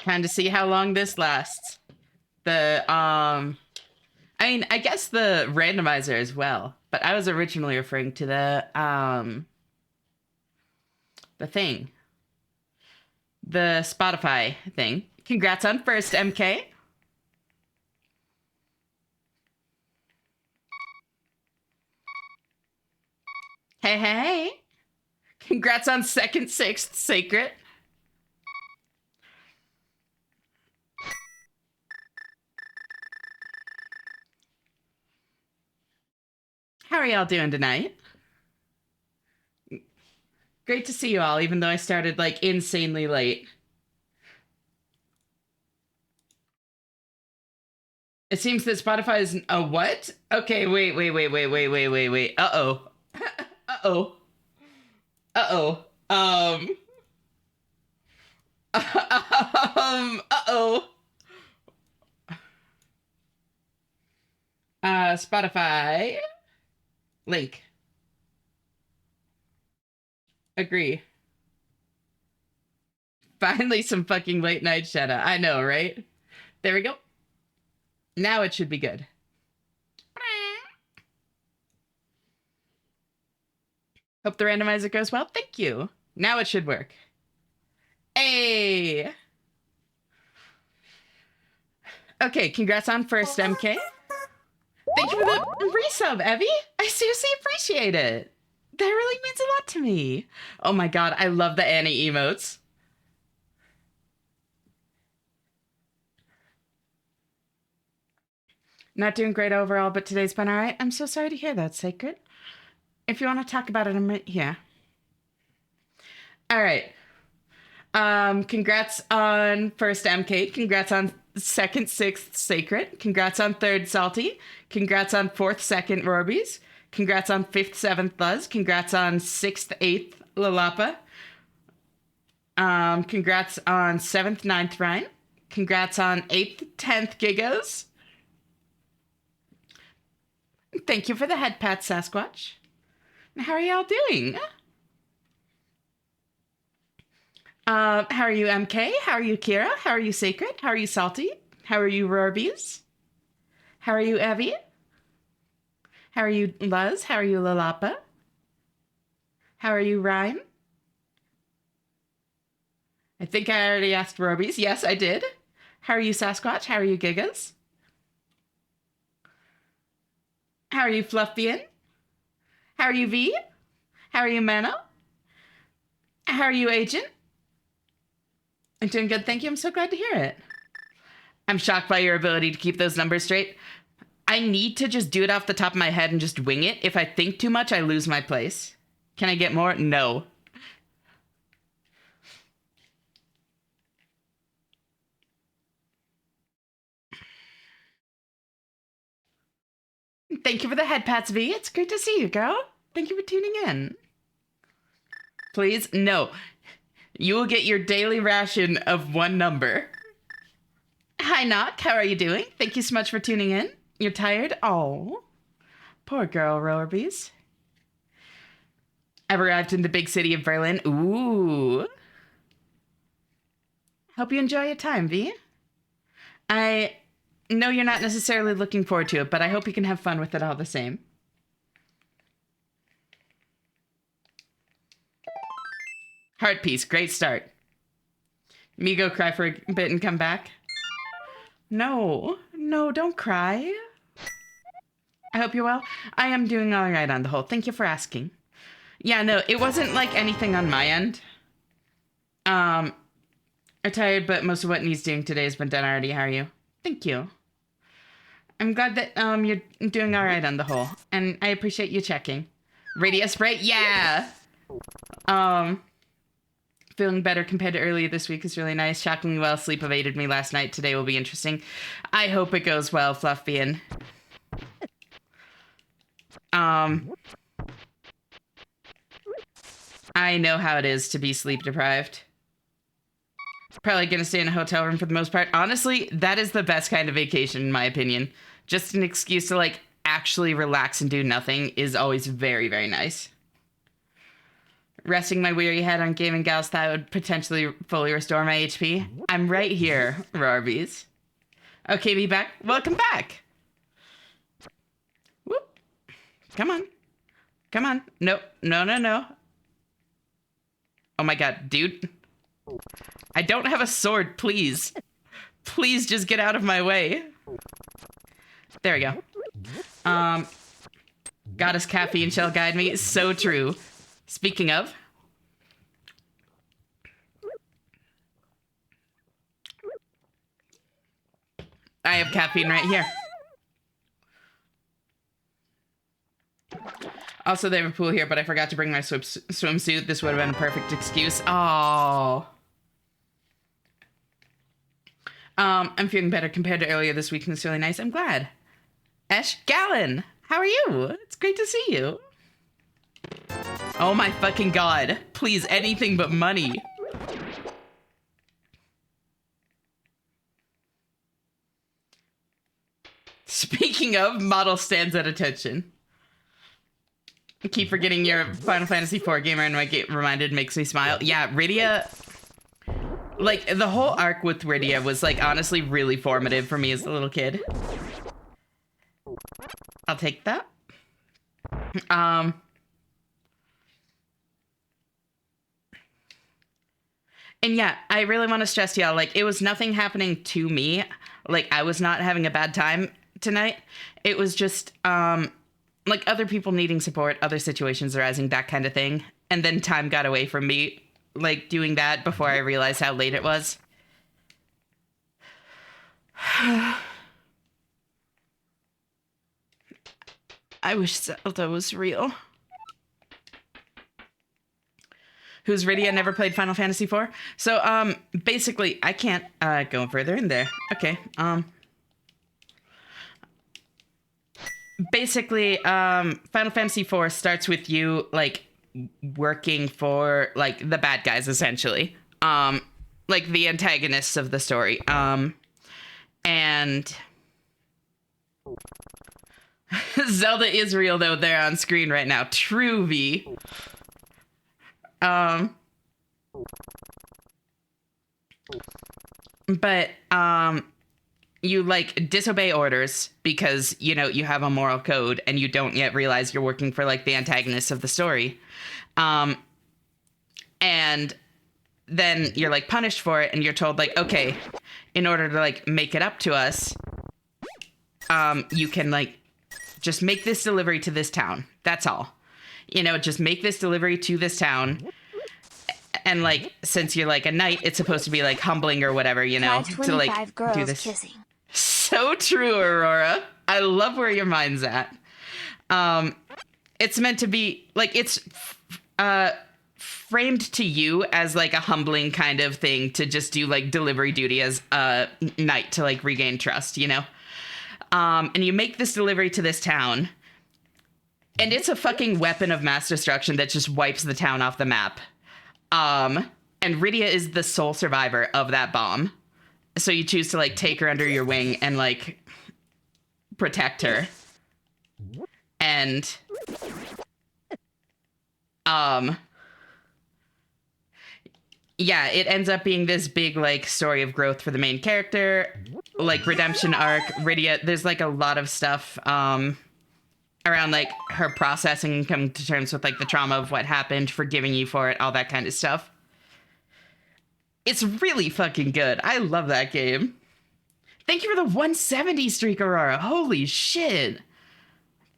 Kind of see how long this lasts. I mean, I guess the randomizer as well, but I was originally referring to the thing, the Spotify thing. Congrats on first, MK. Hey, hey, hey. Congrats on second, sixth, Sacred. How are y'all doing tonight? Great to see you all, even though I started like insanely late. It seems that Spotify is a what? Okay, wait. Uh-oh. Uh-oh. Uh-oh. Uh-oh. Spotify. Link. Agree. Finally some fucking late night shadow. I know, right? There we go. Now it should be good. Hope the randomizer goes well. Thank you. Now it should work. Hey! Okay, congrats on first, MK. Thank you for the resub, Evie. I seriously appreciate it. That really means a lot to me. Oh my god, I love the Annie emotes. Not doing great overall, but today's been alright. I'm so sorry to hear that, Sacred. If you want to talk about it, I'm right here. Alright. Congrats on first MK. Congrats on second, sixth, Sacred. Congrats on third, Salty. Congrats on fourth, second, Rorbies. Congrats on fifth, seventh, Luz. Congrats on sixth, eighth, Lalapa. Congrats on seventh, ninth, Ryan. Congrats on eighth, 10th, Gigos. Thank you for the head pat, Sasquatch. How are y'all doing? How are you, MK? How are you, Kira? How are you, Sacred? How are you, Salty? How are you, Rorbies? How are you, Evie? How are you, Luz? How are you, Lalapa? How are you, Rhyme? I think I already asked Rorbies. Yes, I did. How are you, Sasquatch? How are you, Gigas? How are you, Fluffian? How are you, V? How are you, Mano? How are you, Agent? I'm doing good, thank you. I'm so glad to hear it. I'm shocked by your ability to keep those numbers straight. I need to just do it off the top of my head and just wing it. If I think too much, I lose my place. Can I get more? No. Thank you for the head pats, V. It's great to see you, girl. Thank you for tuning in. Please? No. You will get your daily ration of one number. Hi, Knock. How are you doing? Thank you so much for tuning in. You're tired? Oh. Poor girl, Rorbies. I've arrived in the big city of Berlin. Ooh. Hope you enjoy your time, V. I know you're not necessarily looking forward to it, but I hope you can have fun with it all the same. Heart piece, great start. Me go cry for a bit and come back. No, don't cry. I hope you're well. I am doing all right on the whole. Thank you for asking. Yeah, no, it wasn't like anything on my end. I'm tired, but most of what needs doing today has been done already. How are you? Thank you. I'm glad that you're doing all right on the whole, and I appreciate you checking. Radio spray, yeah. Feeling better compared to earlier this week is really nice. Shockingly well. Sleep evaded me last night. Today will be interesting. I hope it goes well, Fluffian. I know how it is to be sleep deprived. Probably gonna stay in a hotel room for the most part. Honestly, that is the best kind of vacation, in my opinion. Just an excuse to, like, actually relax and do nothing is always very, very nice. Resting my weary head on gaming gals that would potentially fully restore my HP. I'm right here, Rarbies. Okay, be back. Welcome back. Whoop. Come on. Come on. Nope. No, no, no. Oh my god, dude. I don't have a sword, please. Please just get out of my way. There we go. Goddess caffeine shall guide me. So true. Speaking of. I have caffeine right here. Also, they have a pool here, but I forgot to bring my swimsuit. This would have been a perfect excuse. Oh. I'm feeling better compared to earlier this week, and it's really nice. I'm glad. Ash Gallon, how are you? It's great to see you. Oh my fucking god. Please, anything but money. Speaking of, model stands at attention. I keep forgetting you're a Final Fantasy IV gamer, and my get reminded makes me smile. Yeah, Rydia... Like, the whole arc with Rydia was, like, honestly really formative for me as a little kid. I'll take that. And yeah, I really want to stress to y'all, like, it was nothing happening to me. Like, I was not having a bad time tonight. It was just, like, other people needing support, other situations arising, that kind of thing. And then time got away from me, like, doing that before I realized how late it was. I wish Zelda was real. Who's Rydia, never played Final Fantasy IV? So, basically, I can't, go further in there. Okay, basically, Final Fantasy IV starts with you, like, working for, like, the bad guys, essentially. Like, the antagonists of the story. And... Zelda is real, though. They're on screen right now. True, V. But, you, like, disobey orders because, you know, you have a moral code and you don't yet realize you're working for, like, the antagonists of the story. And then you're, like, punished for it and you're told, like, okay, in order to, like, make it up to us, you can, like, just make this delivery to this town. That's all. You know, just make this delivery to this town. And, like, since you're, like, a knight, it's supposed to be, like, humbling or whatever, you know, to, like, do this. Kissing. So true, Aurora. I love where your mind's at. It's meant to be, like, it's framed to you as, like, a humbling kind of thing to just do, like, delivery duty as a knight to, like, regain trust, you know? And you make this delivery to this town, and it's a fucking weapon of mass destruction that just wipes the town off the map. And Rydia is the sole survivor of that bomb. So you choose to, like, take her under your wing and, like, protect her. And, yeah, it ends up being this big, like, story of growth for the main character, like, redemption arc. Rydia, there's, like, a lot of stuff, around, like, her processing and coming to terms with, like, the trauma of what happened, forgiving you for it, all that kind of stuff. It's really fucking good. I love that game. Thank you for the 170 streak, Aurora. Holy shit.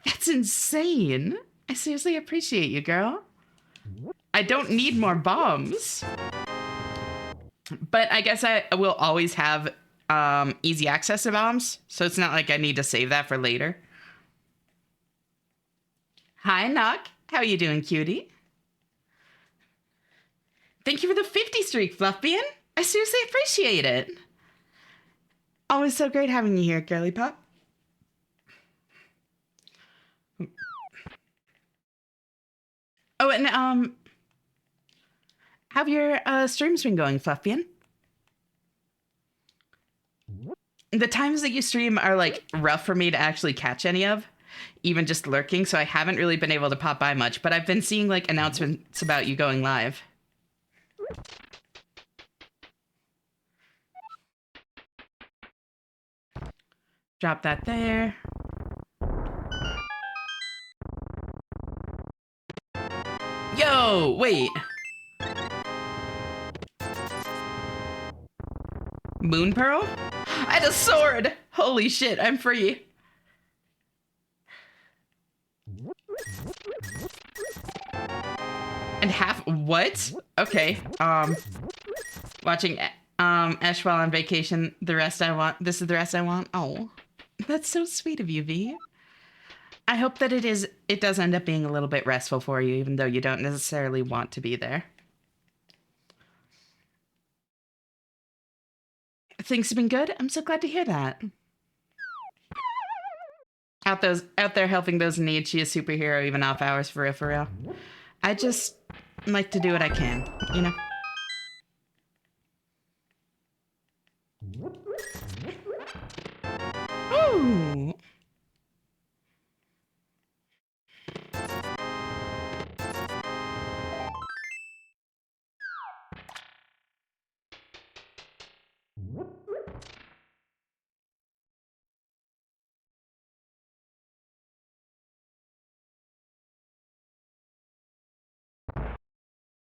That's insane. I seriously appreciate you, girl. I don't need more bombs. But I guess I will always have easy access to bombs, so it's not like I need to save that for later. Hi, Knock. How you doing, cutie? Thank you for the 50 streak, Fluffbean. I seriously appreciate it. Always so great having you here, girly pop. Oh, and, have your streams been going, Fluffbean? The times that you stream are, like, rough for me to actually catch any of. even just lurking, so I haven't really been able to pop by much, but I've been seeing like announcements about you going live. Drop that there. Yo, wait. Moon Pearl? I had a sword! Holy shit, I'm free. And half what? Okay. Watching Ash while on vacation. The rest I want. This is the rest I want. Oh. That's so sweet of you, V. I hope that it does end up being a little bit restful for you, even though you don't necessarily want to be there. Things have been good. I'm so glad to hear that. Out there helping those in need. She is a superhero, even off hours, for real, for real. I just like to do what I can, you know? Ooh.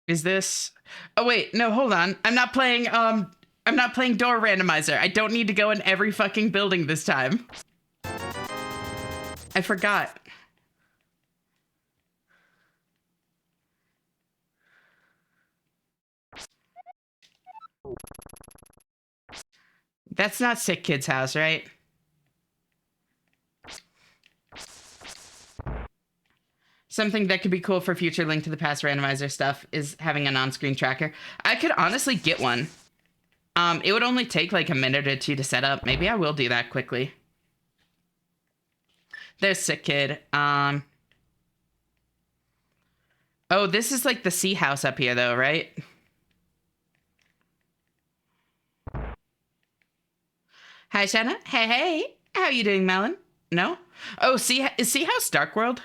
Is this... Oh, wait. No, hold on. I'm not playing door randomizer. I don't need to go in every fucking building this time. I forgot. That's not Sick Kid's house, right? Something that could be cool for future Link to the Past randomizer stuff is having an on-screen tracker. I could honestly get one. It would only take like a minute or two to set up. Maybe I will do that quickly. There's Sick Kid. Oh, this is like the sea house up here though, right? Hi, Shanna. Hey, hey. How you doing, Melon? No? Oh, is Sea House Dark World?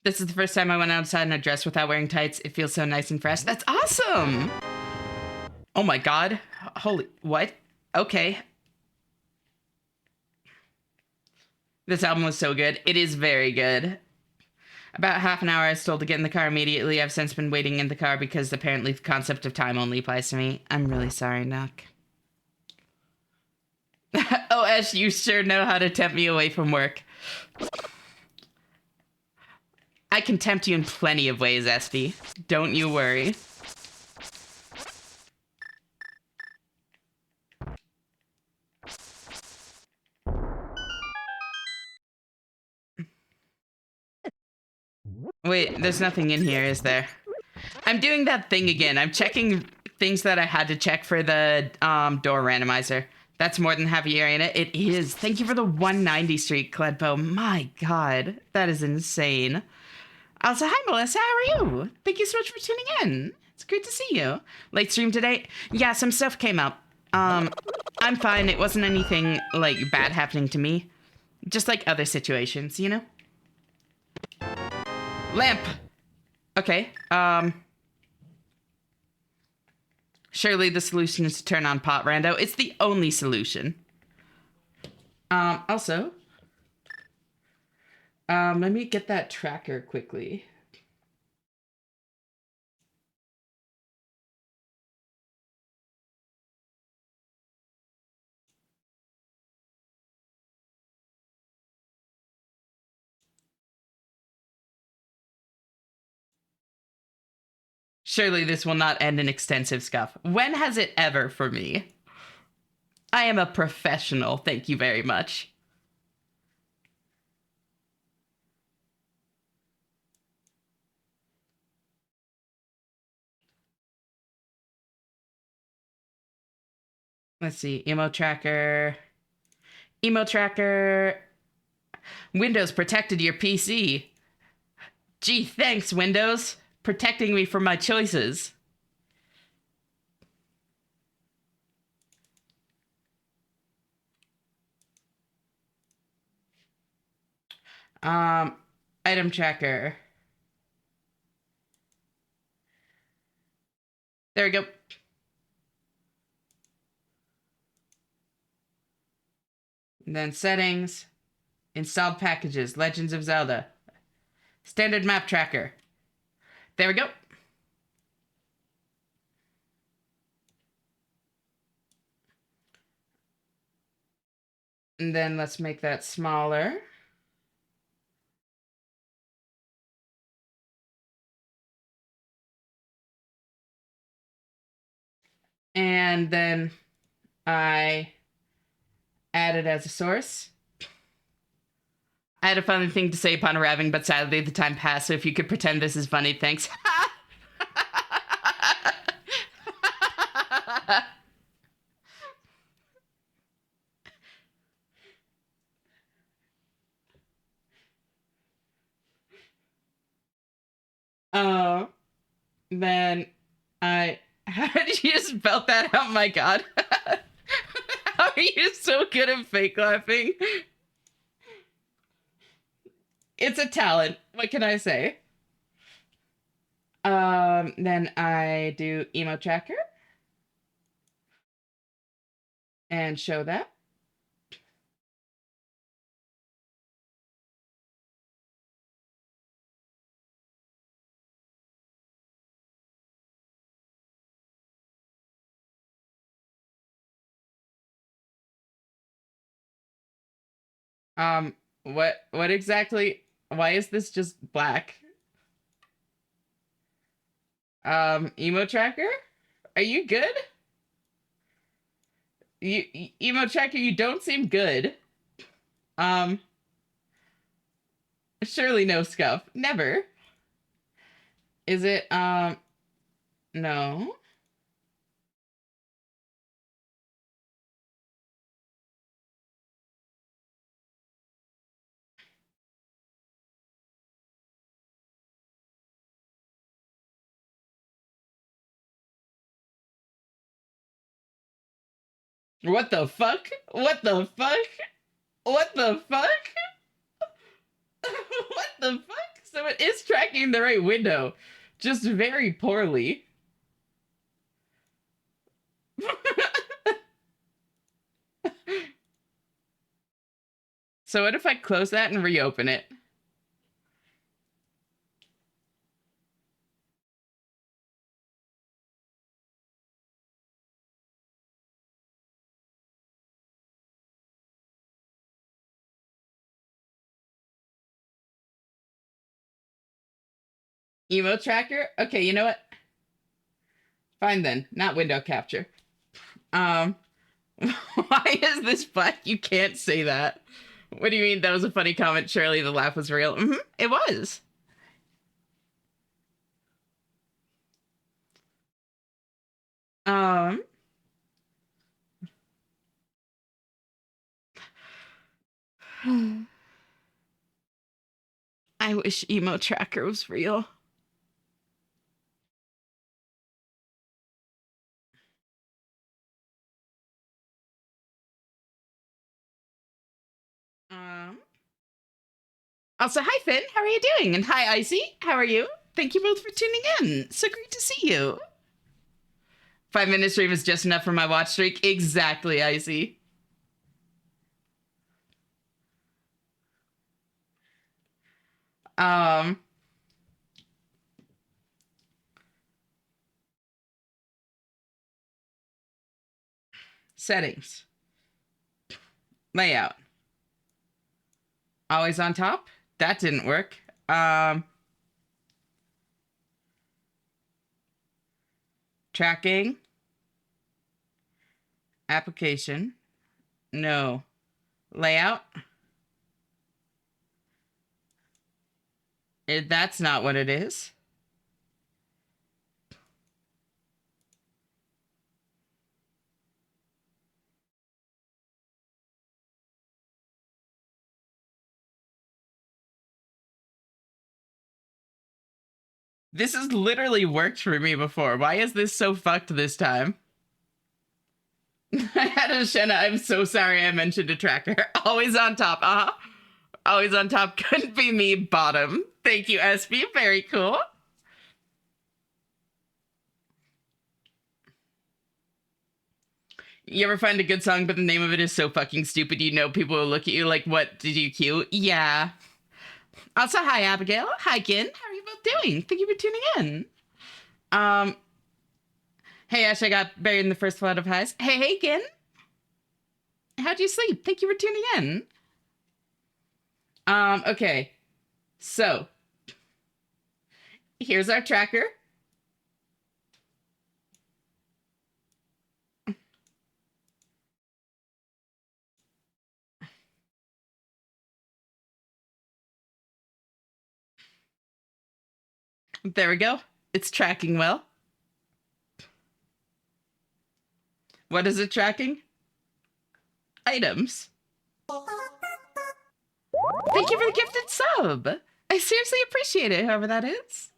This is the first time I went outside in a dress without wearing tights. It feels so nice and fresh. That's awesome! Oh my god. Holy... What? Okay. This album was so good. It is very good. About half an hour I was told to get in the car immediately. I've since been waiting in the car because apparently the concept of time only applies to me. I'm really sorry, Nook. Oh, Ash, you sure know how to tempt me away from work. I can tempt you in plenty of ways, Esty. Don't you worry. Wait, there's nothing in here, is there? I'm doing that thing again. I'm checking things that I had to check for the door randomizer. That's more than half a year, ain't it? It is. Thank you for the 190 streak, Cledbo. My god, that is insane. Also, hi, Melissa. How are you? Thank you so much for tuning in. It's great to see you. Late stream today? Yeah, some stuff came up. I'm fine. It wasn't anything, like, bad happening to me. Just, like, other situations, you know? Lamp! Okay, surely the solution is to turn on pot rando. It's the only solution. Also... let me get that tracker quickly. Surely this will not end in extensive scuff. When has it ever for me? I am a professional, thank you very much. Let's see, emo tracker. Emo tracker. Windows protected your PC. Gee, thanks, Windows. protecting me from my choices. Um, item tracker. There we go. And then settings, installed packages, Legends of Zelda, standard map tracker. There we go. And then let's make that smaller. And then I add it as a source. I had a funny thing to say upon arriving, but sadly the time passed, so if you could pretend this is funny, thanks. Oh, then I. How did you spell that out? My God. How are you so good at fake laughing? It's a talent. What can I say? Then I do emo tracker and show that. What exactly? Why is this just black? Emo tracker? Are you good? Emo tracker, you don't seem good. Um, surely no scuff. Never. Is it, no. What the fuck? What the fuck? What the fuck? What the fuck? So it is tracking the right window, just very poorly. So what if I close that and reopen it? Emo tracker? Okay, you know what? Fine then. Not window capture. Um, why is this black? You can't say that. What do you mean? That was a funny comment. Surely the laugh was real. It was. Um, I wish emo tracker was real. Um, Also, hi Finn, how are you doing? And hi Icy, how are you? Thank you both for tuning in. So great to see you. 5 minute stream is just enough for my watch streak. Exactly, Icy. Um, Settings, layout, always on top. That didn't work. Tracking, application, no. Layout, that's not what it is. This has literally worked for me before. Why is this so fucked this time? I had a Shenna. I'm so sorry I mentioned a tracker. Always on top. Always on top. Couldn't be me. Bottom. Thank you, SB. Very cool. You ever find a good song, but the name of it is so fucking stupid, you know people will look at you like, what did you cue? Yeah. Also, hi, Abigail. Hi, Gin. How are you both doing? Thank you for tuning in. Hey, Ash, I got buried in the first flood of highs. Hey, Gin. How'd you sleep? Thank you for tuning in. Okay. So, here's our tracker. There we go. It's tracking well. What is it tracking? Items. Thank you for the gifted sub. I seriously appreciate it, whoever that is.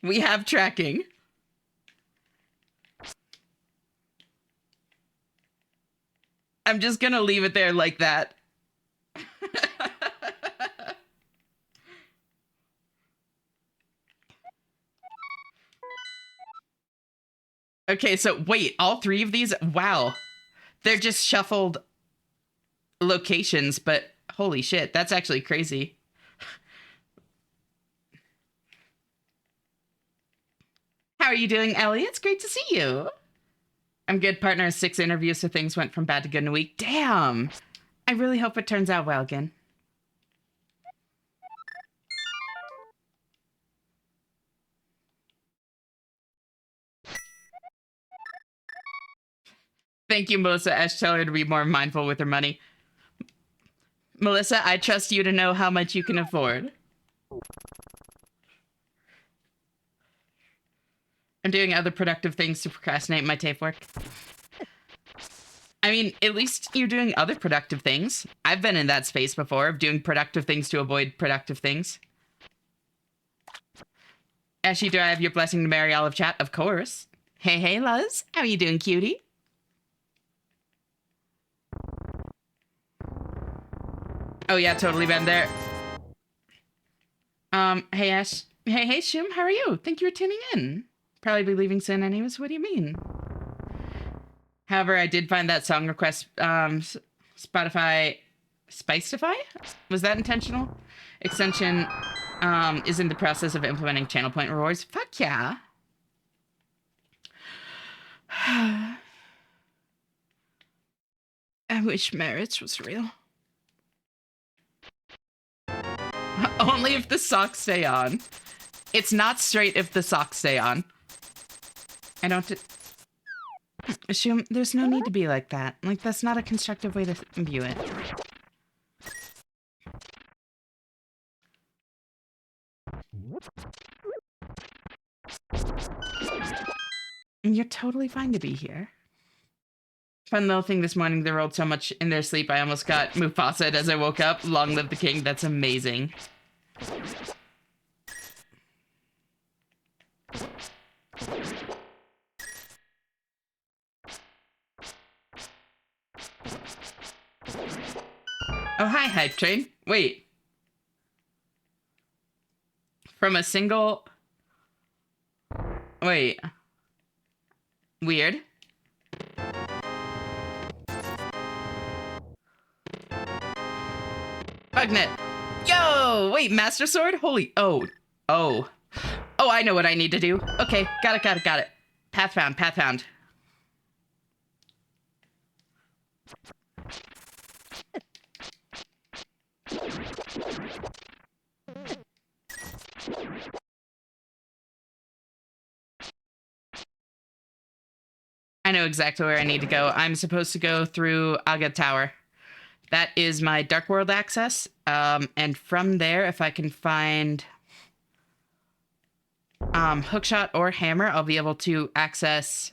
We have tracking. I'm just gonna leave it there like that. Okay, so wait, all three of these? Wow. They're just shuffled locations, but holy shit, that's actually crazy. How are you doing, Ellie? It's great to see you. I'm good, partner. 6 interviews, so things went from bad to good in a week. Damn. I really hope it turns out well again. Thank you, Melissa Esch. Tell her to be more mindful with her money. Melissa, I trust you to know how much you can afford. I'm doing other productive things to procrastinate my TAFE work. I mean, at least you're doing other productive things. I've been in that space before, of doing productive things to avoid productive things. Ashley, do I have your blessing to marry Olive Chat? Of course. Hey, Luz. How are you doing, cutie? Oh, yeah, totally been there. Hey, Ash. Hey, Shum, how are you? Thank you for tuning in. Probably be leaving soon anyways. What do you mean? However, I did find that song request, Spotify... Spicify? Was that intentional? Extension, is in the process of implementing channel point rewards. Fuck yeah. I wish marriage was real. Only if the socks stay on. It's not straight if the socks stay on. I don't... Assume there's no need to be like that. Like, that's not a constructive way to view it. You're totally fine to be here. Fun little thing this morning, they rolled so much in their sleep, I almost got Mufasa as I woke up. Long live the king. That's amazing. Oh, hi, Hype Train. Wait. From a single... Wait. Weird. Bugnet. Yo! Wait, Master Sword? Holy... Oh. Oh, I know what I need to do. Okay, got it. Path found. I know exactly where I need to go. I'm supposed to go through Aga Tower. That is my Dark World access. And from there, if I can find Hookshot or Hammer, I'll be able to access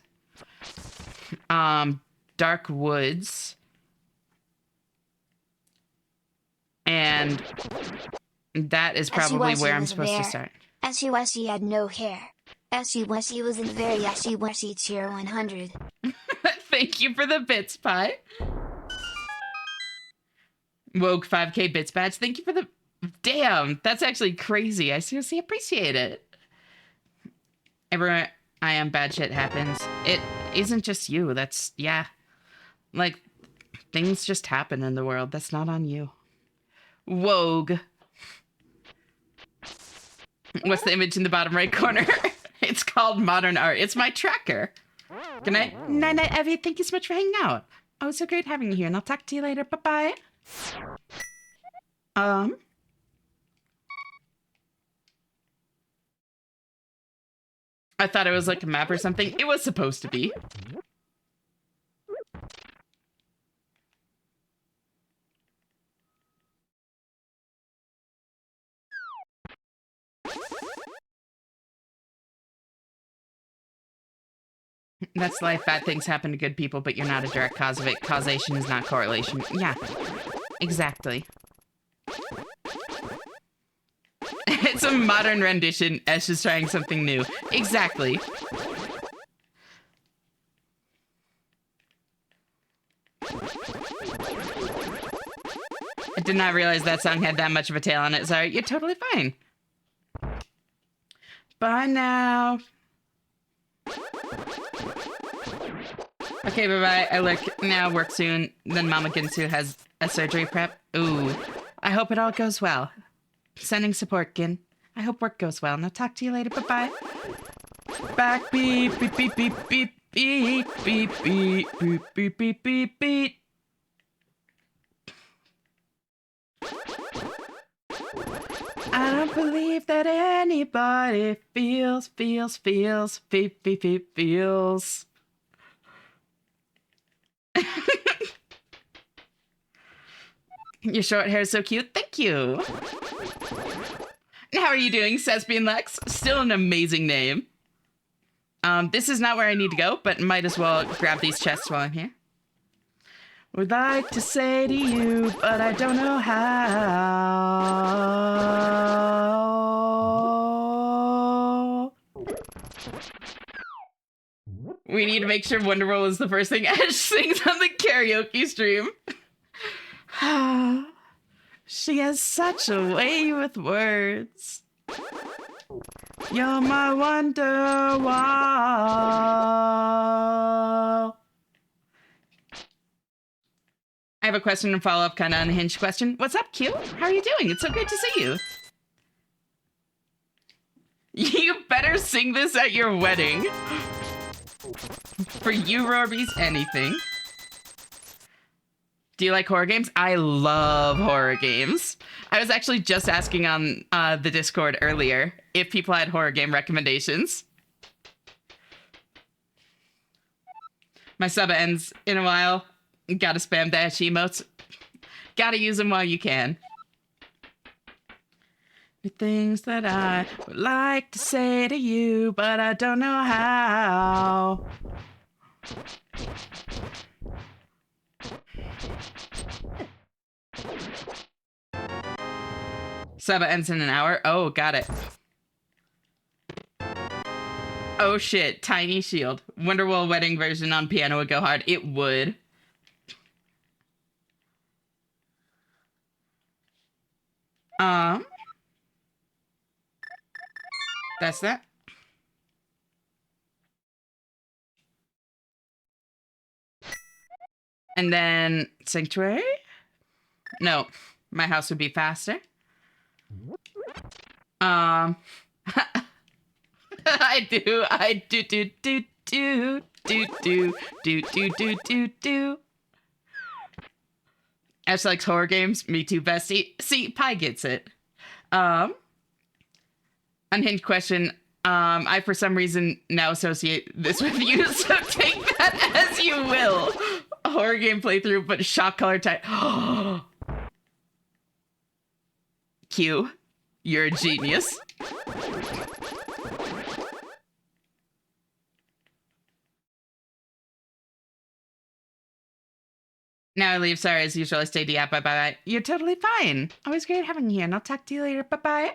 Dark Woods. And That is probably where I'm supposed to start. SUSE had no hair. SUSE was in the very SUSE tier 100. Thank you for the bits, Pie. Woke 5K bits badge. Thank you for the... Damn, that's actually crazy. I seriously appreciate it. Everyone, I am bad shit happens. It isn't just you. That's, yeah. Like, things just happen in the world. That's not on you. Wogue. What's the image in the bottom right corner? It's called modern art. It's my tracker. Good night. Night night, Evie. Thank you so much for hanging out. Oh, it's so great having you here, and I'll talk to you later. Bye-bye. I thought it was like a map or something. It was supposed to be. That's life. Bad things happen to good people, but you're not a direct cause of it. Causation is not correlation. Yeah, exactly. It's a modern rendition. Ash is trying something new. Exactly. I did not realize that song had that much of a tail on it. Sorry, you're totally fine. Bye now. Okay, bye-bye. I look now, work soon. Then Mama Ginsu has a surgery prep. Ooh. I hope it all goes well. Sending support, Gin. I hope work goes well. Now talk to you later. Bye-bye. Back beep, beep, beep, beep, beep, beep, beep, beep, beep, beep, beep, beep, beep. I don't believe that anybody feels. Your short hair is so cute. Thank you. How are you doing, Sesbian Lex? Still an amazing name. This is not where I need to go, but might as well grab these chests while I'm here. Would like to say to you, but I don't know how. We need to make sure Wonderworld is the first thing Ash sings on the karaoke stream. She has such a way with words. You're my Wonderwall. I have a question and follow-up, kind of unhinged question. What's up, Q? How are you doing? It's so great to see you. You better sing this at your wedding. For you, Rorbies, anything. Do you like horror games? I love horror games. I was actually just asking on the Discord earlier if people had horror game recommendations. My sub ends in a while. Gotta spam dash emotes. Gotta use them while you can. The things that I would like to say to you, but I don't know how. Sub ends in an hour. Oh, got it. Oh shit, Tiny Shield. Wonderwall wedding version on piano would go hard. It would. That's that. And then Sanctuary? No, my house would be faster. I do. Ash likes horror games. Me too, bestie. See, Pi gets it. Unhinged question. I, for some reason, now associate this with you, so take that as you will. A horror game playthrough, but shock color type. Q, you're a genius. Now I leave. Sorry, as usual, I stayed. Yeah, bye-bye. You're totally fine. Always great having you here, and I'll talk to you later. Bye-bye.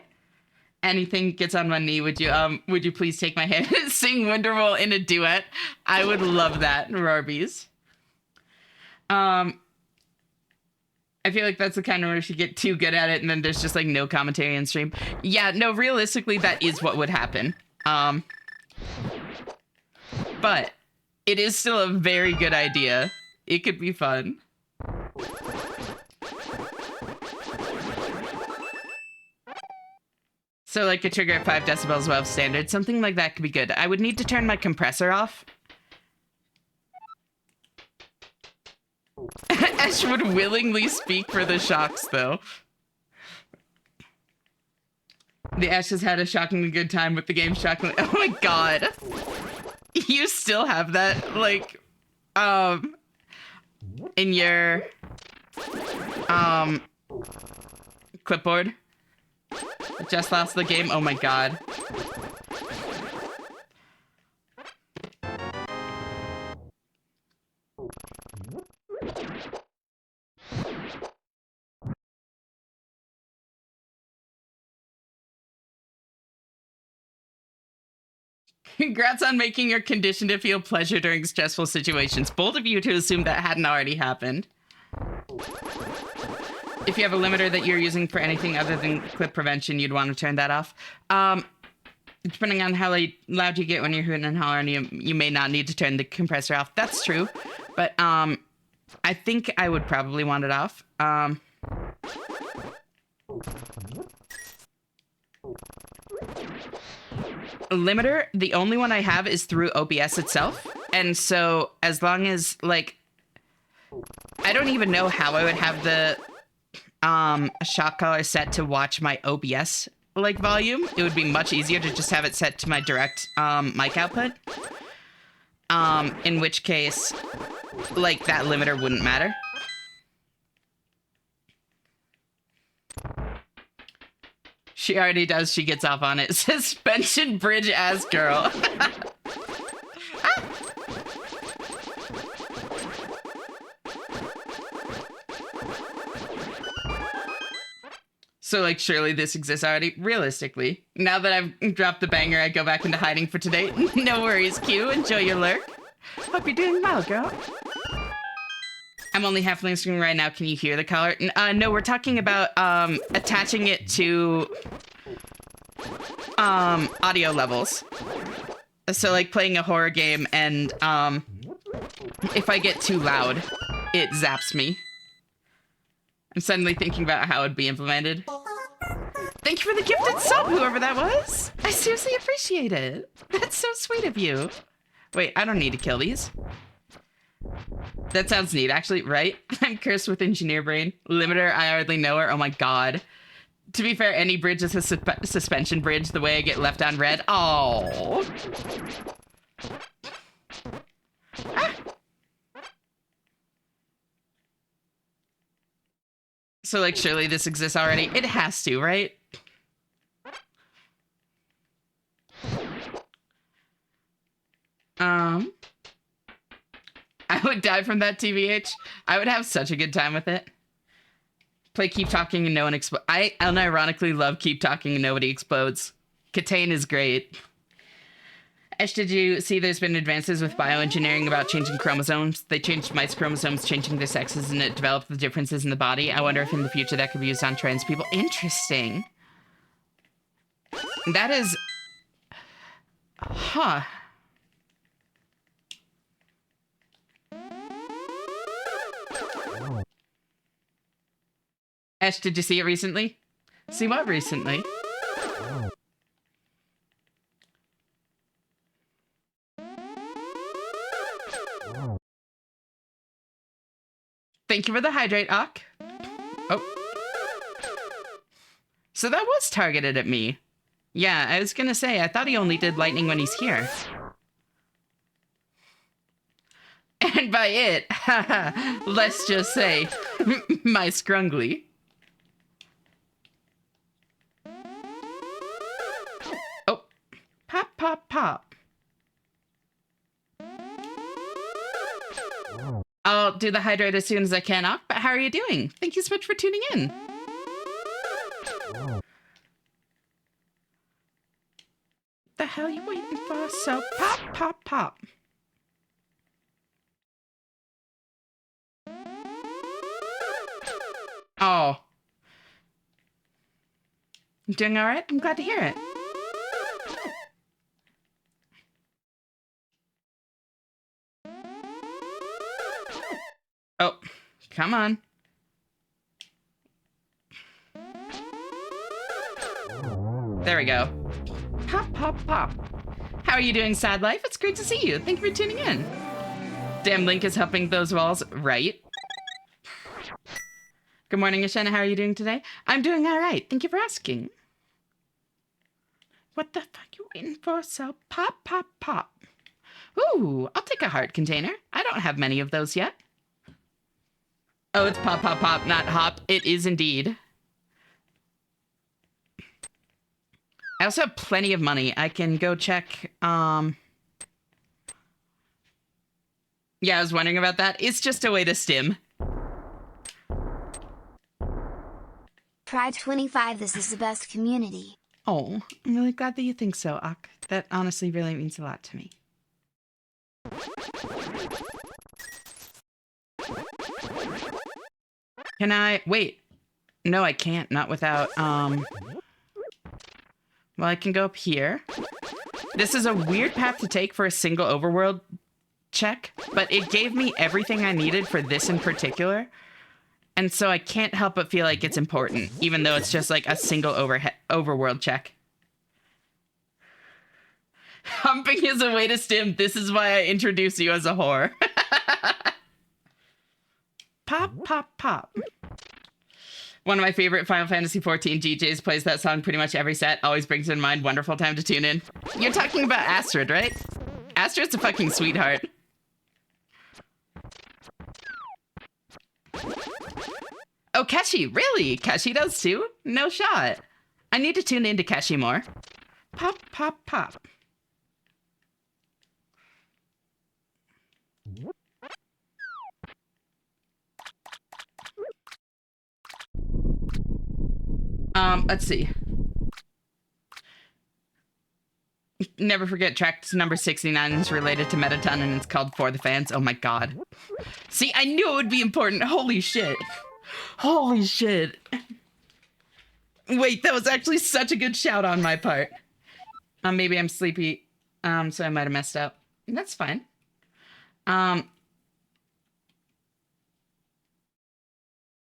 Anything gets on one knee, would you please take my hand and sing Wonderwall in a duet? I would love that, Rarbies. I feel like that's the kind of where she get too good at it and then there's just like no commentary on stream. Yeah, no, realistically, that is what would happen. But it is still a very good idea. It could be fun. So like a trigger at 5 decibels above standard, something like that could be good. I would need to turn my compressor off. Ash would willingly speak for the shocks, though. The Ash has had a shockingly good time with the game. Shockingly, oh my god, you still have that, like, in your, clipboard. Just lost the game. Oh my god. Congrats on making your condition to feel pleasure during stressful situations. Bold of you to assume that hadn't already happened. If you have a limiter that you're using for anything other than clip prevention, you'd want to turn that off. Depending on how loud you get when you're hooting and hollering, you may not need to turn the compressor off. That's true. But I think I would probably want it off. Limiter, the only one I have is through OBS itself. And so as long as, like, I don't even know how I would have the shock collar set to watch my OBS, like, volume. It would be much easier to just have it set to my direct mic output. In which case, like, that limiter wouldn't matter. She already does. She gets off on it. Suspension bridge ass girl. So, like, surely this exists already. Realistically. Now that I've dropped the banger, I go back into hiding for today. No worries, Q. Enjoy your lurk. Hope you're doing well, girl. I'm only halfling screen right now. Can you hear the collar? No, we're talking about attaching it to audio levels. So like playing a horror game and if I get too loud, it zaps me. I'm suddenly thinking about how it'd be implemented. Thank you for the gifted sub, whoever that was. I seriously appreciate it. That's so sweet of you. Wait, I don't need to kill these. That sounds neat, actually, right? I'm cursed with engineer brain. Limiter, I hardly know her. Oh my god. To be fair, any bridge is a suspension bridge the way I get left on red. Oh. Ah. So, like, surely this exists already? It has to, right? I would die from that, TBH. I would have such a good time with it. Play Keep Talking and No One Explodes. I unironically love Keep Talking and Nobody Explodes. Katane is great. Ash, did you see there's been advances with bioengineering about changing chromosomes? They changed mice chromosomes, changing their sexes, and it developed the differences in the body. I wonder if in the future that could be used on trans people. Interesting. That is... Huh. Ash, did you see it recently? See what recently? Thank you for the hydrate, Ock. Oh. So that was targeted at me. Yeah, I was gonna say, I thought he only did lightning when he's here. And by it, haha, let's just say, my scrungly. Oh, pop, pop, pop. I'll do the hydrate as soon as I can, Ock, but how are you doing? Thank you so much for tuning in. The hell are you waiting for? So pop, pop, pop. Oh. You doing all right? I'm glad to hear it. Oh, come on. There we go. Pop, pop, pop. How are you doing, Sad Life? It's great to see you. Thank you for tuning in. Damn Link is helping those walls, right? Good morning, Ashena. How are you doing today? I'm doing all right. Thank you for asking. What the fuck you waiting for? So pop, pop, pop. Ooh, I'll take a heart container. I don't have many of those yet. Oh, it's pop, pop, pop, not hop. It is indeed. I also have plenty of money. I can go check, Yeah, I was wondering about that. It's just a way to stim. Pride 25, this is the best community. Oh, I'm really glad that you think so, Ak. That honestly really means a lot to me. Can I... Wait. No, I can't. Not without, Well, I can go up here. This is a weird path to take for a single overworld check, but it gave me everything I needed for this in particular. And so I can't help but feel like it's important, even though it's just like a single overworld check. Humping is a way to stim. This is why I introduce you as a whore. Pop, pop, pop. One of my favorite Final Fantasy XIV DJs plays that song pretty much every set. Always brings in mind. Wonderful time to tune in. You're talking about Astrid, right? Astrid's a fucking sweetheart. Oh, Keshi, really? Keshi does too? No shot. I need to tune into Keshi more. Pop, pop, pop. Let's see. Never forget track number 69 is related to Metaton and it's called For the Fans. Oh my god. See, I knew it would be important. Holy shit. Holy shit. Wait, that was actually such a good shout on my part. Maybe I'm sleepy, so I might have messed up. That's fine.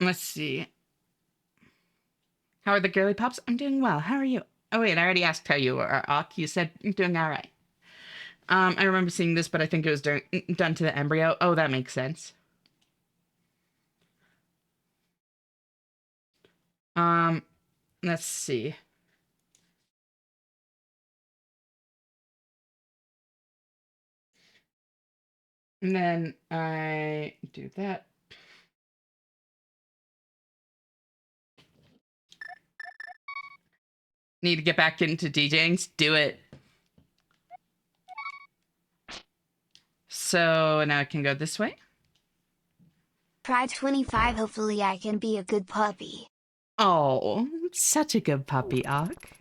Let's see. How are the girly pops? I'm doing well. How are you? Oh, wait, I already asked how you are, Ak. You said you're doing all right. I remember seeing this, but I think it was done to the embryo. Oh, that makes sense. Let's see. And then I do that. Need to get back into DJing. Do it. So now I can go this way. Pride 25, hopefully I can be a good puppy. Oh, such a good puppy, Ak.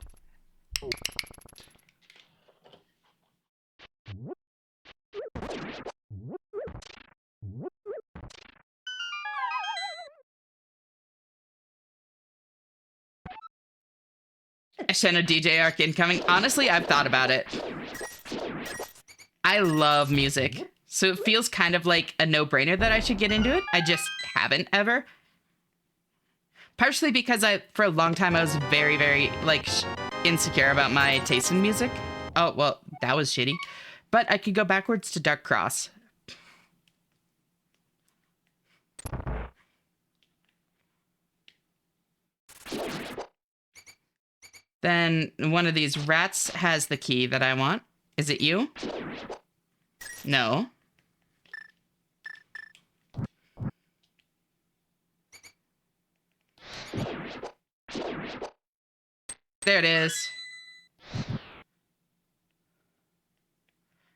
Ashena DJ arc incoming. Honestly, I've thought about it. I love music. So it feels kind of like a no-brainer that I should get into it. I just haven't ever. Partially because for a long time, I was very, very, like, insecure about my taste in music. Oh, well, that was shitty. But I could go backwards to Dark Cross. Then one of these rats has the key that I want. Is it you? No. There it is.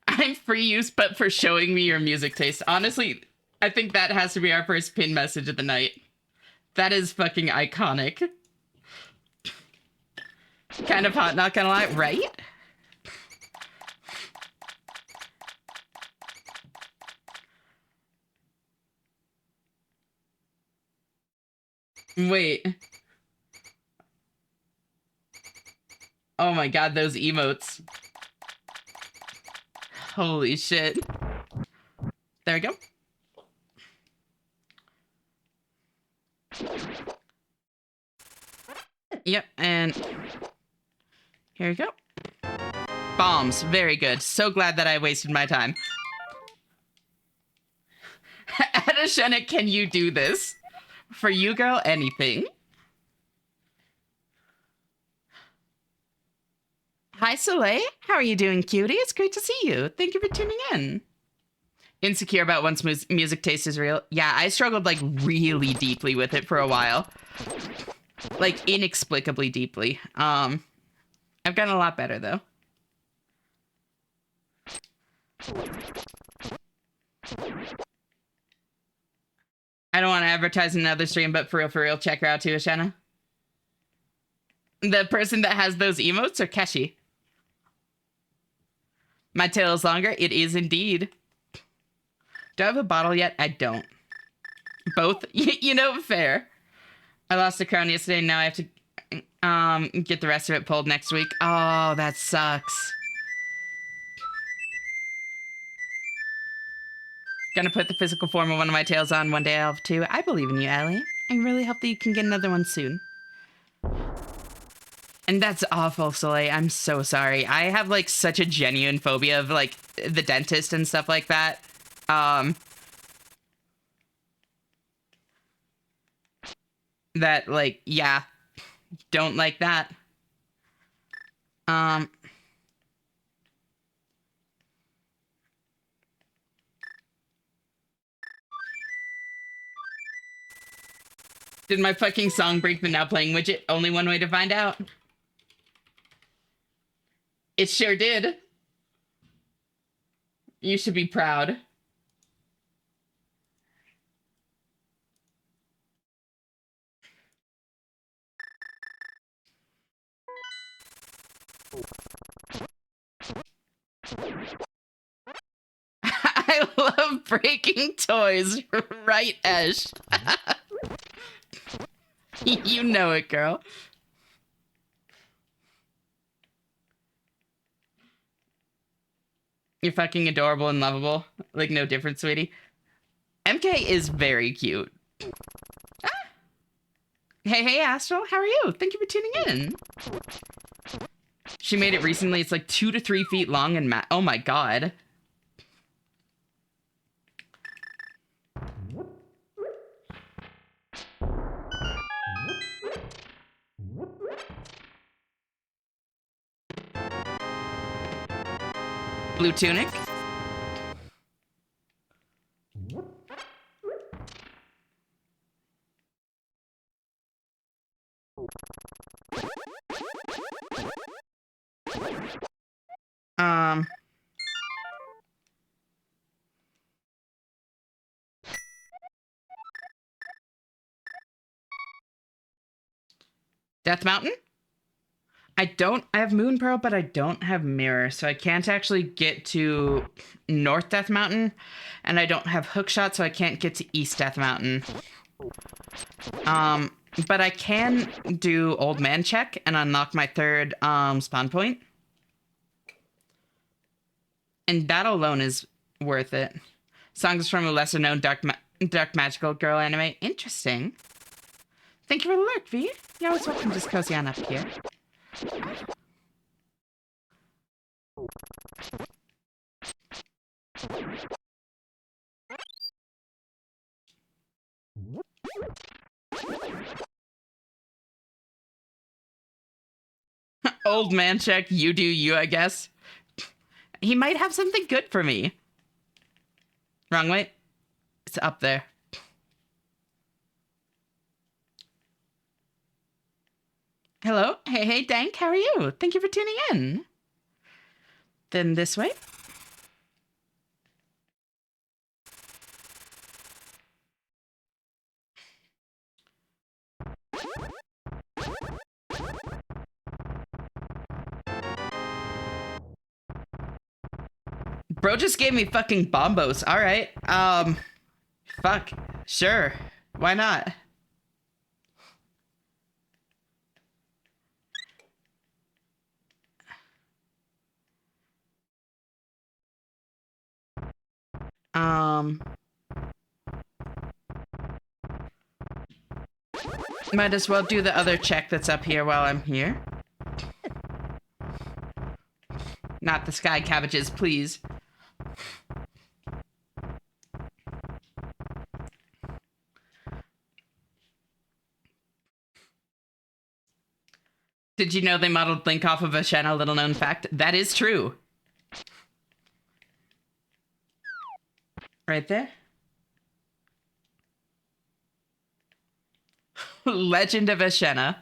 I'm free use, but for showing me your music taste. Honestly, I think that has to be our first pin message of the night. That is fucking iconic. Kind of hot, not gonna lie, right? Wait. Oh my god, those emotes. Holy shit. There we go. Yep, and here we go. Bombs, very good. So glad that I wasted my time. Adashena, can you do this? For you, girl, anything. Hi, Soleil. How are you doing, cutie? It's great to see you. Thank you for tuning in. Insecure about one's music taste is real. Yeah, I struggled, like, really deeply with it for a while. Like, inexplicably deeply. I've gotten a lot better, though. I don't want to advertise another stream, but for real, check her out too, Ashana. The person that has those emotes or Keshi? My tail is longer. It is indeed. Do I have a bottle yet? I don't. Both? You know, fair. I lost a crown yesterday. Now I have to get the rest of it pulled next week. Oh, that sucks. Gonna put the physical form of one of my tails on. One day I'll have two. I believe in you, Ellie. I really hope that you can get another one soon. And that's awful, Soleil. I'm so sorry. I have, like, such a genuine phobia of, like, the dentist and stuff like that. That, like, yeah. Don't like that. Did my fucking song break the now playing widget? Only one way to find out. It sure did. You should be proud. I love breaking toys, right, Ash? You know it, girl. You're fucking adorable and lovable. Like, no difference, sweetie. MK is very cute. Ah. Hey, Astral. How are you? Thank you for tuning in. She made it recently. It's like 2 to 3 feet long and oh my god. Blue tunic. Death Mountain? I have Moon Pearl, but I don't have Mirror, so I can't actually get to North Death Mountain, and I don't have Hookshot, so I can't get to East Death Mountain. But I can do Old Man Check and unlock my third, spawn point. And that alone is worth it. Songs from a lesser-known dark magical girl anime. Interesting. Thank you for the lurk, V. You're always welcome to just cozy on up here. Old man check, you do you, I guess. He might have something good for me. Wrong way. It's up there. Hello? Hey, Dank, how are you? Thank you for tuning in. Then this way. Bro just gave me fucking bombos. All right. Fuck. Sure. Why not? Might as well do the other check that's up here while I'm here. Not the sky cabbages, please. Did you know they modeled Link off of a Shenna? Little known fact. That is true. Right there. Legend of Ashena.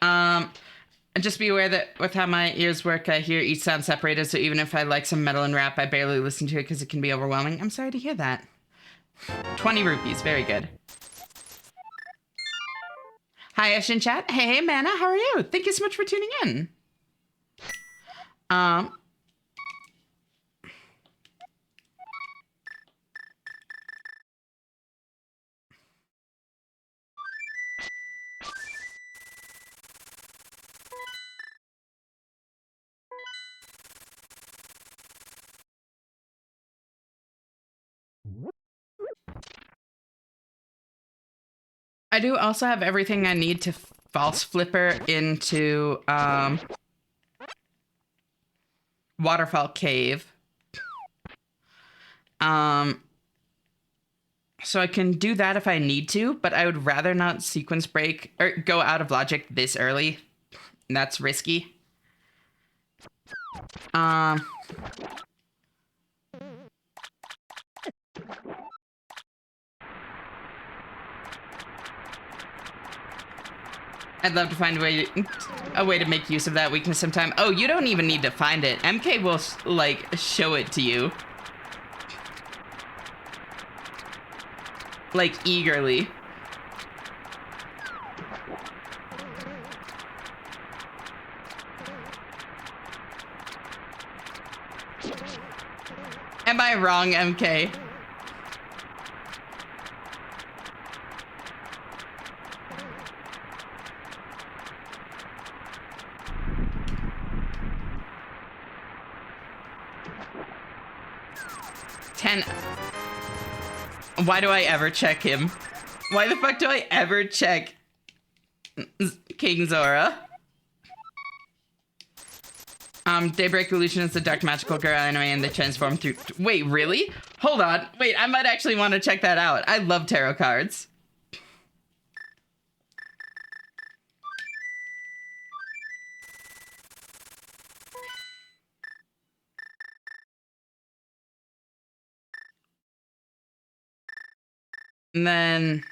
And just be aware that with how my ears work, I hear each sound separated, so even if I like some metal and rap, I barely listen to it because it can be overwhelming. I'm sorry to hear that. 20 rupees, very good. Hi, Ashin Chat. Hey, Mana, how are you? Thank you so much for tuning in. I do also have everything I need to false flipper into Waterfall Cave. So I can do that if I need to, but I would rather not sequence break or go out of logic this early. That's risky. I'd love to find a way to make use of that weakness sometime. Oh, you don't even need to find it. MK will, like, show it to you. Like, eagerly. Am I wrong, MK? Why do I ever check him? Why the fuck do I ever check King Zora? Daybreak Illusion is the dark magical girl anime and they transform through... Wait, really? Hold on. Wait, I might actually want to check that out. I love tarot cards. And then...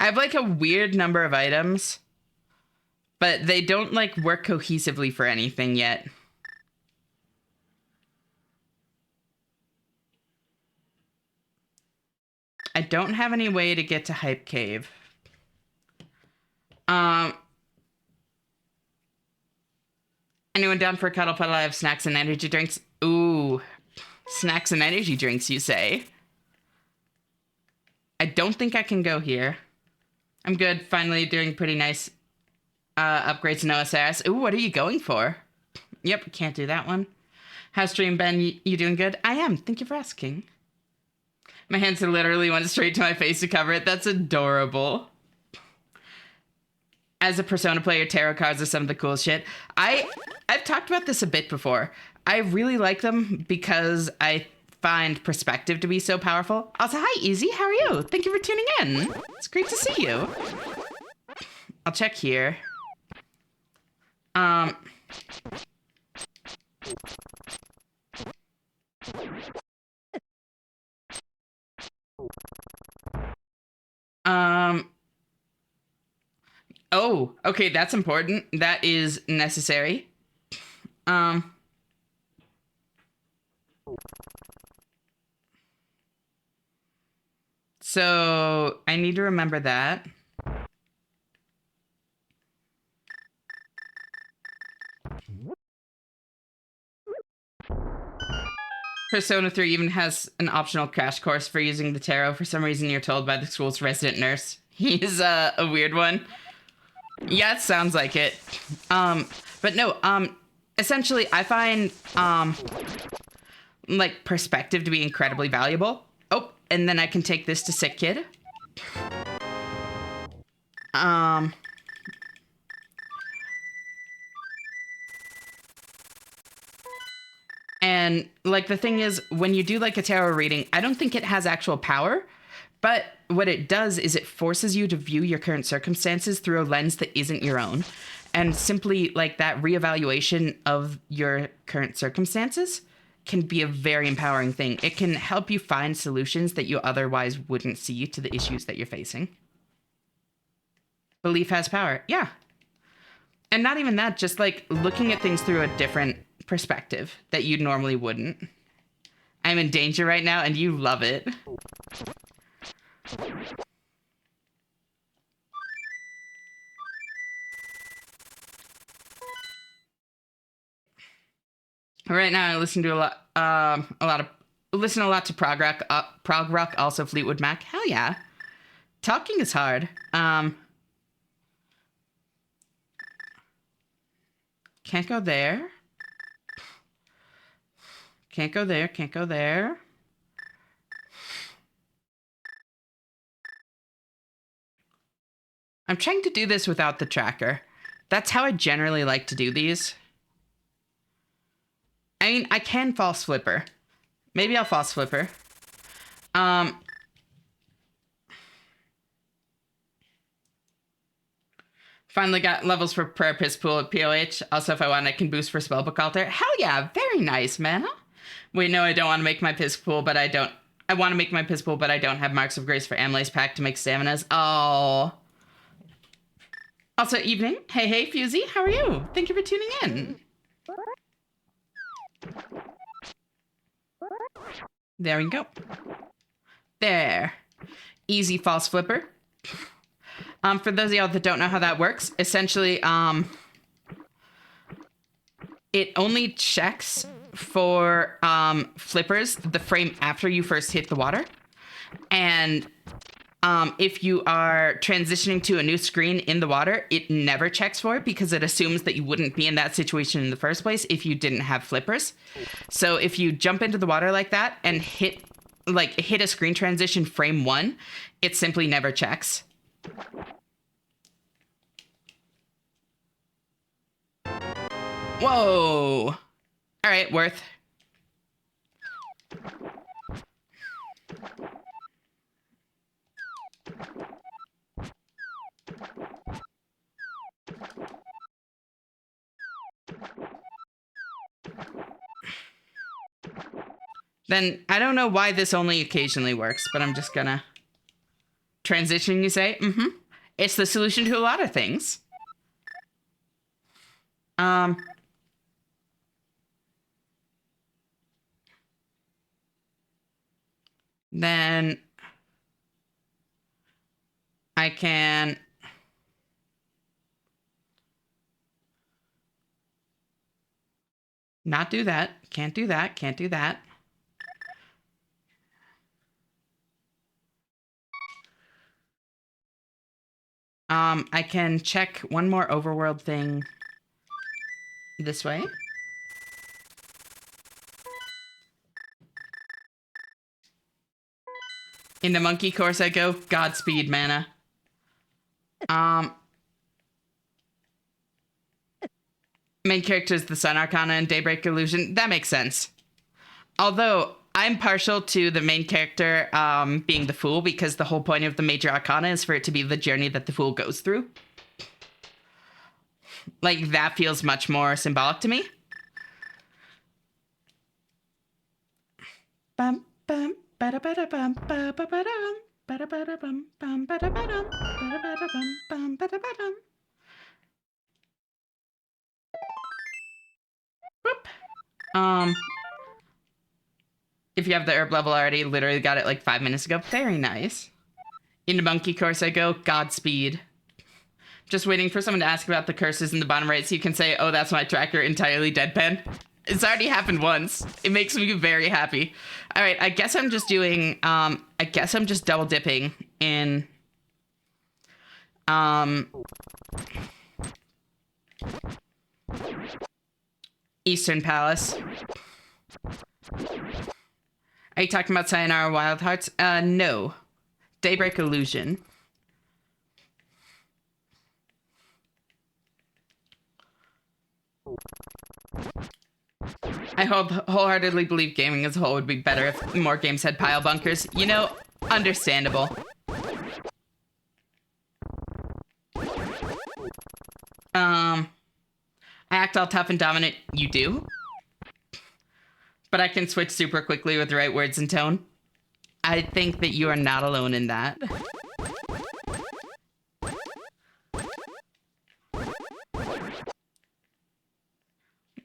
I have like a weird number of items, but they don't like work cohesively for anything yet. I don't have any way to get to Hype Cave. Anyone down for a cuddle puddle? I have snacks and energy drinks. Ooh, snacks and energy drinks, you say? I don't think I can go here. I'm good. Finally doing pretty nice upgrades in OSRS. Ooh, what are you going for? Yep, can't do that one. How's stream, Ben? You doing good? I am. Thank you for asking. My hands literally went straight to my face to cover it. That's adorable. As a Persona player, tarot cards are some of the coolest shit. I've talked about this a bit before. I really like them because I find perspective to be so powerful. Also, hi, Easy. How are you? Thank you for tuning in. It's great to see you. I'll check here. Oh, okay, that's important. That is necessary. So I need to remember that. Persona 3 even has an optional crash course for using the tarot. For some reason, you're told by the school's resident nurse. He's a weird one. Yeah, it sounds like it. But no, essentially, I find, like, perspective to be incredibly valuable. Oh, and then I can take this to Sick Kid. And, like, the thing is, when you do, like, a tarot reading, I don't think it has actual power, but what it does is it forces you to view your current circumstances through a lens that isn't your own. And simply, like, that reevaluation of your current circumstances can be a very empowering thing. It can help you find solutions that you otherwise wouldn't see to the issues that you're facing. Belief has power. Yeah. And not even that, just, like, looking at things through a different perspective that you normally wouldn't. I'm in danger right now, and you love it. Right now, I listen to listen a lot to prog rock, also Fleetwood Mac. Hell yeah. Talking is hard. Can't go there. Can't go there, can't go there. I'm trying to do this without the tracker. That's how I generally like to do these. I mean, I can false flipper. Maybe I'll false flipper. Finally got levels for Prayer Piss Pool at POH. Also, if I want, I can boost for Spellbook Altar. Hell yeah, very nice, man. Wait, no, I don't want to make my Piss Pool, but I don't... I want to make my Piss Pool, but I don't have Marks of Grace for Amlace Pack to make Staminas. Oh. Also, evening. Hey, hey, Fusey, how are you? Thank you for tuning in. There we go. There. Easy false flipper. For those of y'all that don't know how that works, essentially, it only checks for flippers the frame after you first hit the water. And if you are transitioning to a new screen in the water, it never checks for it because it assumes that you wouldn't be in that situation in the first place if you didn't have flippers. So if you jump into the water like that and hit a screen transition frame 1, it simply never checks. Whoa. All right, worth. Then I don't know why this only occasionally works, but I'm just gonna... Transition, you say? Mm-hmm. It's the solution to a lot of things. Then I can... Not do that. Can't do that. Can't do that. I can check one more overworld thing this way. In the monkey course I go. Godspeed, mana. Main character is the Sun Arcana and Daybreak Illusion. That makes sense. Although I'm partial to the main character being the Fool because the whole point of the Major Arcana is for it to be the journey that the Fool goes through. Like, that feels much more symbolic to me. Bum, bum, bada, bada, bum, ba, ba, ba, dum, bada, bada, bum, bum, bada, ba, dum, bada, bada, bum, bum, bada, ba, dum. Boop. If you have the herb level already, literally got it like 5 minutes ago. Very nice. Into monkey course I go. Godspeed. Just waiting for someone to ask about the curses in the bottom right so you can say, oh, that's my tracker, entirely deadpan. It's already happened once. It makes me very happy. All right, I guess I'm just doing, I guess I'm just double dipping in, Eastern Palace. Are you talking about Sayonara Wild Hearts? No. Daybreak Illusion. I wholeheartedly believe gaming as a whole would be better if more games had pile bunkers. You know, understandable. I act all tough and dominant. You do? But I can switch super quickly with the right words and tone. I think that you are not alone in that.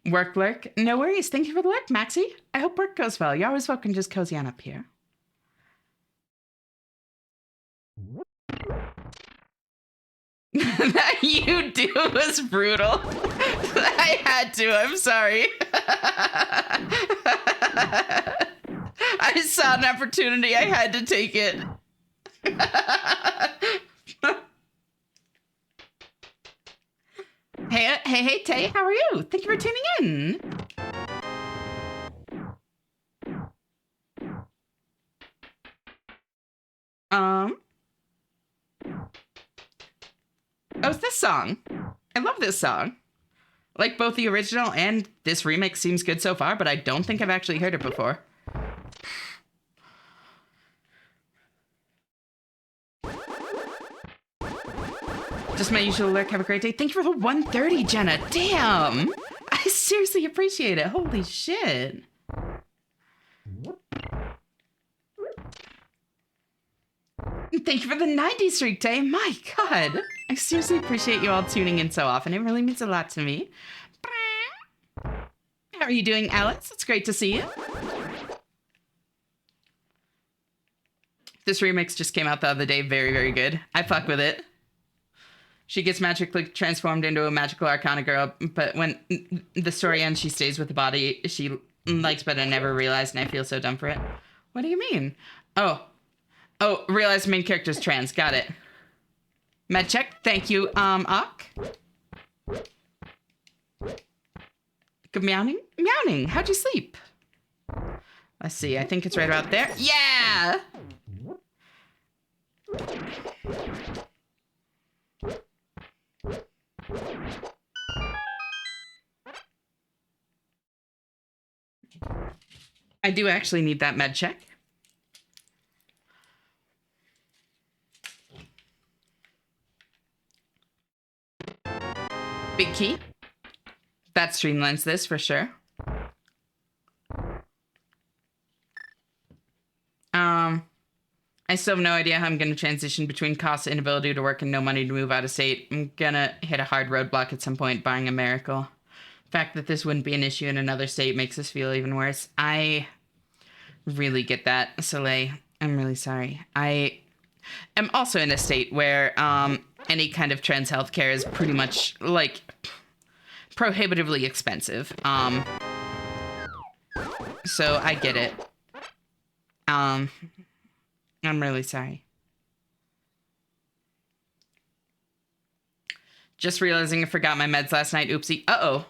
Work lurk? No worries. Thank you for the lurk, Maxie. I hope work goes well. You're always welcome to just cozy on up here. That you do was brutal. I had to. I'm sorry. I saw an opportunity. I had to take it. Hey, Tay, how are you? Thank you for tuning in. Oh, it's this song. I love this song. Like, both the original and this remix seems good so far, but I don't think I've actually heard it before. Just my usual lurk. Have a great day. Thank you for the 130, Jenna. Damn. I seriously appreciate it. Holy shit. Thank you for the 90 streak, Tay. My God. I seriously appreciate you all tuning in so often. It really means a lot to me. How are you doing, Alice? It's great to see you. This remix just came out the other day. Very, very good. I fuck with it. She gets magically transformed into a magical arcana girl, but when the story ends, she stays with the body she likes, but I never realized, and I feel so dumb for it. What do you mean? Oh, realized main character's trans. Got it. Med check. Thank you, Ak. Good meowing? Meowing. How'd you sleep? Let's see. I think it's right about there. Yeah! I do actually need that med check. Big key. That streamlines this for sure. I still have no idea how I'm going to transition between cost, inability to work, and no money to move out of state. I'm gonna hit a hard roadblock at some point, barring a miracle. The fact that this wouldn't be an issue in another state makes us feel even worse. I really get that, Soleil. I'm really sorry. I am also in a state where any kind of trans healthcare is pretty much, like, prohibitively expensive. So I get it. I'm really sorry. Just realizing I forgot my meds last night. Oopsie. Uh-oh.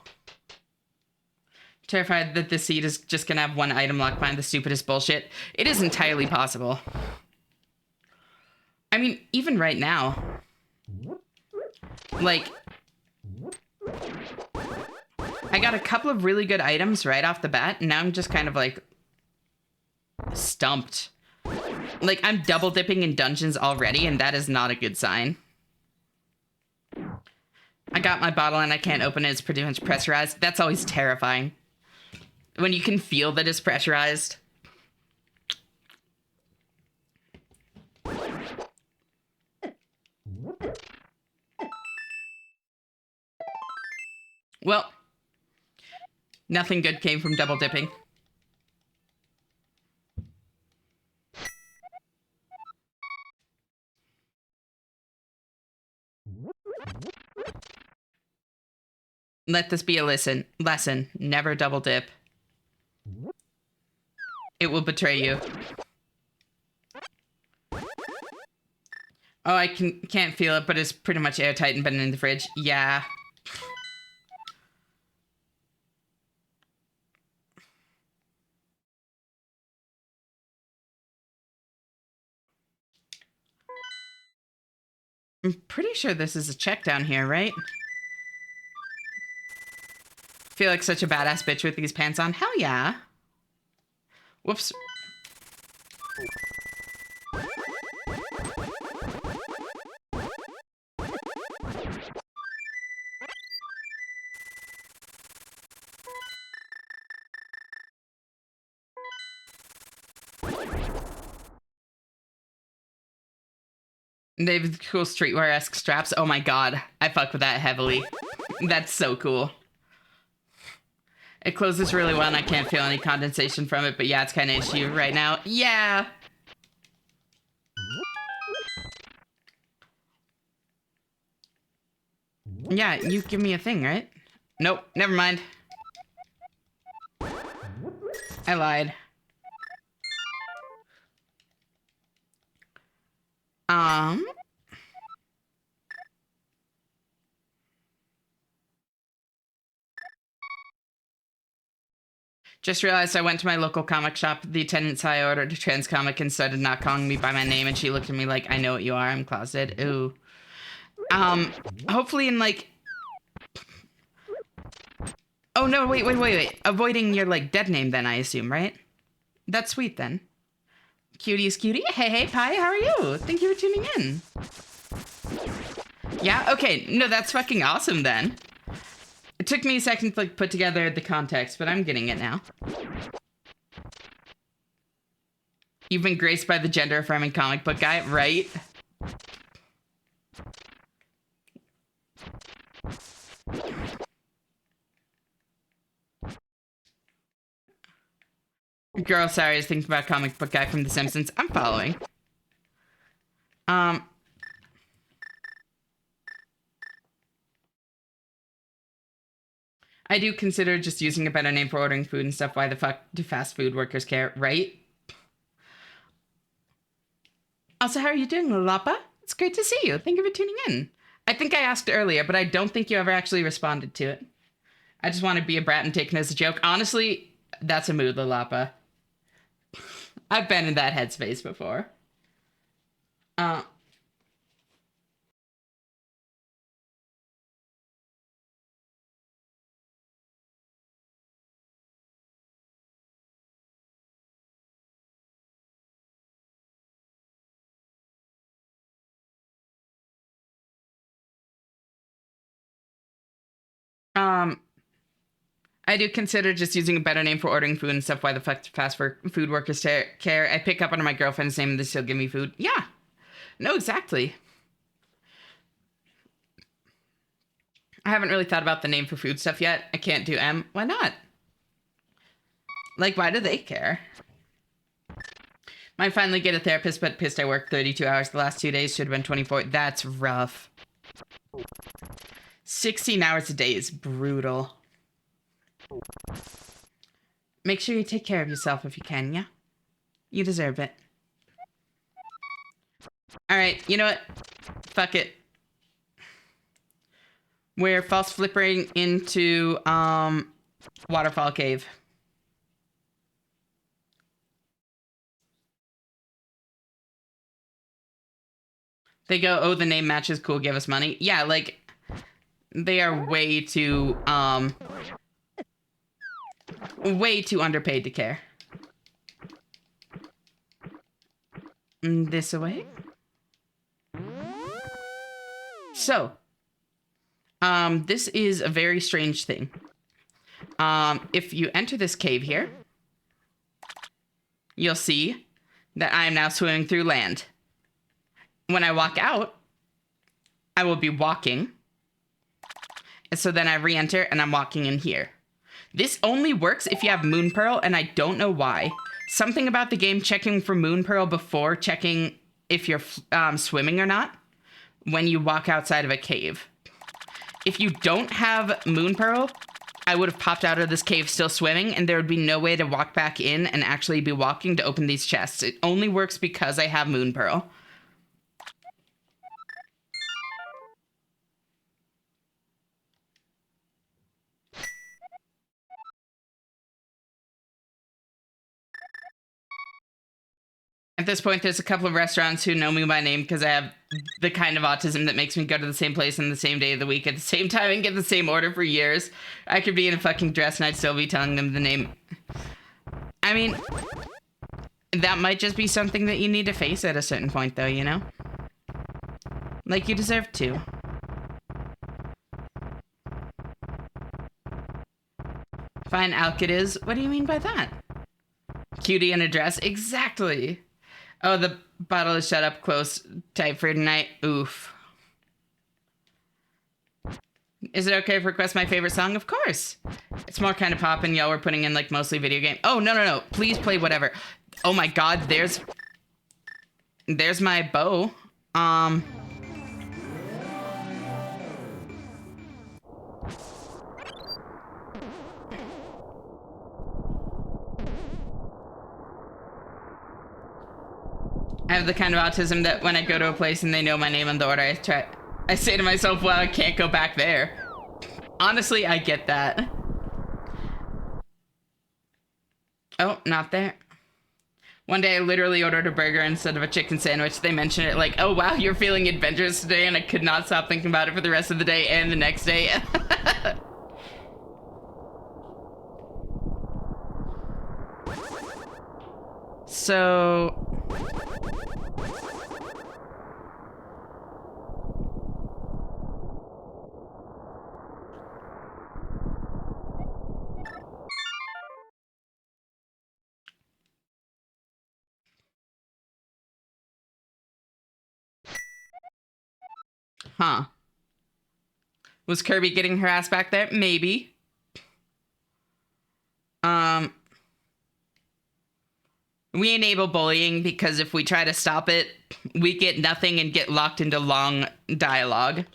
Terrified that this seed is just gonna have one item lock behind the stupidest bullshit. It is entirely possible. I mean, even right now. Like, I got a couple of really good items right off the bat, and now I'm just kind of, like, stumped. Like, I'm double dipping in dungeons already, and that is not a good sign. I got my bottle and I can't open it. It's pretty much pressurized. That's always terrifying. When you can feel that it's pressurized. Well, nothing good came from double dipping. Let this be a lesson. Never double dip. It will betray you. Oh, I can't feel it, but it's pretty much airtight and been in the fridge. Yeah. I'm pretty sure this is a check down here, right? Feel like such a badass bitch with these pants on. Hell yeah. Whoops. They have cool streetwear-esque straps. Oh my god. I fuck with that heavily. That's so cool. It closes really well and I can't feel any condensation from it, but yeah, it's kind of an issue right now. Yeah! Yeah, you give me a thing, right? Nope, never mind. I lied. Just realized I went to my local comic shop. The attendant saw I ordered a trans comic and started not calling me by my name, and she looked at me like, I know what you are, I'm closeted. Ooh. Hopefully in like... Oh no, wait. Avoiding your like dead name then, I assume, right? That's sweet then. Cutie is cutie. Hey, Pie, how are you? Thank you for tuning in. Yeah, okay. No, that's fucking awesome then. It took me a second to like put together the context, but I'm getting it now. You've been graced by the gender-affirming comic book guy, right? Girl, sorry, I was thinking about comic book guy from The Simpsons. I'm following. I do consider just using a better name for ordering food and stuff. Why the fuck do fast food workers care, right? Also, how are you doing, Lapa? It's great to see you. Thank you for tuning in. I think I asked earlier, but I don't think you ever actually responded to it. I just want to be a brat and take it as a joke. Honestly, that's a mood, Lalapa. I've been in that headspace before. I do consider just using a better name for ordering food and stuff. Why the fuck do fast food workers care? I pick up under my girlfriend's name and they still give me food. Yeah. No, exactly. I haven't really thought about the name for food stuff yet. I can't do M. Why not? Like, why do they care? Might finally get a therapist, but pissed I worked 32 hours the last 2 days. Should have been 24. That's rough. 16 hours a day is brutal. Make sure you take care of yourself if you can, yeah? You deserve it. Alright, you know what? Fuck it. We're false flippering into, Waterfall Cave. They go, oh, the name matches, cool, give us money. Yeah, like, they are way too underpaid to care. This away. So, this is a very strange thing. If you enter this cave here, you'll see that I am now swimming through land. When I walk out, I will be walking. And so then I re-enter and I'm walking in here. This only works if you have Moon Pearl, and I don't know why. Something about the game checking for Moon Pearl before checking if you're swimming or not when you walk outside of a cave. if you don't have Moon Pearl, I would have popped out of this cave still swimming, and there would be no way to walk back in and actually be walking to open these chests. It only works because I have Moon Pearl. At this point, there's a couple of restaurants who know me by name because I have the kind of autism that makes me go to the same place on the same day of the week at the same time and get the same order for years. I could be in a fucking dress and I'd still be telling them the name. I mean, that might just be something that you need to face at a certain point, though, you know? Like, you deserve to. Fine, Alk it is. What do you mean by that? Cutie in a dress? Exactly. Oh, the bottle is shut up close. Tight for tonight. Oof. Is it okay if I request my favorite song? Of course. It's more kind of pop and y'all were putting in like mostly video game. Oh, no. Please play whatever. Oh my god, there's my bow. I have the kind of autism that when I go to a place and they know my name on the order, I say to myself, well, I can't go back there. Honestly, I get that. Oh, not there. One day I literally ordered a burger instead of a chicken sandwich. They mentioned it like, oh wow, you're feeling adventurous today, and I could not stop thinking about it for the rest of the day and the next day. So... Huh. Was Kirby getting her ass back there? Maybe. We enable bullying because if we try to stop it, we get nothing and get locked into long dialogue.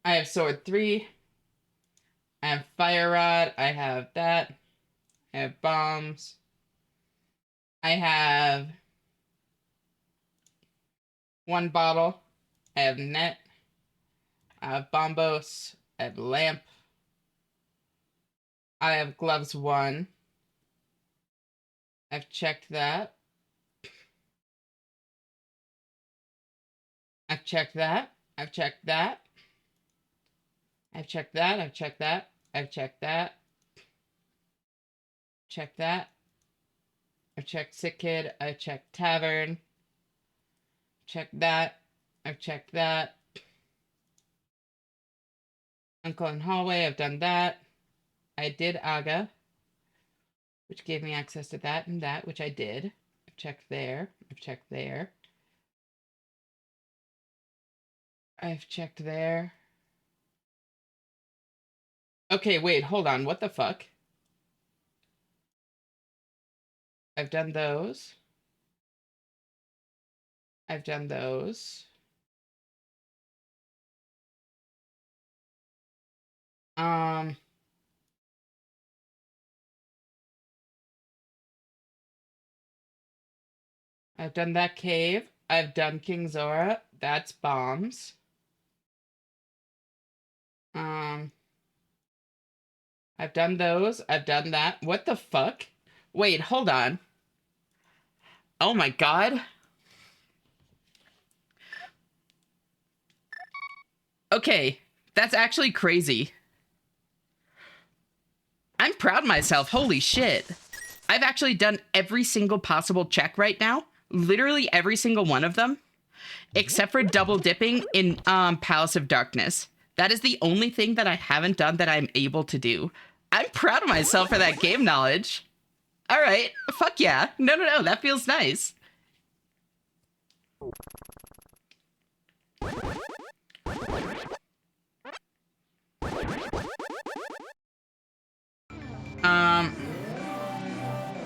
I have sword 3. I have fire rod. I have that. I have bombs. I have 1 bottle. I have net. I have bombos. I have lamp. I have gloves 1. I've checked that. I've checked that. I've checked that. I've checked that. I've checked that. I've checked that. Check that. I've checked Sick Kid. I've checked Tavern. Checked that. I've checked that. Uncle in Hallway. I've done that. I did Aga, which gave me access to that and that, which I did. I've checked there. I've checked there. I've checked there. Okay, wait, hold on. What the fuck? I've done those. I've done those. I've done that cave. I've done King Zora. That's bombs. I've done those. I've done that. What the fuck? Wait, hold on. Oh my god. Okay, that's actually crazy. I'm proud of myself. Holy shit. I've actually done every single possible check right now. Literally every single one of them. Except for double dipping in Palace of Darkness. That is the only thing that I haven't done that I'm able to do. I'm proud of myself for that game knowledge. All right. Fuck yeah. No. That feels nice.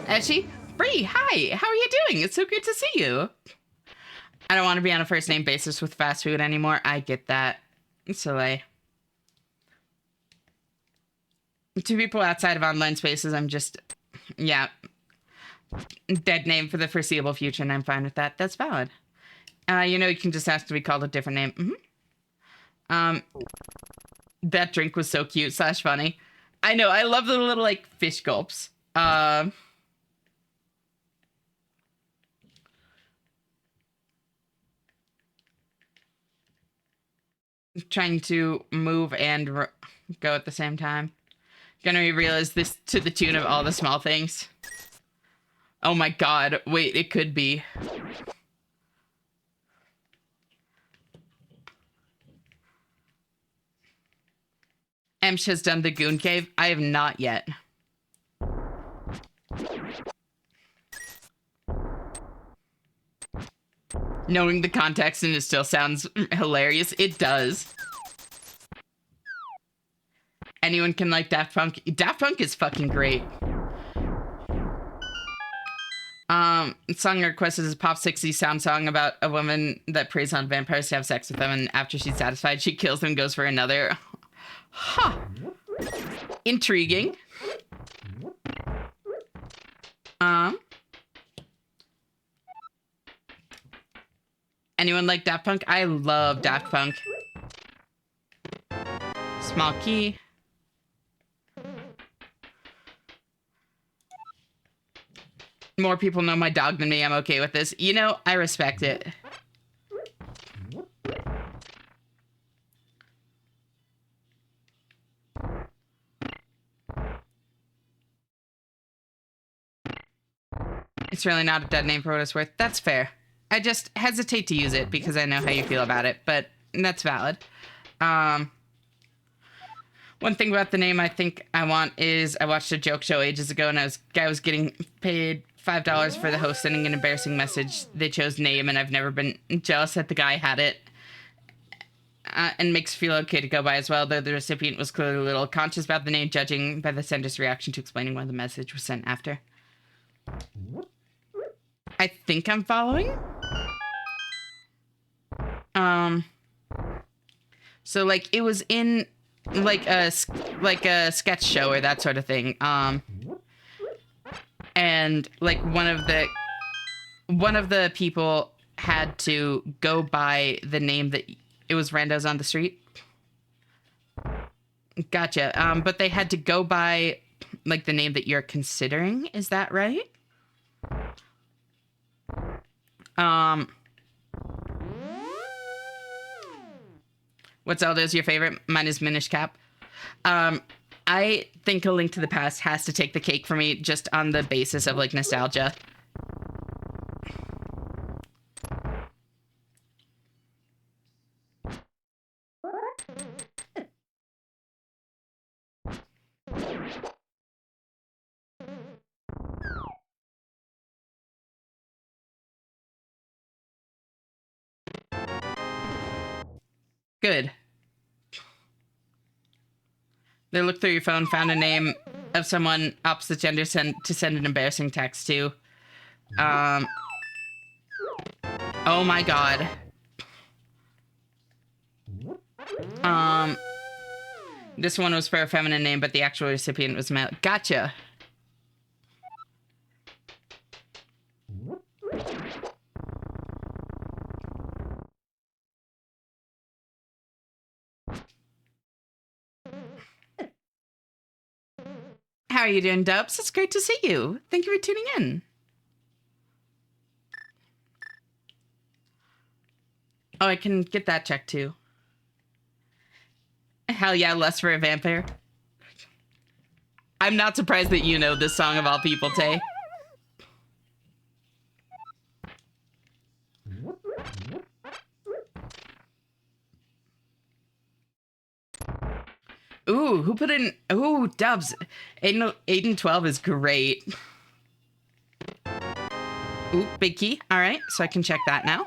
Eshi? Bree, hi! How are you doing? It's so good to see you. I don't want to be on a first name basis with fast food anymore. I get that. So, like, to people outside of online spaces, I'm just, yeah, dead name for the foreseeable future, and I'm fine with that. That's valid. You know, you can just ask to be called a different name. That drink was so cute / funny. I know, I love the little, like, fish gulps. Trying to move and go at the same time. Gonna realize this to the tune of all the small things. Oh my god, wait, it could be. Emsh has done the Goon Cave. I have not yet. Knowing the context and it still sounds hilarious, it does. Anyone can like Daft Punk. Daft Punk is fucking great. Song requested is a pop 60s sound song about a woman that preys on vampires to have sex with them, and after she's satisfied, she kills them and goes for another. Huh. Intriguing. Anyone like Daft Punk? I love Daft Punk. Small key. More people know my dog than me. I'm okay with this. You know, I respect it. It's really not a dead name for what it's worth. That's fair. I just hesitate to use it because I know how you feel about it, but that's valid. One thing about the name I think I want is I watched a joke show ages ago and guy was getting paid $5 for the host sending an embarrassing message. They chose name, and I've never been jealous that the guy had it. And makes feel okay to go by as well, though the recipient was clearly a little conscious about the name, judging by the sender's reaction to explaining why the message was sent after. I think I'm following. So like it was in like a sketch show or that sort of thing. And like one of the people had to go by the name that it was randos on the street. Gotcha. But they had to go by like the name that you're considering. Is that right? What Zelda is your favorite? Mine is Minish Cap. I think A Link to the Past has to take the cake for me just on the basis of like nostalgia. Good. They looked through your phone, found a name of someone opposite gender to send an embarrassing text to. Oh my god. This one was for a feminine name, but the actual recipient was male. Gotcha. How are you doing, Dubs? It's great to see you. Thank you for tuning in. Oh, I can get that checked too. Hell yeah, less for a vampire. I'm not surprised that you know this song of all people, Tay. Ooh, who put in... Ooh, Dubs. Aiden 12 is great. Ooh, big key. All right, so I can check that now.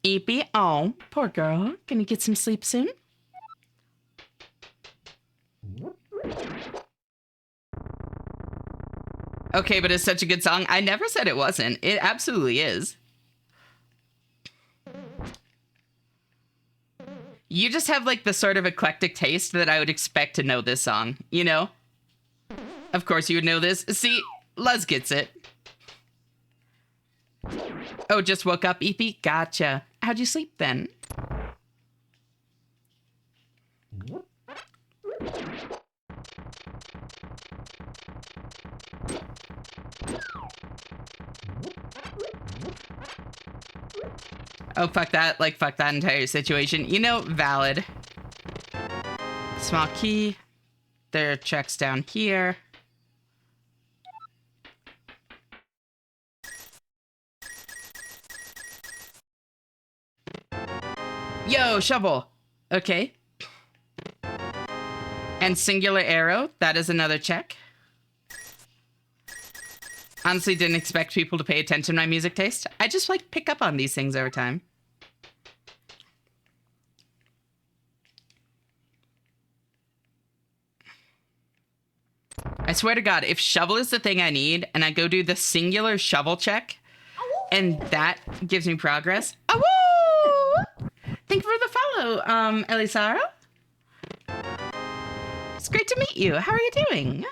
Eepy. Oh, poor girl. Gonna get some sleep soon? Okay, but it's such a good song. I never said it wasn't. It absolutely is. You just have like the sort of eclectic taste that I would expect to know this song, you know? Of course you would know this. See, Luz gets it. Oh, just woke up, Eepy? Gotcha. How'd you sleep then? Oh, fuck that. Like, fuck that entire situation. You know, valid. Small key. There are checks down here. Yo, shovel. Okay. And singular arrow. That is another check. Honestly, didn't expect people to pay attention to my music taste. I just like pick up on these things over time. I swear to God, if shovel is the thing I need and I go do the singular shovel check and that gives me progress. Oh, thank you for the follow, Elisaro. It's great to meet you. How are you doing?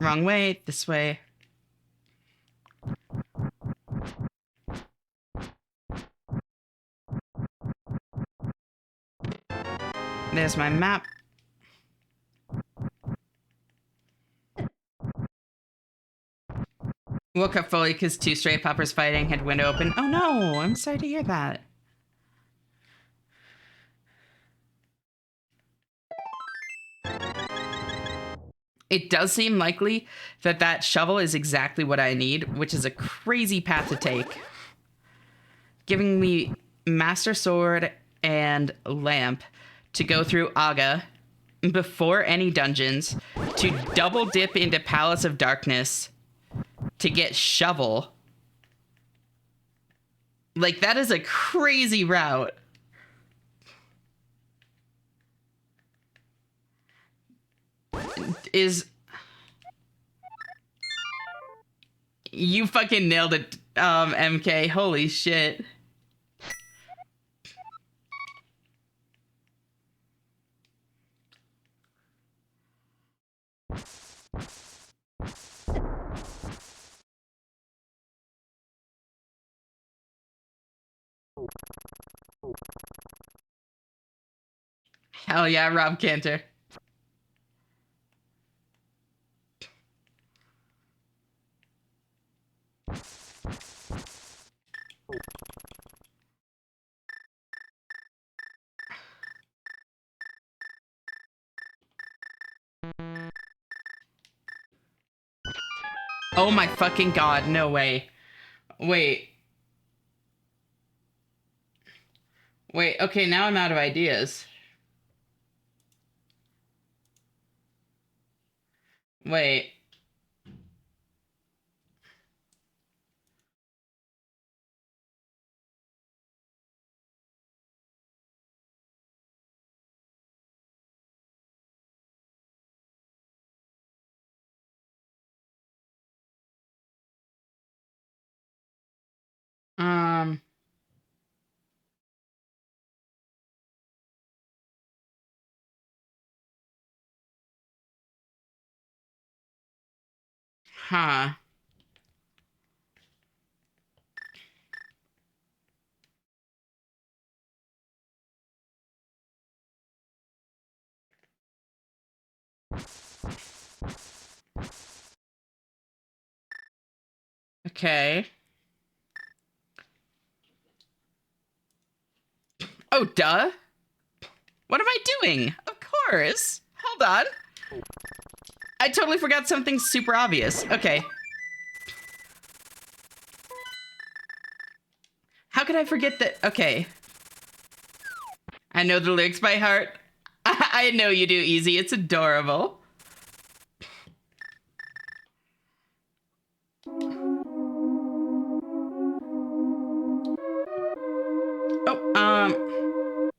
Wrong way, this way. There's my map. Woke up fully because two stray poppers fighting, had window open. Oh no, I'm sorry to hear that. It does seem likely that that shovel is exactly what I need, which is a crazy path to take. Giving me Master Sword and Lamp to go through Aga before any dungeons, to double dip into Palace of Darkness, to get Shovel. Like, that is a crazy route. You fucking nailed it, MK. Holy shit. Hell yeah, Rob Cantor. Oh my fucking god, no way. Wait. Wait, okay, now I'm out of ideas. Wait. Um. Huh. Okay. Oh, duh. What am I doing? Of course. Hold on. I totally forgot something super obvious. Okay. How could I forget that? Okay. I know the lyrics by heart. I know you do, Easy. It's adorable. Oh,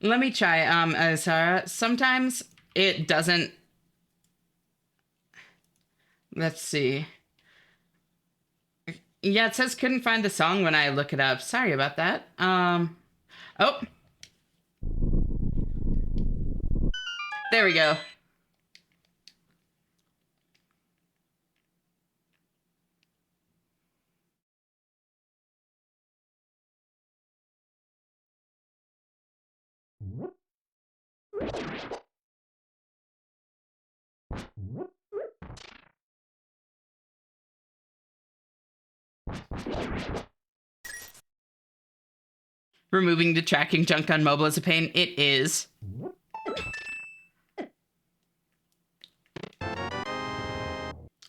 let me try, Sarah. Sometimes it doesn't... Let's see. Yeah, it says couldn't find the song when I look it up. Sorry about that. Oh. There we go. Removing the tracking junk on mobile is a pain. It is.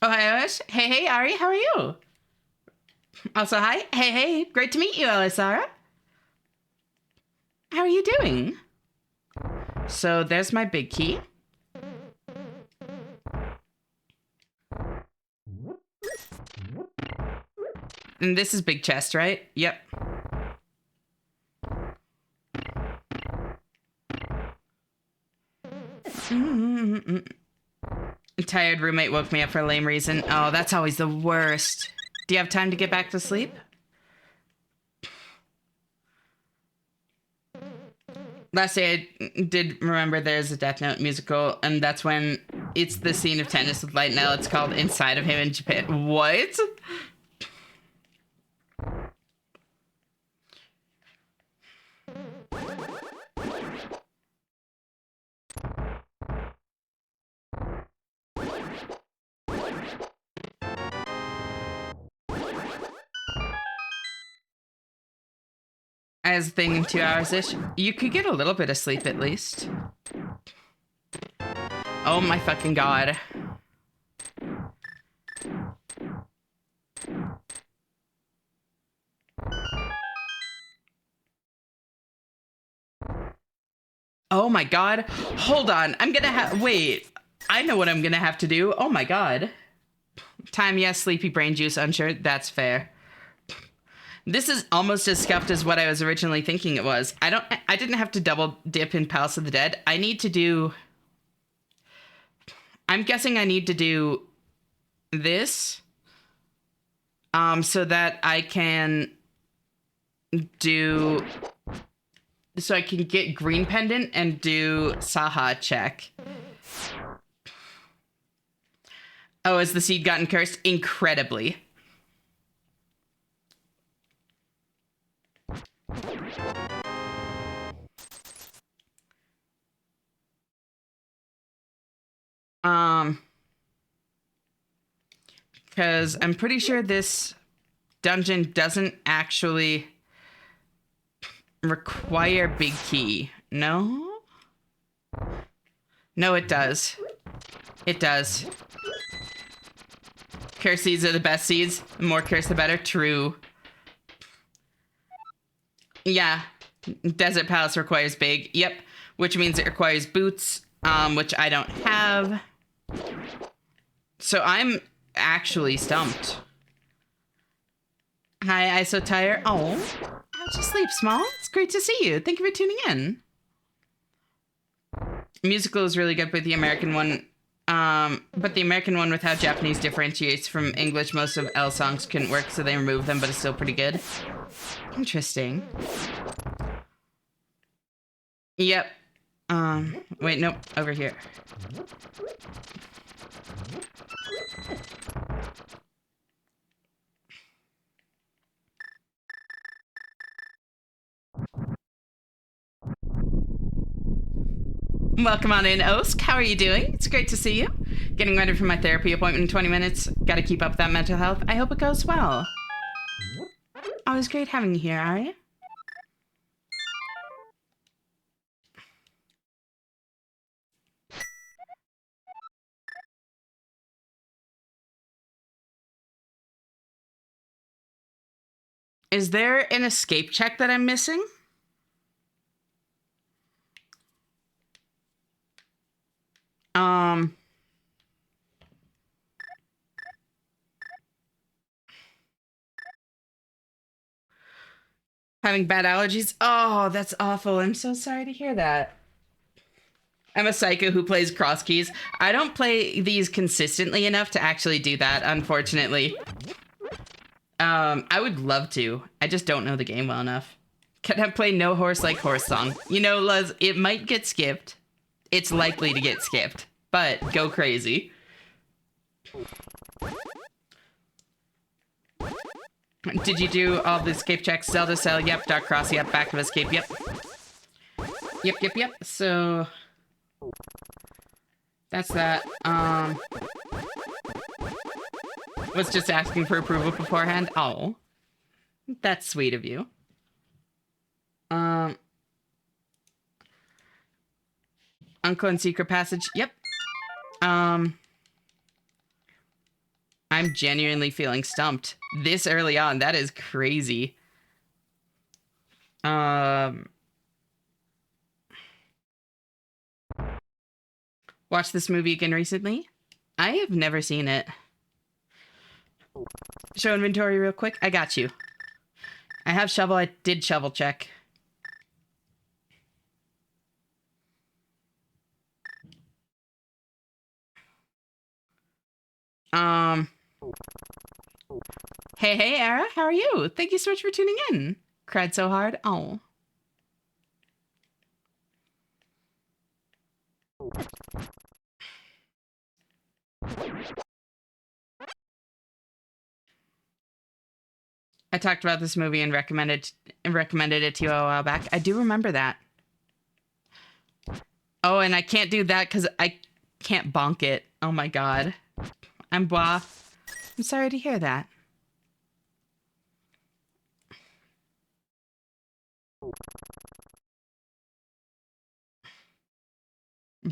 Oh, hi, Alice. Hey, hey, Ari, how are you? Also, hi. Hey, hey, great to meet you, Elisara. How are you doing? So there's my big key. And this is big chest, right? Yep. A tired roommate woke me up for a lame reason. Oh, that's always the worst. Do you have time to get back to sleep? Last day I did remember there's a Death Note musical, and that's when it's the scene of tennis with Light Now. It's called Inside of Him in Japan. What? As a thing in 2 hours-ish, you could get a little bit of sleep at least. Oh my fucking god. Oh my god. Hold on. I'm gonna have... Wait. I know what I'm gonna have to do. Oh my god. Time, yes. Sleepy brain juice, unsure. That's fair. This is almost as scuffed as what I was originally thinking it was. I didn't have to double dip in Palace of the Dead. I need to do... I'm guessing I need to do this. So that I can do... So I can get Green Pendant and do Saha check. Oh, has the seed gotten cursed? Incredibly. Because I'm pretty sure this dungeon doesn't actually require big key. No? No, it does. It does. Curse seeds are the best seeds. The more curse, the better. True. Yeah. Desert Palace requires big. Yep. Which means it requires boots, which I don't have. So I'm actually stumped. Hi, I so tired. Oh, how'd you sleep, Small? It's great to see you. Thank you for tuning in. Musical is really good, but the American one, with how Japanese differentiates from English, most of L songs couldn't work, so they removed them, but it's still pretty good. Interesting. Yep. Wait, nope, over here. Welcome on in, Osk. How are you doing? It's great to see you. Getting ready for my therapy appointment in 20 minutes. Gotta keep up that mental health. I hope it goes well. Always great having you here, Ari. Is there an escape check that I'm missing? Having bad allergies? Oh, that's awful. I'm so sorry to hear that. I'm a psycho who plays cross keys. I don't play these consistently enough to actually do that, unfortunately. I would love to. I just don't know the game well enough. Can I play No Horse Like Horse Song? You know, Luz, it might get skipped. It's likely to get skipped, but go crazy. Did you do all the escape checks? Zelda Cell, yep. Dark Cross, yep. Back of Escape, yep. Yep. So that's that. Was just asking for approval beforehand. Oh, that's sweet of you. Uncle and Secret Passage, yep. I'm genuinely feeling stumped this early on. That is crazy. Watched this movie again recently. I have never seen it. Show inventory real quick. I got you. I have shovel. I did shovel check. Hey, Ara. How are you? Thank you so much for tuning in. Cried so hard. Oh. I talked about this movie and recommended it to you a while back. I do remember that. Oh, and I can't do that because I can't bonk it. Oh my god. I'm sorry to hear that.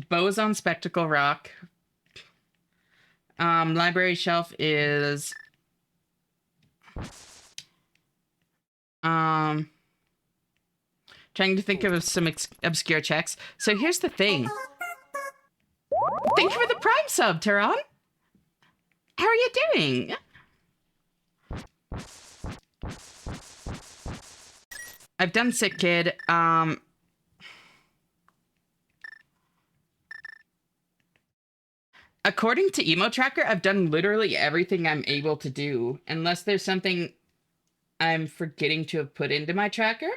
Bows on Spectacle Rock. Library shelf is trying to think of some obscure checks. So here's the thing. Thank you for the Prime sub, Tehran. How are you doing? I've done Sick Kid. According to Emo Tracker, I've done literally everything I'm able to do, unless there's something I'm forgetting to have put into my tracker.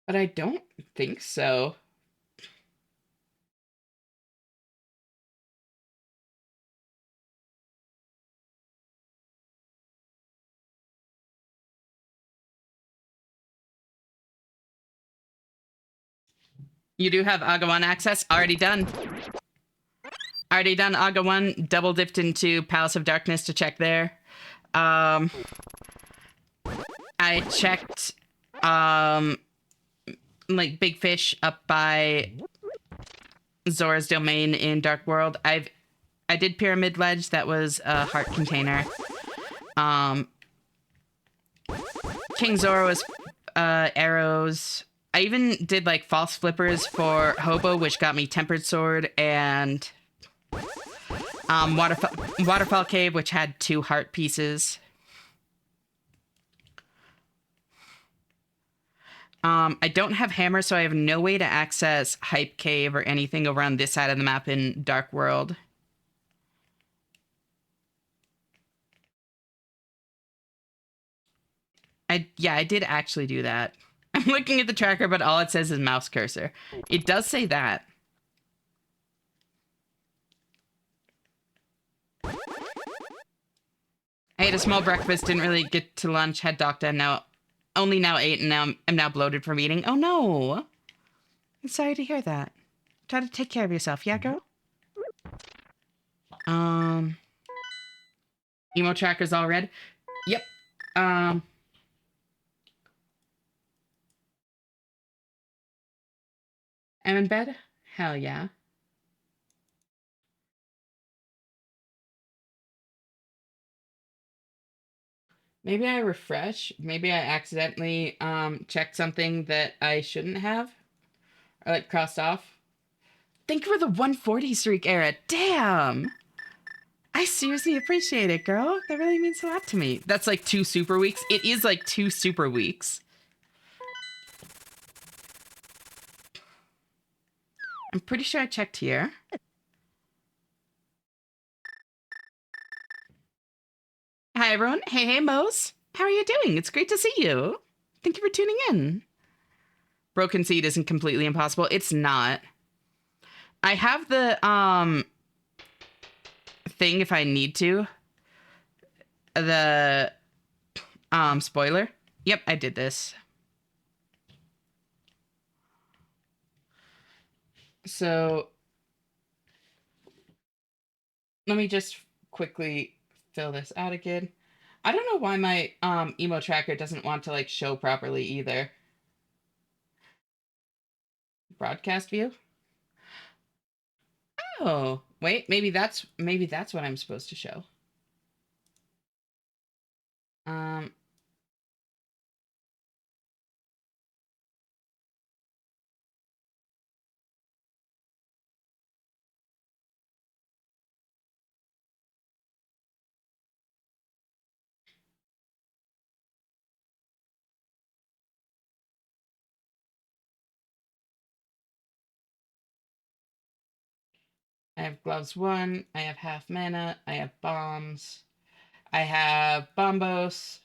But I don't think so. You do have Aga 1 access? Already done. Already done Aga 1. Double dipped into Palace of Darkness to check there. I checked, like, Big Fish up by Zora's Domain in Dark World. I did Pyramid Ledge. That was a heart container. King Zora was arrows. I even did like false flippers for Hobo, which got me Tempered Sword, and Waterfall Cave, which had 2 heart pieces. I don't have Hammer, so I have no way to access Hype Cave or anything around this side of the map in Dark World. I did actually do that. I'm looking at the tracker, but all it says is mouse cursor. It does say that. I ate a small breakfast, didn't really get to lunch, had doctor, only now ate, and I'm now bloated from eating. Oh no! I'm sorry to hear that. Try to take care of yourself, yeah, girl? Emo tracker's all red. Yep. I'm in bed? Hell yeah. Maybe I refresh. Maybe I accidentally checked something that I shouldn't have. Or like crossed off. Thank you for the 140 streak era. Damn! I seriously appreciate it, girl. That really means a lot to me. That's like 2 super weeks. It is like 2 super weeks. I'm pretty sure I checked here. Hi, everyone. Hey, Mose. How are you doing? It's great to see you. Thank you for tuning in. Broken seed isn't completely impossible. It's not. I have the thing if I need to. The spoiler. Yep, I did this. So let me just quickly fill this out again. I don't know why my emo tracker doesn't want to like show properly either. Broadcast view. Oh, wait, maybe that's what I'm supposed to show. Um I have gloves 1, I have half mana, I have bombs, I have bombos,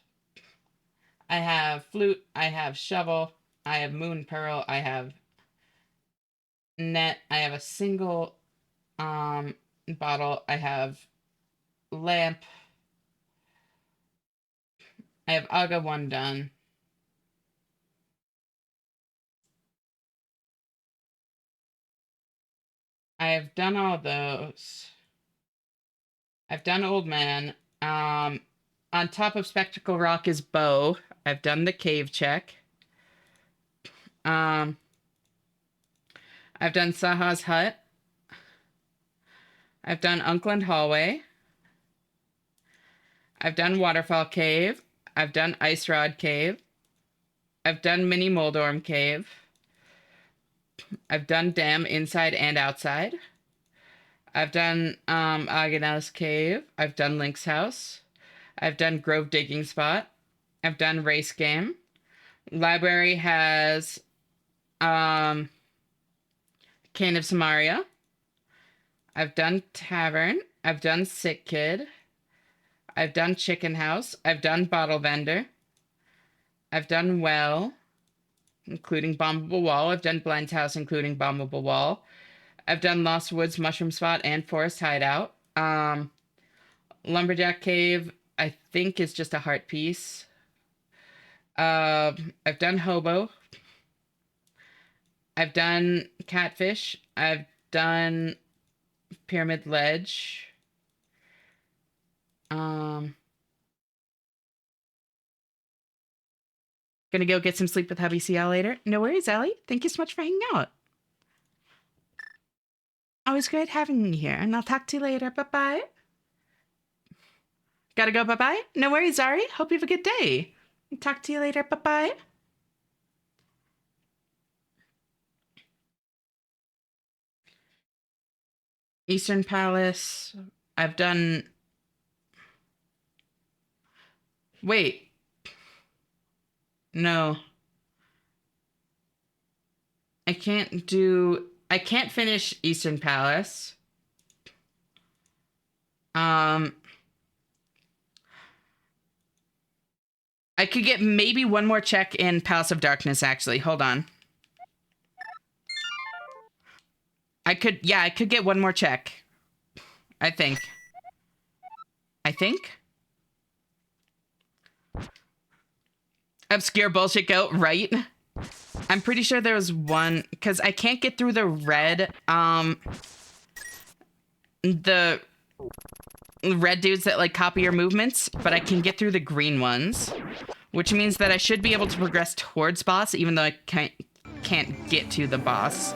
I have flute, I have shovel, I have moon pearl, I have net, I have a single bottle, I have lamp, I have Aga 1 done. I have done all those. I've done Old Man. On top of Spectacle Rock is Bow. I've done the cave check. Um, I've done Saha's Hut. I've done Unkland Hallway. I've done Waterfall Cave. I've done Ice Rod Cave. I've done Mini Moldorm Cave. I've done Dam inside and outside. I've done Agonel's Cave. I've done Link's House. I've done Grove Digging Spot. I've done Race Game. Library has Cane of Samaria. I've done Tavern. I've done Sick Kid. I've done Chicken House. I've done Bottle Vendor. I've done Well, including Bombable Wall. I've done Blind's House, including Bombable Wall. I've done Lost Woods, Mushroom Spot, and Forest Hideout. Lumberjack Cave, I think, is just a heart piece. I've done Hobo. I've done Catfish. I've done Pyramid Ledge. Gonna go get some sleep with hubby. See y'all later. No worries, Allie. Thank you so much for hanging out. Always great having you here, and I'll talk to you later. Bye-bye. Gotta go, bye-bye? No worries, Ari. Hope you have a good day. Talk to you later. Bye-bye. Eastern Palace. I've done... Wait. No. I can't finish Eastern Palace. I could get maybe one more check in Palace of Darkness, actually. Hold on. I could get one more check. I think. Obscure bullshit goat, right? I'm pretty sure there was one, because I can't get through the red dudes that like copy your movements, but I can get through the green ones, which means that I should be able to progress towards boss, even though I can't get to the boss.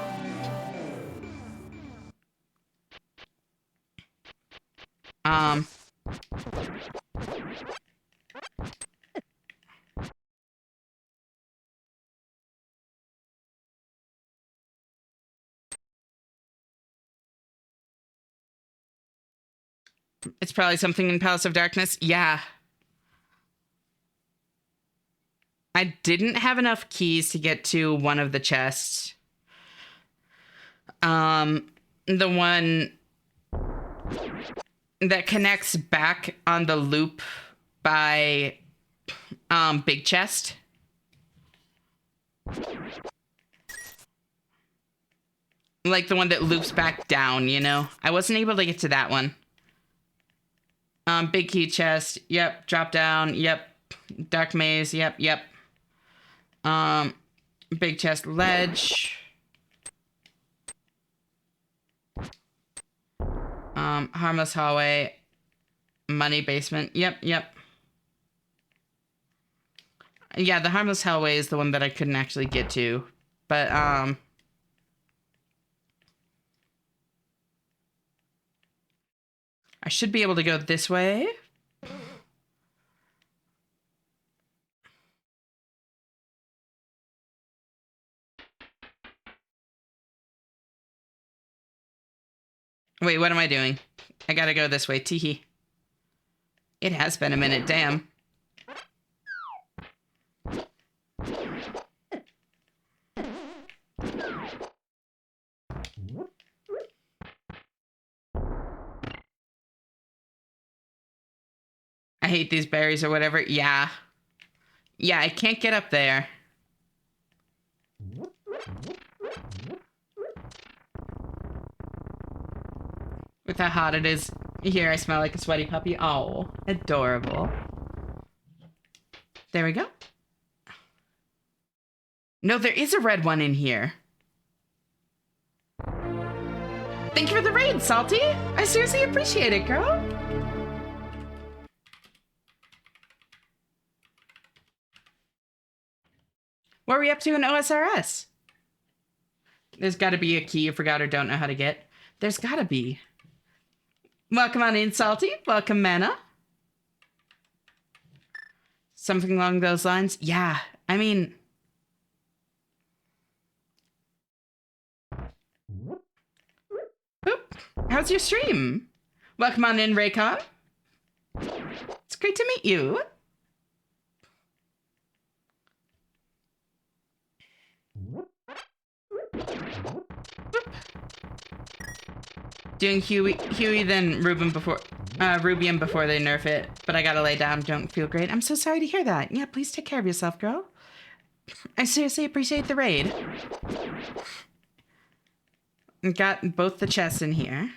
It's probably something in Palace of Darkness. Yeah. I didn't have enough keys to get to one of the chests. The one that connects back on the loop by big chest. Like the one that loops back down, you know? I wasn't able to get to that one. Big key chest. Yep. Drop down. Yep. Dark maze. Yep. Big chest ledge. Harmless hallway. Money basement. Yep. Yeah, the harmless hallway is the one that I couldn't actually get to. But, I should be able to go this way. Wait, what am I doing? I gotta go this way. Teehee. It has been a minute, damn. I hate these berries or whatever. Yeah. Yeah, I can't get up there. With how hot it is here, I smell like a sweaty puppy. Oh, adorable. There we go. No, there is a red one in here. Thank you for the raid, Salty. I seriously appreciate it, girl. What are we up to in OSRS? There's got to be a key you forgot or don't know how to get. There's got to be. Welcome on in, Salty. Welcome, Mana. Something along those lines? Yeah, I mean... Oop. How's your stream? Welcome on in, Raycon. It's great to meet you. Doing Huey then Rubium before they nerf it, but I gotta lay down. Don't feel great. I'm so sorry to hear that. Yeah, please take care of yourself, girl. I seriously appreciate the raid. Got both the chests in here.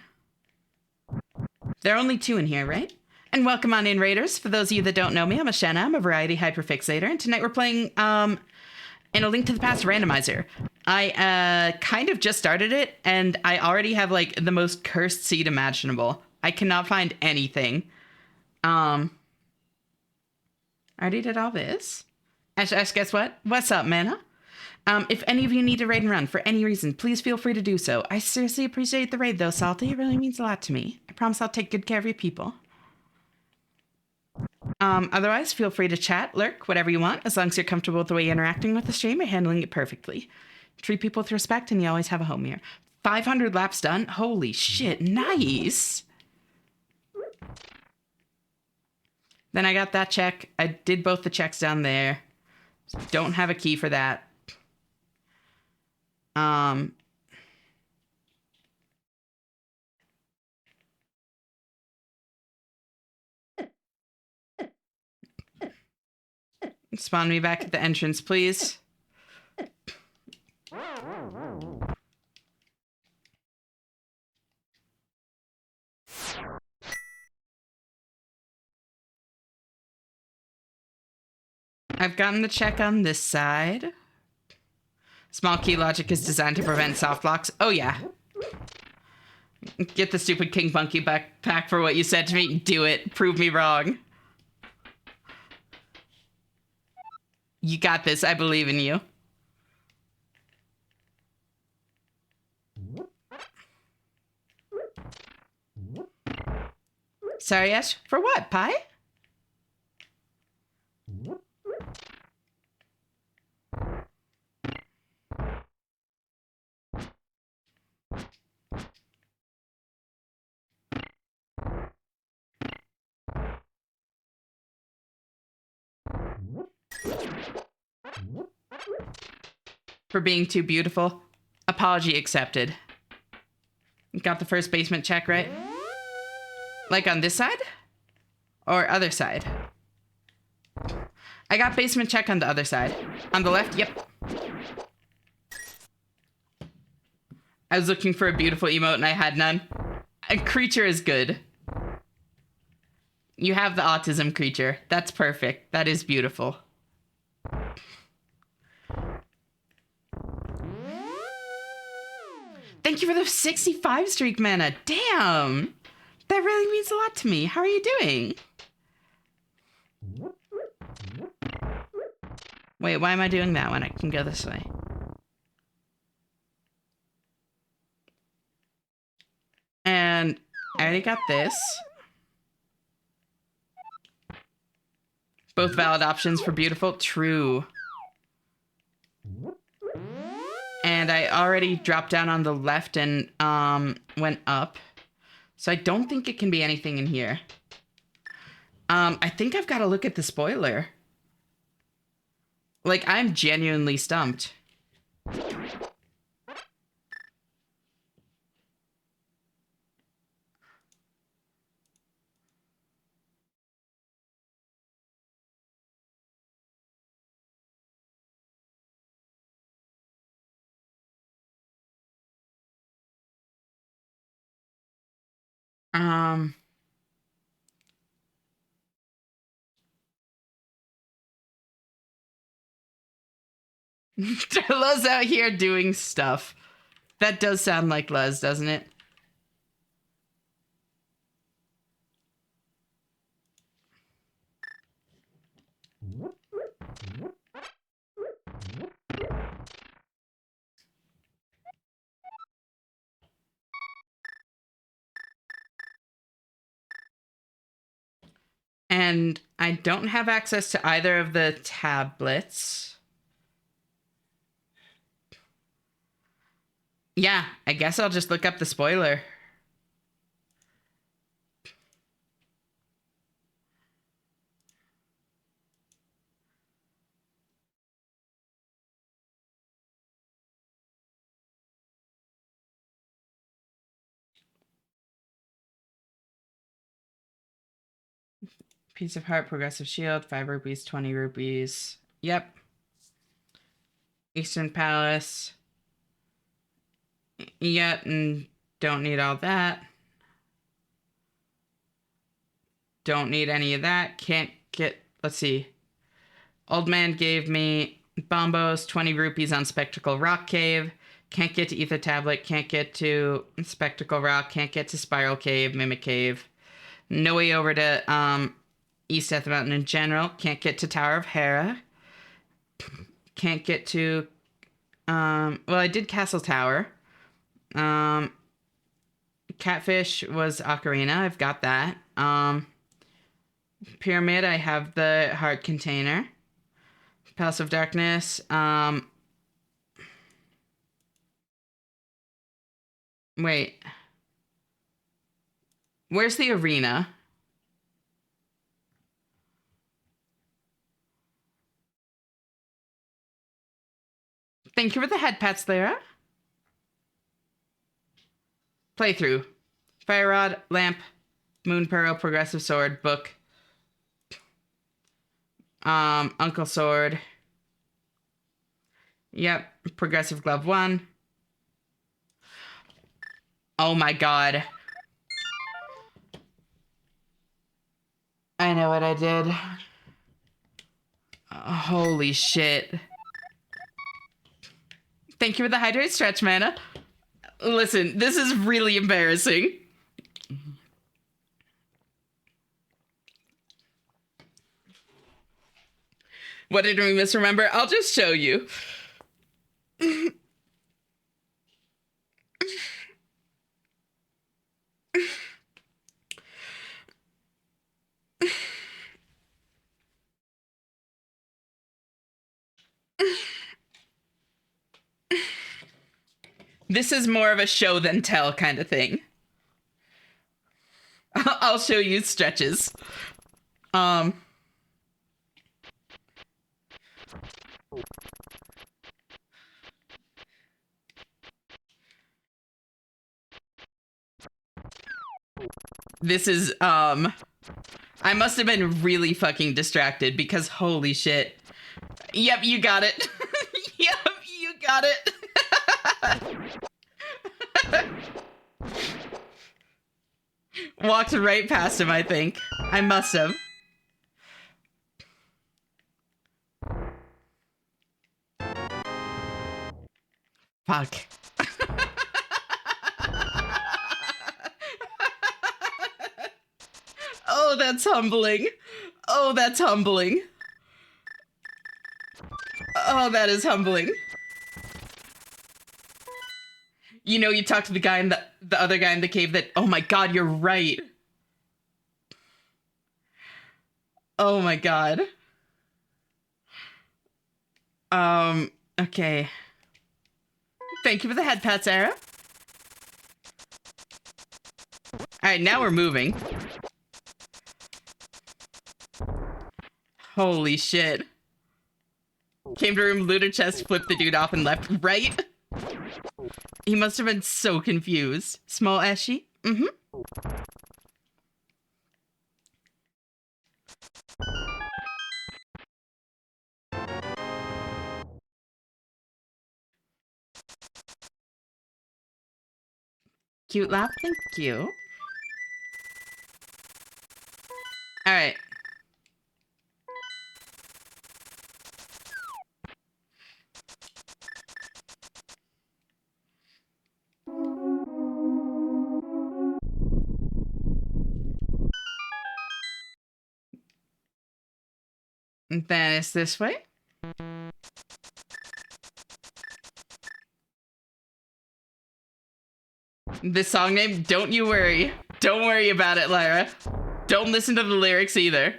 There are only 2 in here, right? And welcome on in, raiders. For those of you that don't know me, I'm Ashenna. I'm a variety hyperfixator, and tonight we're playing in A Link to the Past randomizer. I kind of just started it, and I already have like the most cursed seed imaginable. I cannot find anything. I already did all this. Ash, guess what? What's up, Mana? If any of you need to raid and run for any reason, please feel free to do so. I seriously appreciate the raid, though, Salty. It really means a lot to me. I promise I'll take good care of your people. Otherwise, feel free to chat, lurk, whatever you want, as long as you're comfortable with the way you're interacting with the stream. You're handling it perfectly. Treat people with respect, and you always have a home here. 500 laps done? Holy shit, nice! Then I got that check. I did both the checks down there. Don't have a key for that. Spawn me back at the entrance, please. I've gotten the check on this side. Small key logic is designed to prevent soft locks. Oh, yeah. Get the stupid King Bunky backpack for what you said to me. Do it. Prove me wrong. You got this. I believe in you. Sorry, Ash. For what, Pie? For being too beautiful. Apology accepted. Got the first basement check right? Like on this side? Or other side? I got basement check on the other side. On the left? Yep. I was looking for a beautiful emote and I had none. A creature is good. You have the autism creature. That's perfect. That is beautiful. Thank you for the 65 streak mana. Damn. That really means a lot to me. How are you doing? Wait, why am I doing that when I can go this way? And I already got this. Both valid options for beautiful. True. And I already dropped down on the left and went up. So I don't think it can be anything in here. I think I've got to look at the spoiler. Like, I'm genuinely stumped. Luz out here doing stuff. That does sound like Luz, doesn't it? And I don't have access to either of the tablets. Yeah, I guess I'll just look up the spoiler. Piece of heart, progressive shield, 5 rupees, 20 rupees. Yep. Eastern Palace. Yep, and don't need all that. Don't need any of that. Can't get, let's see. Old man gave me bombos, 20 rupees on Spectacle Rock Cave. Can't get to Ether Tablet. Can't get to Spectacle Rock. Can't get to Spiral Cave, Mimic Cave. No way over to East Death Mountain in general. Can't get to Tower of Hera. Can't get to... well, I did Castle Tower. Catfish was Ocarina. I've got that. Pyramid, I have the heart container. Palace of Darkness. Wait. Where's the arena? Thank you for the head pats, Lara. Playthrough. Fire Rod, Lamp, Moon Pearl, Progressive Sword, Book. Uncle Sword. Yep. Progressive Glove 1. Oh my god. I know what I did. Holy shit. Thank you for the hydrate stretch mana. Listen, this is really embarrassing. What did we misremember? I'll just show you. This is more of a show than tell kind of thing. I'll show you stretches. This is, I must have been really fucking distracted because holy shit. Yep, you got it. Yep, you got it. Walked right past him, I think. I must have. Fuck. Oh, that's humbling. Oh, that's humbling. Oh, that is humbling. You know, you talk to the guy in the other guy in the cave that, oh my god, you're right. Oh my god. Okay. Thank you for the head pat, Sarah. Alright, now we're moving. Holy shit. Came to room, looted chest, flipped the dude off and left. Right? He must have been so confused. Small Ashy? Mm-hmm. Cute laugh, thank you. Alright. And then it's this way. This song name, don't you worry. Don't worry about it, Lyra. Don't listen to the lyrics either.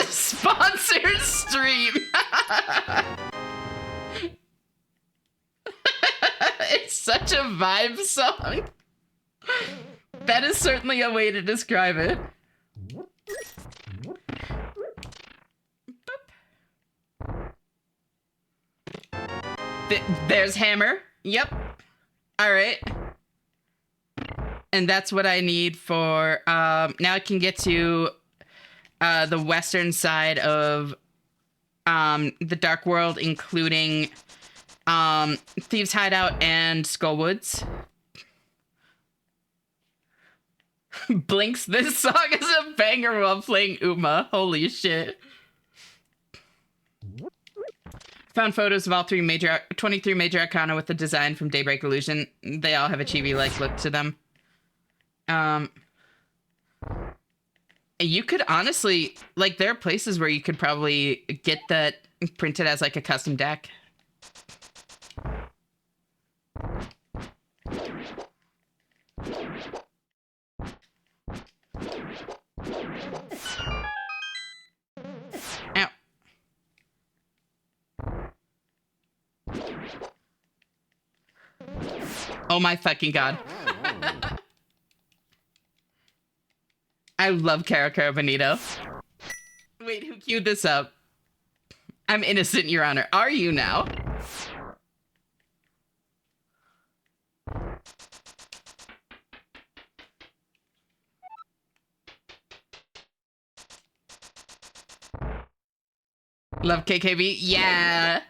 Sponsored stream. It's such a vibe song. That is certainly a way to describe it. There's Hammer. Yep. All right. And that's what I need for, now I can get to the western side of the Dark World, including Thieves' Hideout and Skullwoods. Blinks, this song is a banger while playing Uma. Holy shit. Found photos of all 23 major arcana with the design from Daybreak Illusion. They all have a chibi-like look to them. You could honestly, like, there are places where you could probably get that printed as like a custom deck. Ow. Oh my fucking god. I love Cara Cara Bonito. Wait, who queued this up? I'm innocent, Your Honor. Are you now? Love KKB? Yeah.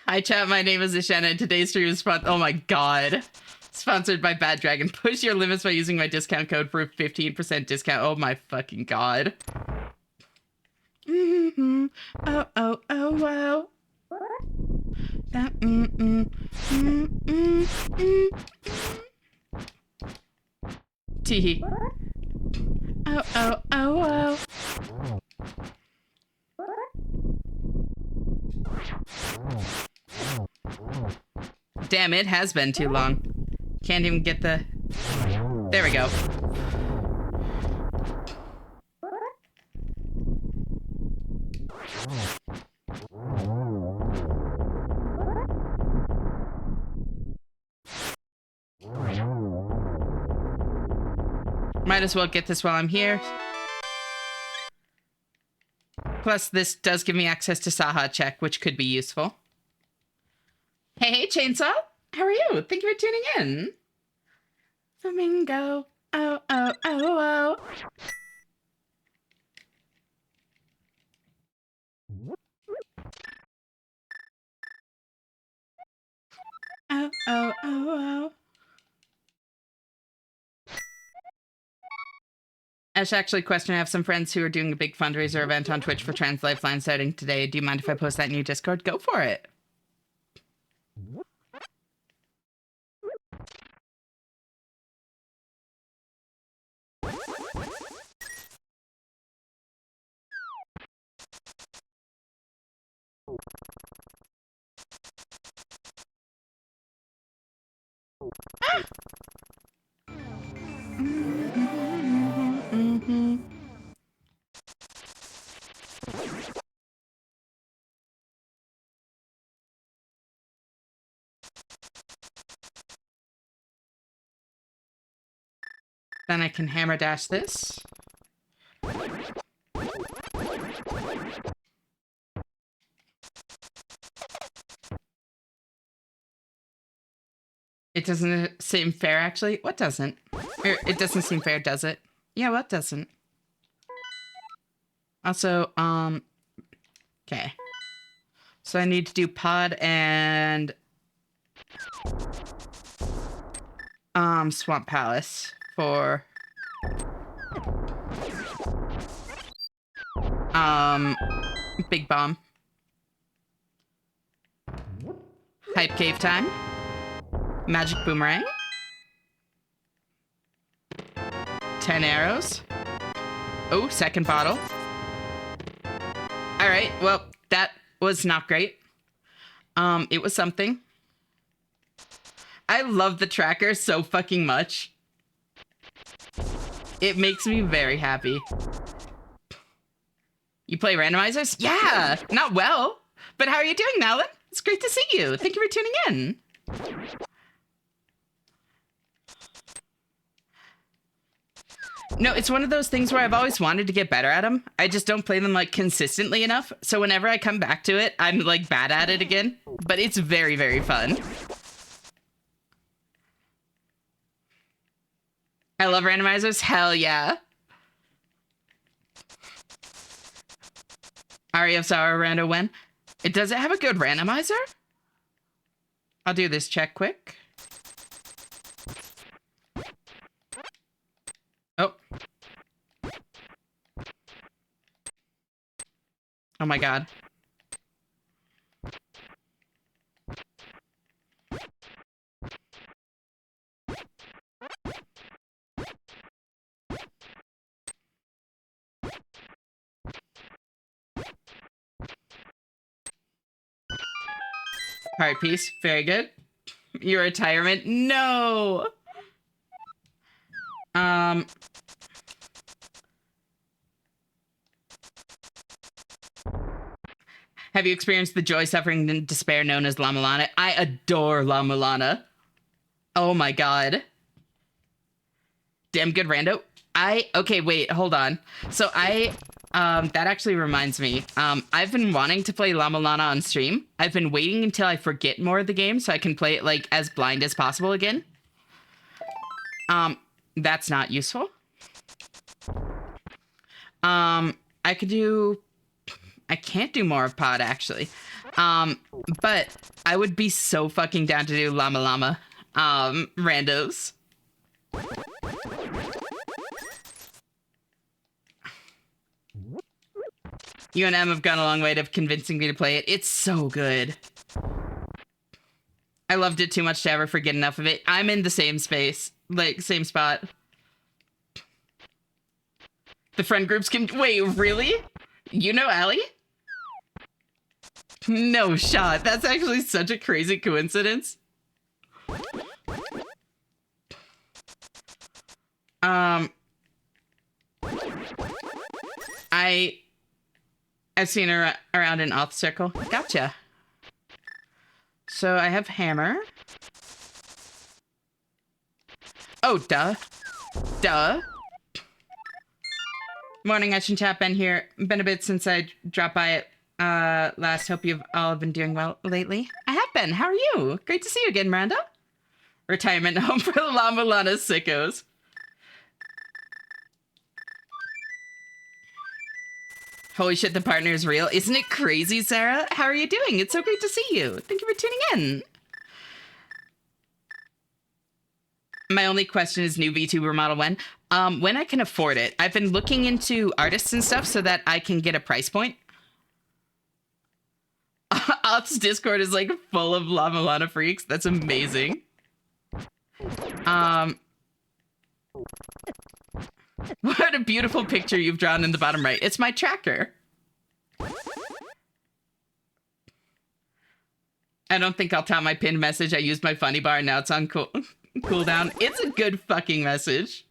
Hi chat, my name is Ishena and today's stream is oh my god. Sponsored by Bad Dragon. Push your limits by using my discount code for a 15% discount. Oh my fucking god. Oh, oh, oh, wow. That, Teehee. Oh, oh, oh, wow. Damn, it has been too long. Can't even get the... There we go. Might as well get this while I'm here. Plus, this does give me access to Saha Check, which could be useful. Hey, Chainsaw. How are you? Thank you for tuning in. Flamingo. Oh, oh, oh, oh. Oh, oh, oh, oh. Ash, actually, question, I have some friends who are doing a big fundraiser event on Twitch for Trans Lifeline starting today. Do you mind if I post that in your Discord? Go for it. Then I can hammer dash this. It doesn't seem fair, actually. What doesn't? It doesn't seem fair, does it? Yeah, what doesn't? Also, okay. So I need to do pod and Swamp Palace for Big Bomb. Hype Cave time. Magic Boomerang. 10 arrows. Oh, second bottle. All right, well, that was not great. It was something. I love the tracker so fucking much. It makes me very happy. You play randomizers? Yeah, not well. But how are you doing, Malin? It's great to see you. Thank you for tuning in. No, it's one of those things where I've always wanted to get better at them. I just don't play them, like, consistently enough. So whenever I come back to it, I'm, like, bad at it again. But it's very, very fun. I love randomizers. Hell yeah. Ari of Sour Rando when? Does it have a good randomizer? I'll do this check quick. Oh. Oh my god. Heart piece. Very good. Your retirement. No. Have you experienced the joy, suffering, and despair known as La Mulana? I adore La Mulana. Oh my god. Damn good rando. Okay, wait, hold on. So that actually reminds me. I've been wanting to play La Mulana on stream. I've been waiting until I forget more of the game so I can play it, like, as blind as possible again. That's not useful. I can't do more of pod, actually. But I would be so fucking down to do Llama Llama, randos. You and Em have gone a long way to convincing me to play it. It's so good. I loved it too much to ever forget enough of it. I'm in the same space, like, same spot. The friend groups can... Wait, really? You know Allie? No shot. That's actually such a crazy coincidence. I've seen her around in Auth Circle. Gotcha. So I have hammer. Oh, duh. Duh. Morning, Ash and Chat. Ben here. Been a bit since I dropped by it last. Hope you've all been doing well lately. I have been. How are you? Great to see you again, Miranda. Retirement home for La Mulana sickos. Holy shit, the partner is real. Isn't it crazy, Sarah? How are you doing? It's so great to see you. Thank you for tuning in. My only question is new VTuber model when? When I can afford it. I've been looking into artists and stuff so that I can get a price point. Alt's Discord is like full of La Mulana freaks. That's amazing. What a beautiful picture you've drawn in the bottom right. It's my tracker. I don't think I'll tell my pinned message. I used my funny bar and now it's on cooldown. It's a good fucking message.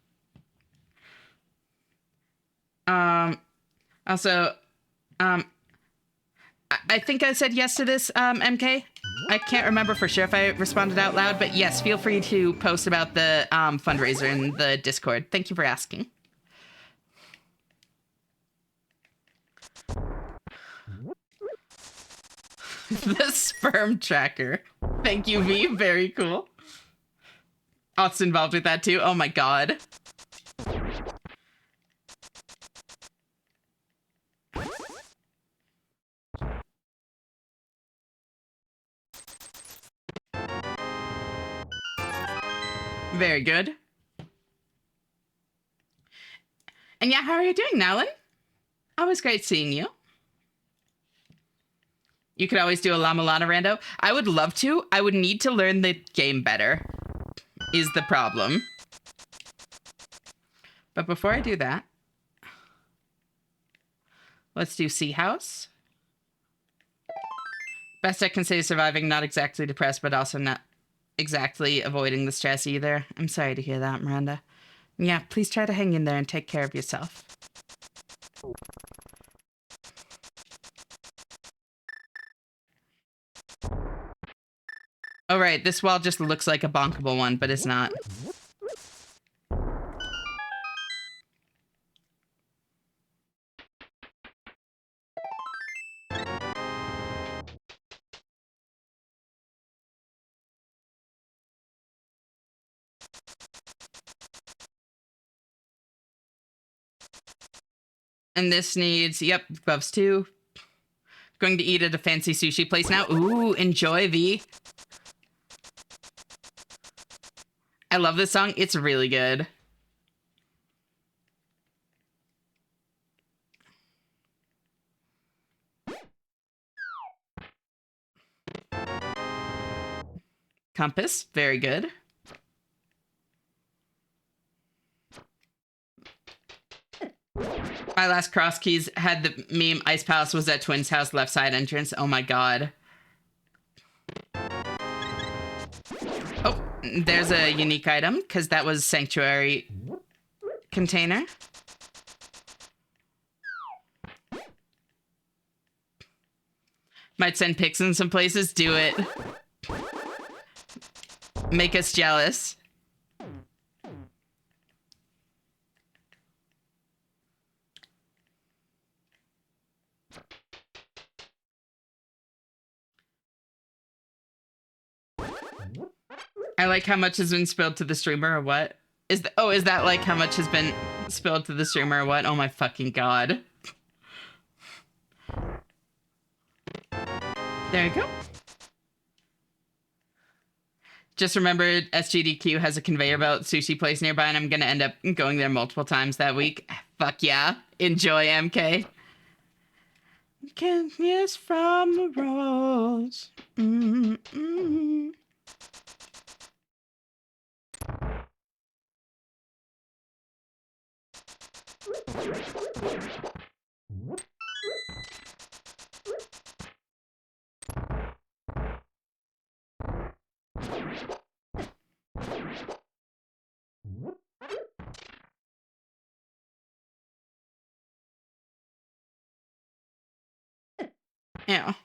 Also, I think I said yes to this, MK. I can't remember for sure if I responded out loud, but yes, feel free to post about the fundraiser in the Discord. Thank you for asking. The sperm tracker. Thank you, V. Very cool. Alt's involved with that too. Oh my god. Very good. And yeah, how are you doing, Nowlin? Always great seeing you. You could always do a La Mulana rando. I would love to. I would need to learn the game better, is the problem. But before I do that, let's do Sea House. Best I can say is surviving, not exactly depressed, but also not exactly avoiding the stress either. I'm sorry to hear that, Miranda. Yeah, please try to hang in there and take care of yourself. Oh, right, this wall just looks like a bonkable one, but it's not. And this needs, yep, gloves too. Going to eat at a fancy sushi place now. Ooh, enjoy, V. I love this song. It's really good. Compass, very good. My last cross keys had the meme Ice Palace was at Twins House left side entrance. Oh my god. Oh, there's a unique item because that was Sanctuary container. Might send pics in some places. Do it. Make us jealous. I like how much has been spilled to the streamer or what? Is that like how much has been spilled to the streamer or what? Oh my fucking god. There you go. Just remembered SGDQ has a conveyor belt sushi place nearby and I'm gonna end up going there multiple times that week. Fuck yeah. Enjoy, MK. Can't miss from the rose. Yeah.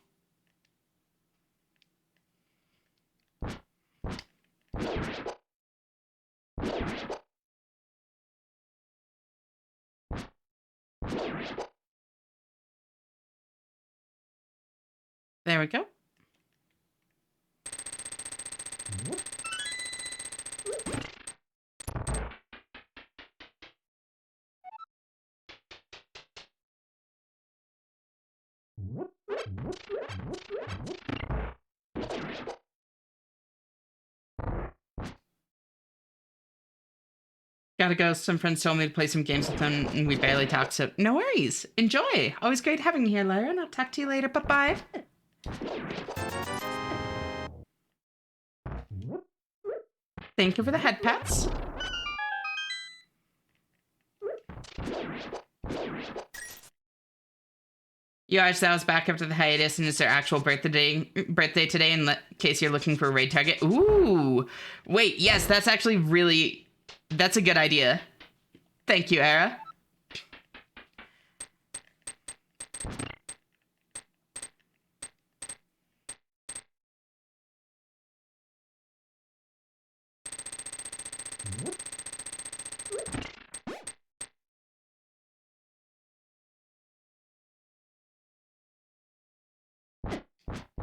There we go. Gotta go. Some friends told me to play some games with them, and we barely talked, so no worries. Enjoy. Always great having you here, Lyra, and I'll talk to you later. Bye-bye. Thank you for the head pats. You guys, I was back after the hiatus, and it's their actual birthday today, in case you're looking for a raid target. Ooh. Wait, yes, that's actually really... That's a good idea. Thank you, Era.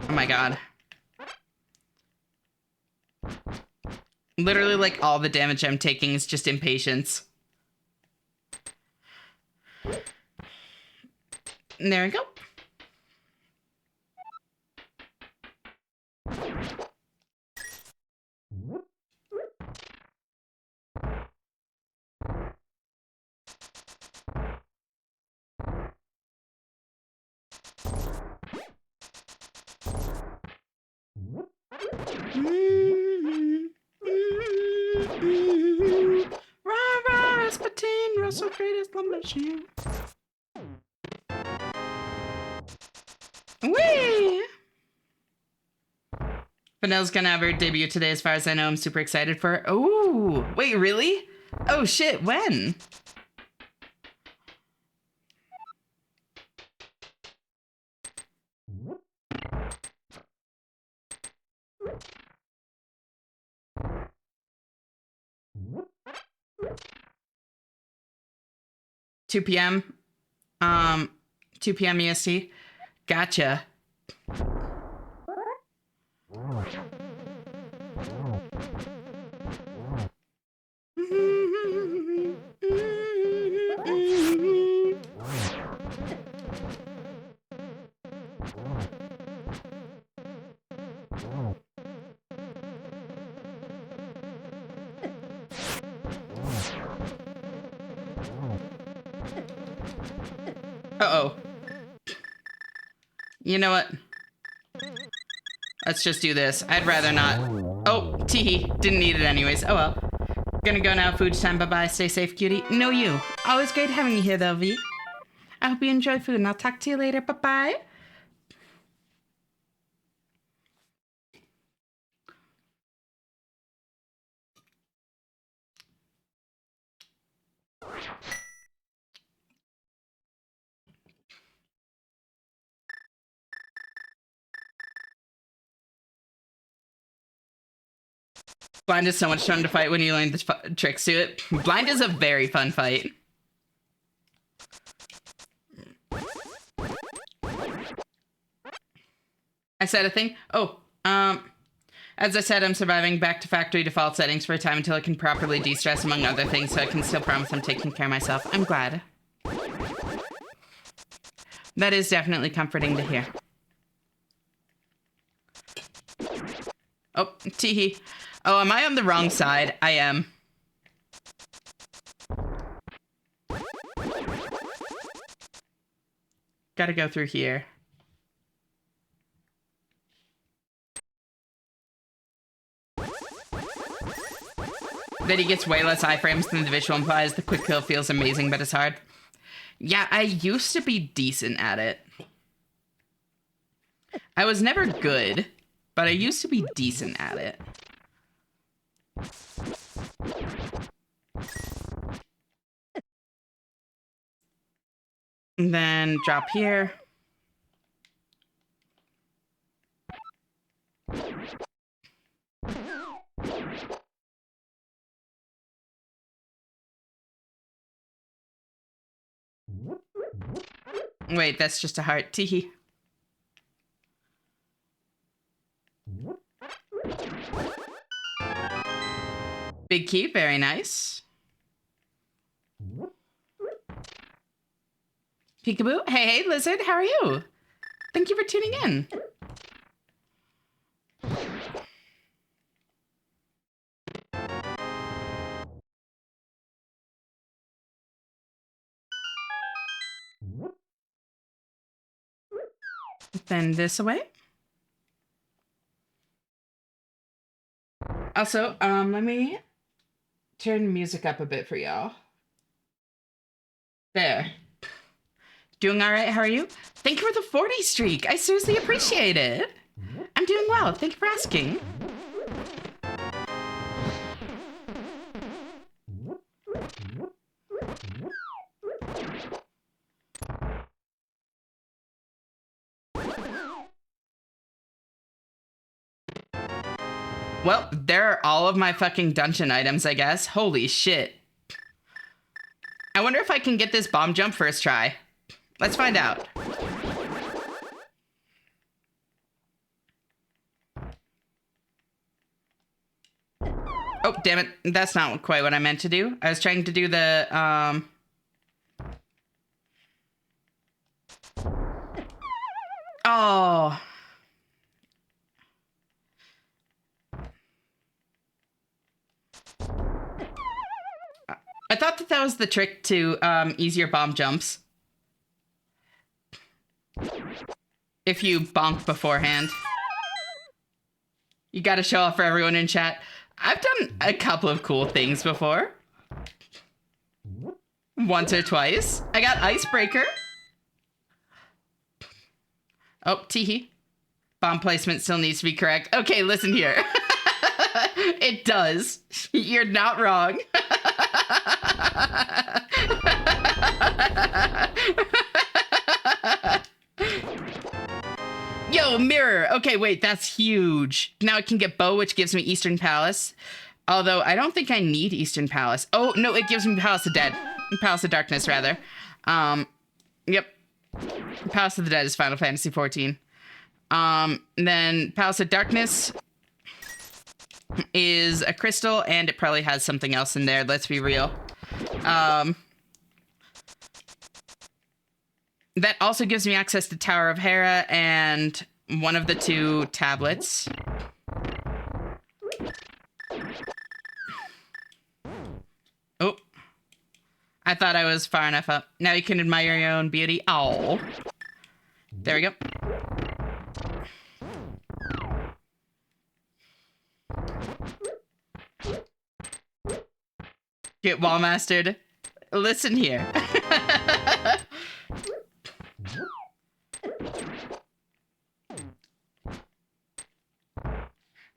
Oh my god. Literally, like, all the damage I'm taking is just impatience. And there we go. Rah, Rasputin, Russell, greatest love machine. Whee! Vanelle's gonna have her debut today, as far as I know. I'm super excited for her. Oh, wait, really? Oh shit, when? Two p.m. 2 p.m. EST. Gotcha. Uh-oh. You know what? Let's just do this. I'd rather not. Oh, teehee. Didn't need it anyways. Oh well. Gonna go now. Food time. Bye-bye. Stay safe, cutie. No, you. Always great having you here, though, V. I hope you enjoy food, and I'll talk to you later. Bye-bye. Blind is so much fun to fight when you learn the tricks to it. Blind is a very fun fight. I said a thing? Oh, as I said, I'm surviving back to factory default settings for a time until I can properly de-stress, among other things, so I can still promise I'm taking care of myself. I'm glad. That is definitely comforting to hear. Oh, teehee. Oh, am I on the wrong side? I am. Gotta go through here. That he gets way less iframes than the visual implies. The quick kill feels amazing, but it's hard. Yeah, I used to be decent at it. I was never good, but I used to be decent at it. And then drop here. Wait, that's just a heart. Teehee. Big key, very nice. Peekaboo. Hey, Lizard, how are you? Thank you for tuning in. Then this away. Also, let me turn music up a bit for y'all. There. Doing all right, how are you? Thank you for the 40 streak. I seriously appreciate it. I'm doing well. Thank you for asking. Well, there are all of my fucking dungeon items, I guess. Holy shit. I wonder if I can get this bomb jump first try. Let's find out. Oh, damn it. That's not quite what I meant to do. I was trying to do the, Oh. I thought that that was the trick to easier bomb jumps. If you bonk beforehand. You gotta show off for everyone in chat. I've done a couple of cool things before. Once or twice. I got Icebreaker. Oh, teehee. Bomb placement still needs to be correct. Okay, listen here. It does. You're not wrong. Yo, mirror. Okay, wait, that's huge. Now I can get bow, which gives me Eastern Palace. Although I don't think I need Eastern Palace. Oh, no, it gives me Palace of Dead. Palace of Darkness, rather. Yep. Palace of the Dead is Final Fantasy XIV. Then Palace of Darkness is a crystal, and it probably has something else in there. Let's be real. That also gives me access to Tower of Hera and one of the 2 tablets. Oh. I thought I was far enough up. Now you can admire your own beauty. Oh. There we go. Get wall mastered. Listen here.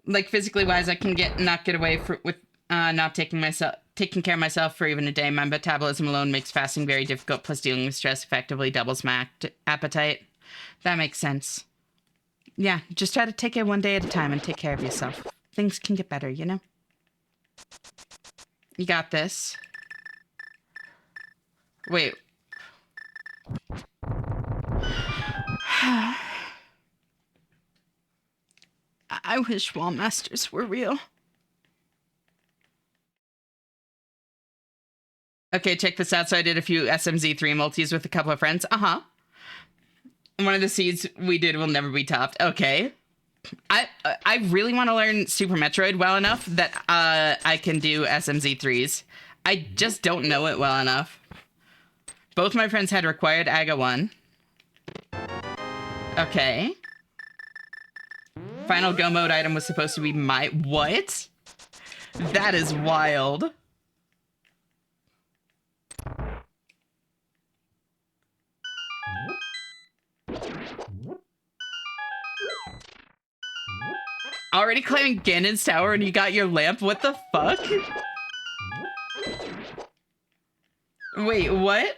Like physically wise, I can not get away with not taking care of myself for even a day. My metabolism alone makes fasting very difficult. Plus, dealing with stress effectively doubles my appetite. That makes sense. Yeah, just try to take it one day at a time and take care of yourself. Things can get better, you know? You got this. Wait. I wish wall masters were real. Okay, check this out. So I did a few SMZ3 multis with a couple of friends. Uh-huh. One of the seeds we did will never be topped. Okay. I really want to learn Super Metroid well enough that I can do SMZ3s. I just don't know it well enough. Both my friends had required AGA 1. Okay. Final go mode item was supposed to be my... What? That is wild. Already climbing Ganon's tower and you got your lamp? What the fuck? Wait, what?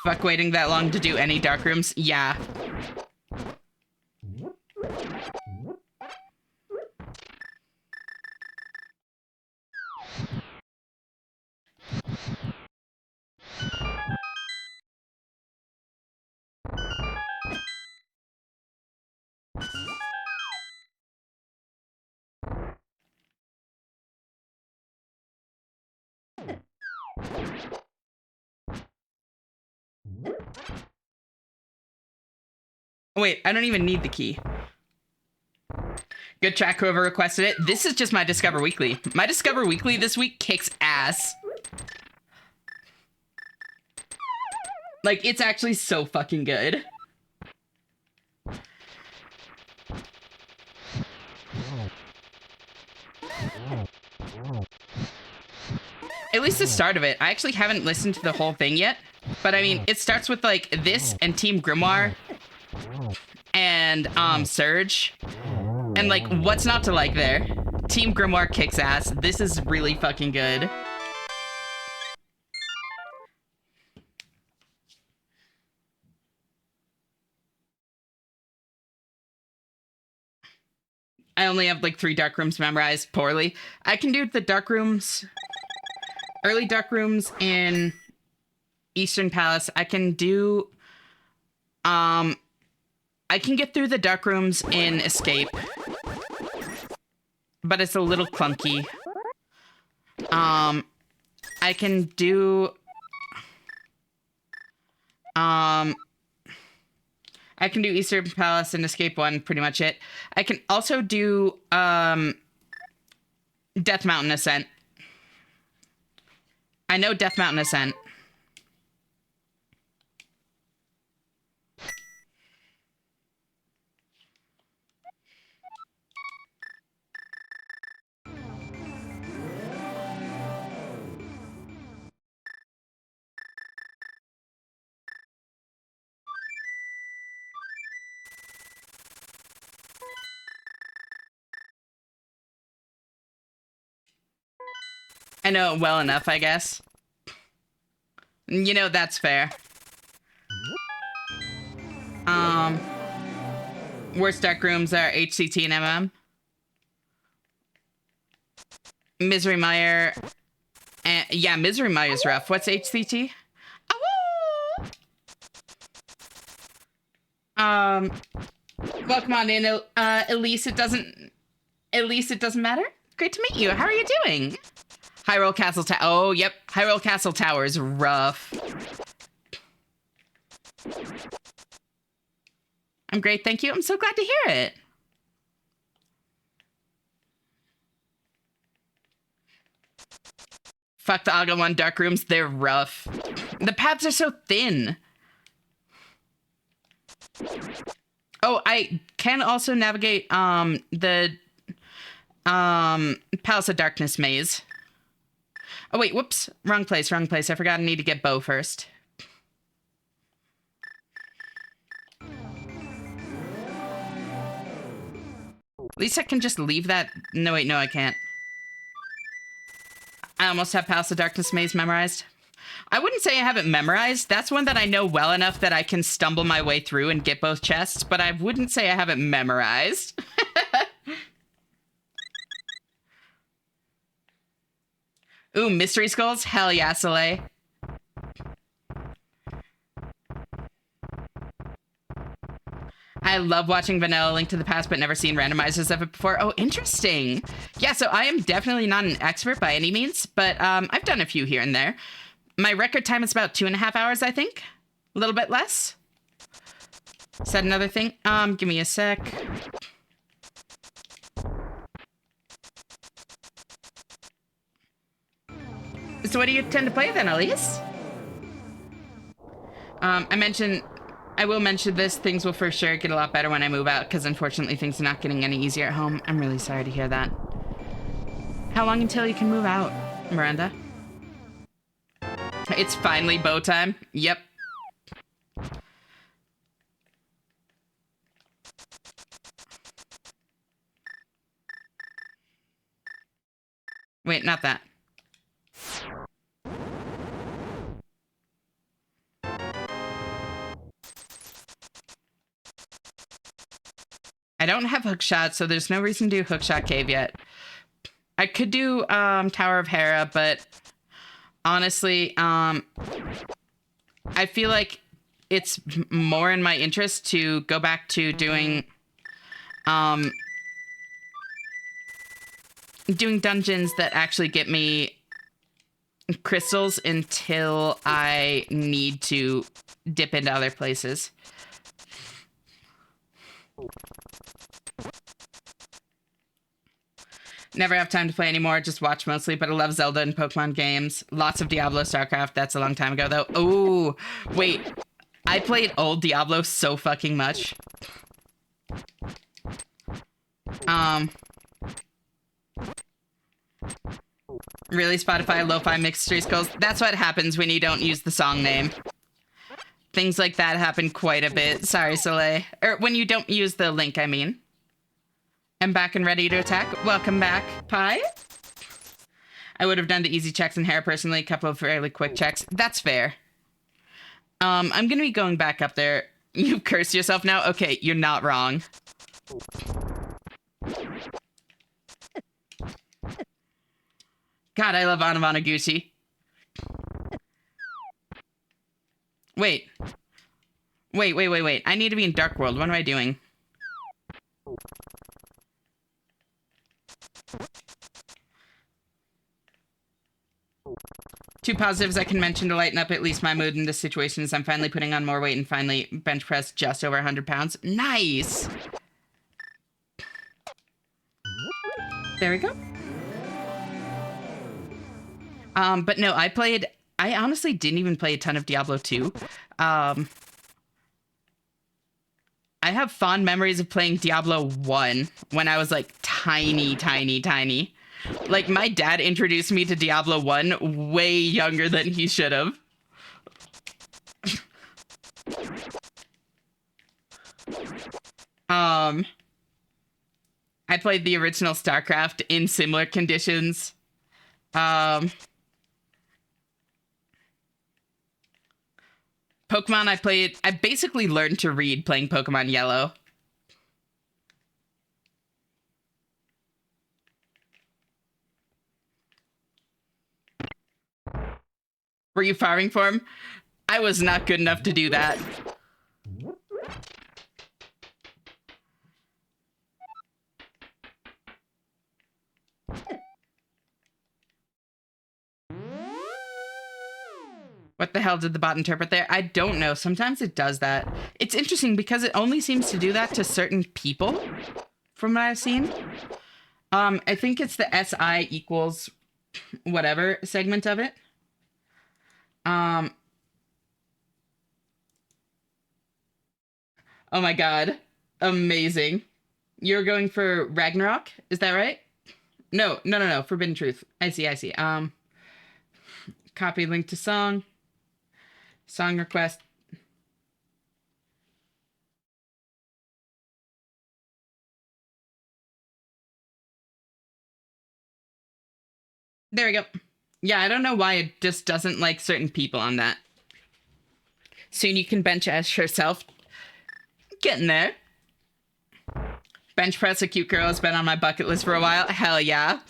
Fuck waiting that long to do any dark rooms? Yeah. Wait, I don't even need the key. Good track, whoever requested it. This is just my Discover Weekly. My Discover Weekly this week kicks ass. Like, it's actually so fucking good. At least the start of it. I actually haven't listened to the whole thing yet. But I mean, it starts with like this and Team Grimoire and Surge. And like, what's not to like there? Team Grimoire kicks ass. This is really fucking good. I only have like 3 dark rooms memorized poorly. I can do the dark rooms, early dark rooms in Eastern Palace. I can do, I can get through the dark rooms in Escape, but it's a little clunky. I can do, I can do Eastern Palace and Escape 1, pretty much it. I can also do Death Mountain Ascent. I know Death Mountain Ascent. I know it well enough, I guess. You know, that's fair. Worst dark rooms are HCT and MM. Misery Mire. And, yeah, Misery Mire's rough. What's HCT? Oh! Welcome on in, Elise. It doesn't matter. Great to meet you. How are you doing? Hyrule Castle Tower. Oh, yep. Hyrule Castle Tower is rough. I'm great, thank you. I'm so glad to hear it. Fuck the Aga 1 dark rooms. They're rough. The paths are so thin. Oh, I can also navigate the Palace of Darkness maze. Oh, wait, whoops. Wrong place. I forgot I need to get Bow first. At least I can just leave that. No, wait, no, I can't. I almost have Palace of Darkness maze memorized. I wouldn't say I have it memorized. That's one that I know well enough that I can stumble my way through and get both chests, but I wouldn't say I have it memorized. Ooh, Mystery Skulls? Hell yeah, Soleil. I love watching Vanilla Link to the Past, but never seen randomizers of it before. Oh, interesting. Yeah, so I am definitely not an expert by any means, but I've done a few here and there. My record time is about 2.5 hours, I think. A little bit less. Is that another thing? Give me a sec. So what do you tend to play then, Elise? I will mention this. Things will for sure get a lot better when I move out, because unfortunately things are not getting any easier at home. I'm really sorry to hear that. How long until you can move out, Miranda? It's finally bow time. Yep. Wait, not that. I don't have hookshot, so there's no reason to do hookshot cave yet. I could do Tower of Hera, but honestly, I feel like it's more in my interest to go back to doing doing dungeons that actually get me crystals until I need to dip into other places. Never have time to play anymore, just watch mostly, but I love Zelda and Pokemon games. Lots of Diablo, StarCraft, that's a long time ago though. Oh, wait. I played old Diablo so fucking much. Really, Spotify lo-fi mixed street skulls? That's what happens when you don't use the song name. Things like that happen quite a bit. Sorry, Soleil. Or when you don't use the link, I mean. I'm back and ready to attack. Welcome back, Pie. I would have done the easy checks in hair personally, a couple of fairly quick checks. That's fair. I'm gonna be going back up there. You curse yourself now? Okay, you're not wrong. God, I love Anamanaguchi. Wait. Wait. I need to be in Dark World. What am I doing? Two positives I can mention to lighten up at least my mood in this situation is I'm finally putting on more weight and finally bench press just over 100 pounds. Nice! There we go. But no, I honestly didn't even play a ton of Diablo 2. I have fond memories of playing Diablo 1 when I was like tiny. Like my dad introduced me to Diablo 1 way younger than he should have. I played the original StarCraft in similar conditions. Pokemon I basically learned to read playing Pokemon Yellow. Were you farming for him? I was not good enough to do that. What the hell did the bot interpret there? I don't know. Sometimes it does that. It's interesting because it only seems to do that to certain people, from what I've seen. I think it's the SI equals whatever segment of it. Oh my god. Amazing. You're going for Ragnarok? Is that right? No. Forbidden Truth. I see. Copy link to song. Song request. There we go. Yeah, I don't know why it just doesn't like certain people on that. Soon you can bench Ash herself. Getting there. Bench press a cute girl has been on my bucket list for a while. Hell yeah.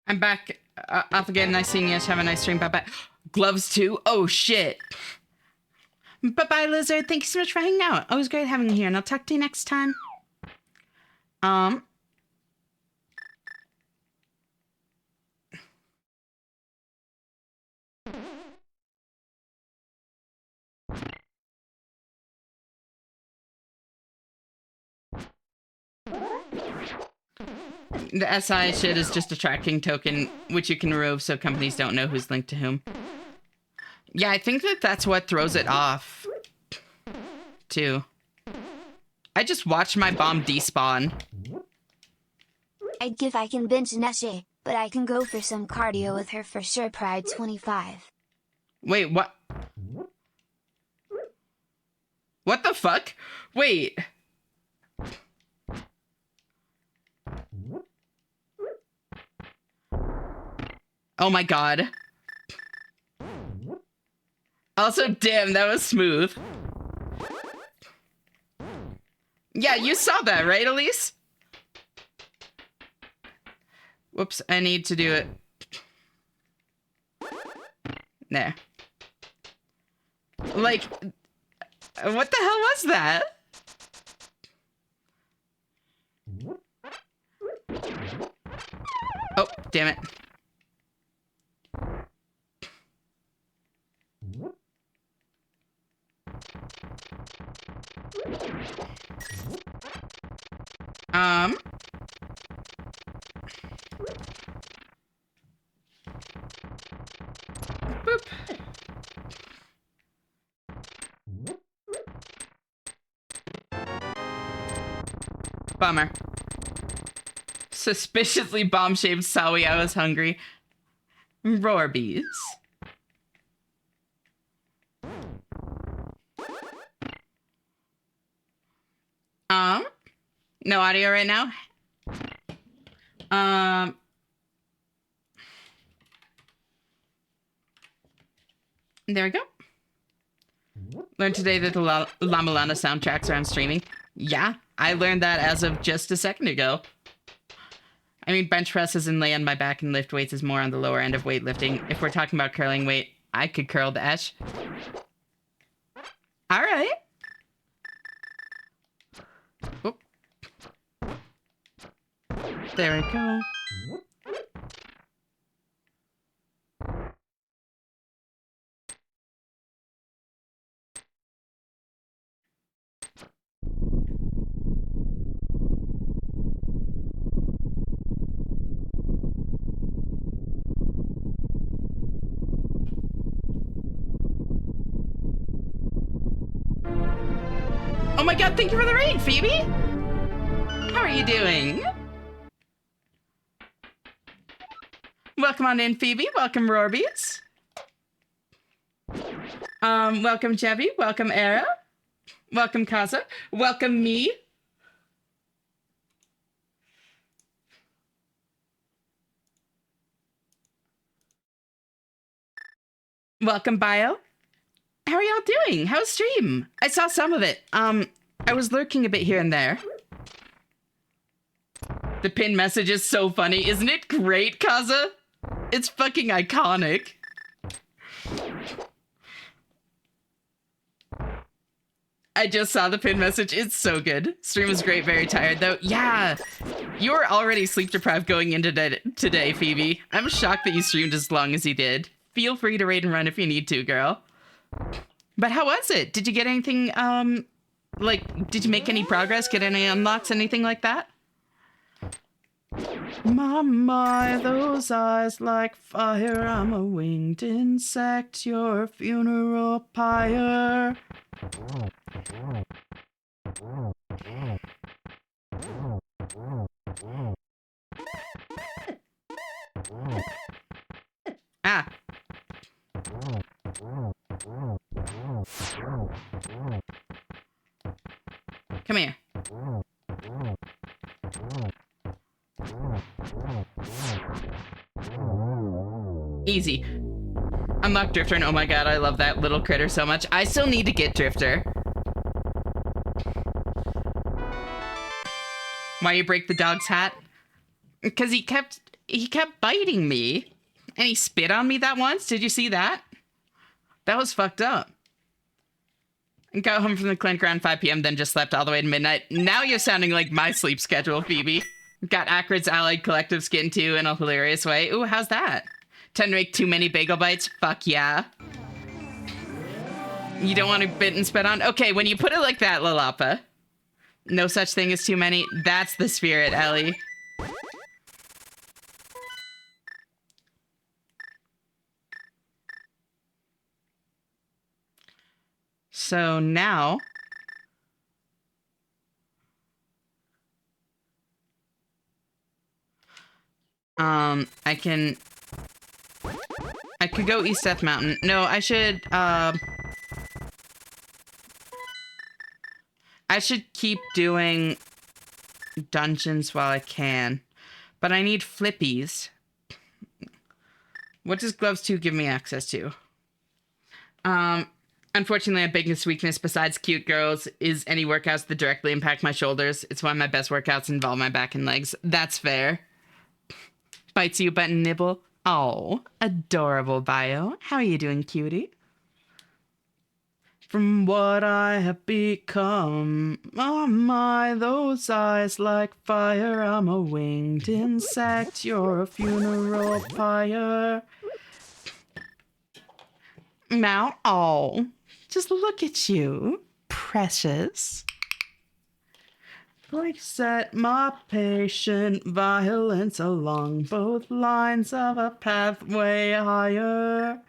I'm back. Off again. Nice seeing you. Have a nice stream. Bye-bye. Gloves too? Oh, shit. Bye-bye, Lizard. Thank you so much for hanging out. Always great having you here, and I'll talk to you next time. The SI shit is just a tracking token, which you can remove so companies don't know who's linked to whom. Yeah, I think that's what throws it off, too. I just watched my bomb despawn. I'd give I can bench Nessie, but I can go for some cardio with her for sure. Pride 25. Wait, what? What the fuck? Wait. Oh my god. Also, damn, that was smooth. Yeah, you saw that, right, Elise? Whoops, I need to do it. There. Like, what the hell was that? Oh, damn it. Boop. Bummer. Suspiciously bomb-shaped Sawi, I was hungry. Roarbees. No audio right now? There we go. Learned today that the Llama Lana soundtracks are on streaming. Yeah, I learned that as of just a second ago. I mean, bench presses and lay on my back and lift weights is more on the lower end of weightlifting. If we're talking about curling weight, I could curl the esh. All right. Oop. There we go. Oh my god, thank you for the raid, Phoebe! How are you doing? Welcome on in, Phoebe. Welcome, Roarbees. Welcome, Jebby. Welcome, Era. Welcome, Kaza. Welcome, me. Welcome, Bio. How are y'all doing? How's stream? I saw some of it. I was lurking a bit here and there. The pinned message is so funny. Isn't it great, Kaza? It's fucking iconic. I just saw the pinned message. It's so good. Stream was great. Very tired, though. Yeah. You were already sleep deprived going into today, Phoebe. I'm shocked that you streamed as long as you did. Feel free to raid and run if you need to, girl. But how was it? Did you get anything, like, did you make any progress? Get any unlocks? Anything like that? My, those eyes like fire. I'm a winged insect, your funeral pyre. Ah. Come here. Easy. Unlock Drifter, and oh my god, I love that little critter so much. I still need to get Drifter. Why you break the dog's hat? Because he kept biting me. And he spit on me that once. Did you see that? That was fucked up. Got home from the clinic around 5 p.m., then just slept all the way to midnight. Now you're sounding like my sleep schedule, Phoebe. Got Acrid's Allied Collective skin too in a hilarious way. Ooh, how's that? Tend to make too many bagel bites? Fuck yeah. You don't want to bit and spit on? Okay, when you put it like that, Lalapa. No such thing as too many. That's the spirit, Ellie. So now... I could go East Death Mountain. No, I should keep doing dungeons while I can. But I need flippies. What does Gloves 2 give me access to? Unfortunately, my biggest weakness besides cute girls is any workouts that directly impact my shoulders. It's why my best workouts involve my back and legs. That's fair. Bites you but nibble. Oh, adorable bio. How are you doing, cutie? From what I have become, oh my, those eyes like fire. I'm a winged insect, you're a funeral pyre. Now, oh, just look at you, precious. Like set my patient violence along both lines of a pathway higher.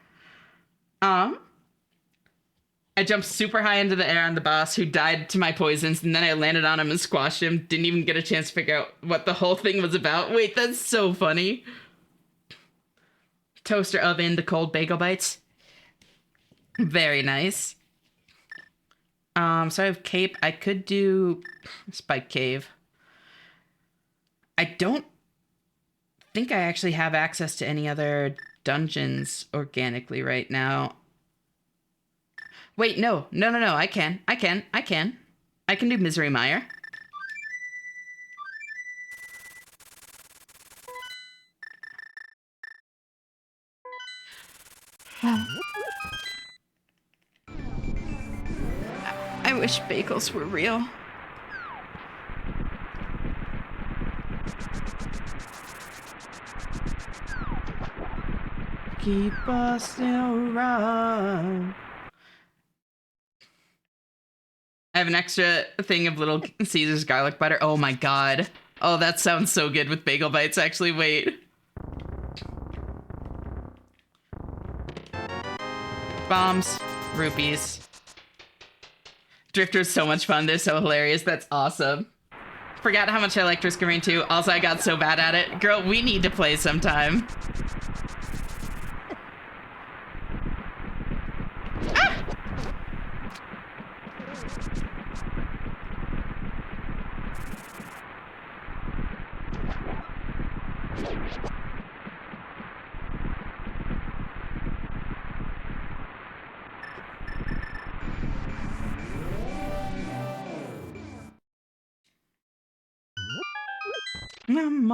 I jumped super high into the air on the boss who died to my poisons, and then I landed on him and squashed him. Didn't even get a chance to figure out what the whole thing was about. Wait, that's so funny. Toaster oven, the cold bagel bites. Very nice. So I have cape. I could do Spike Cave. I don't think I actually have access to any other dungeons organically right now. Wait, no. I can do Misery Mire. I wish bagels were real. Keep us still right. I have an extra thing of Little Caesar's garlic butter. Oh my god. Oh, that sounds so good with bagel bites, actually. Wait. Bombs. Rupees. Drifter's so much fun. They're so hilarious. That's awesome. Forgot how much I liked Risk of Rain 2. Also, I got so bad at it. Girl, we need to play sometime.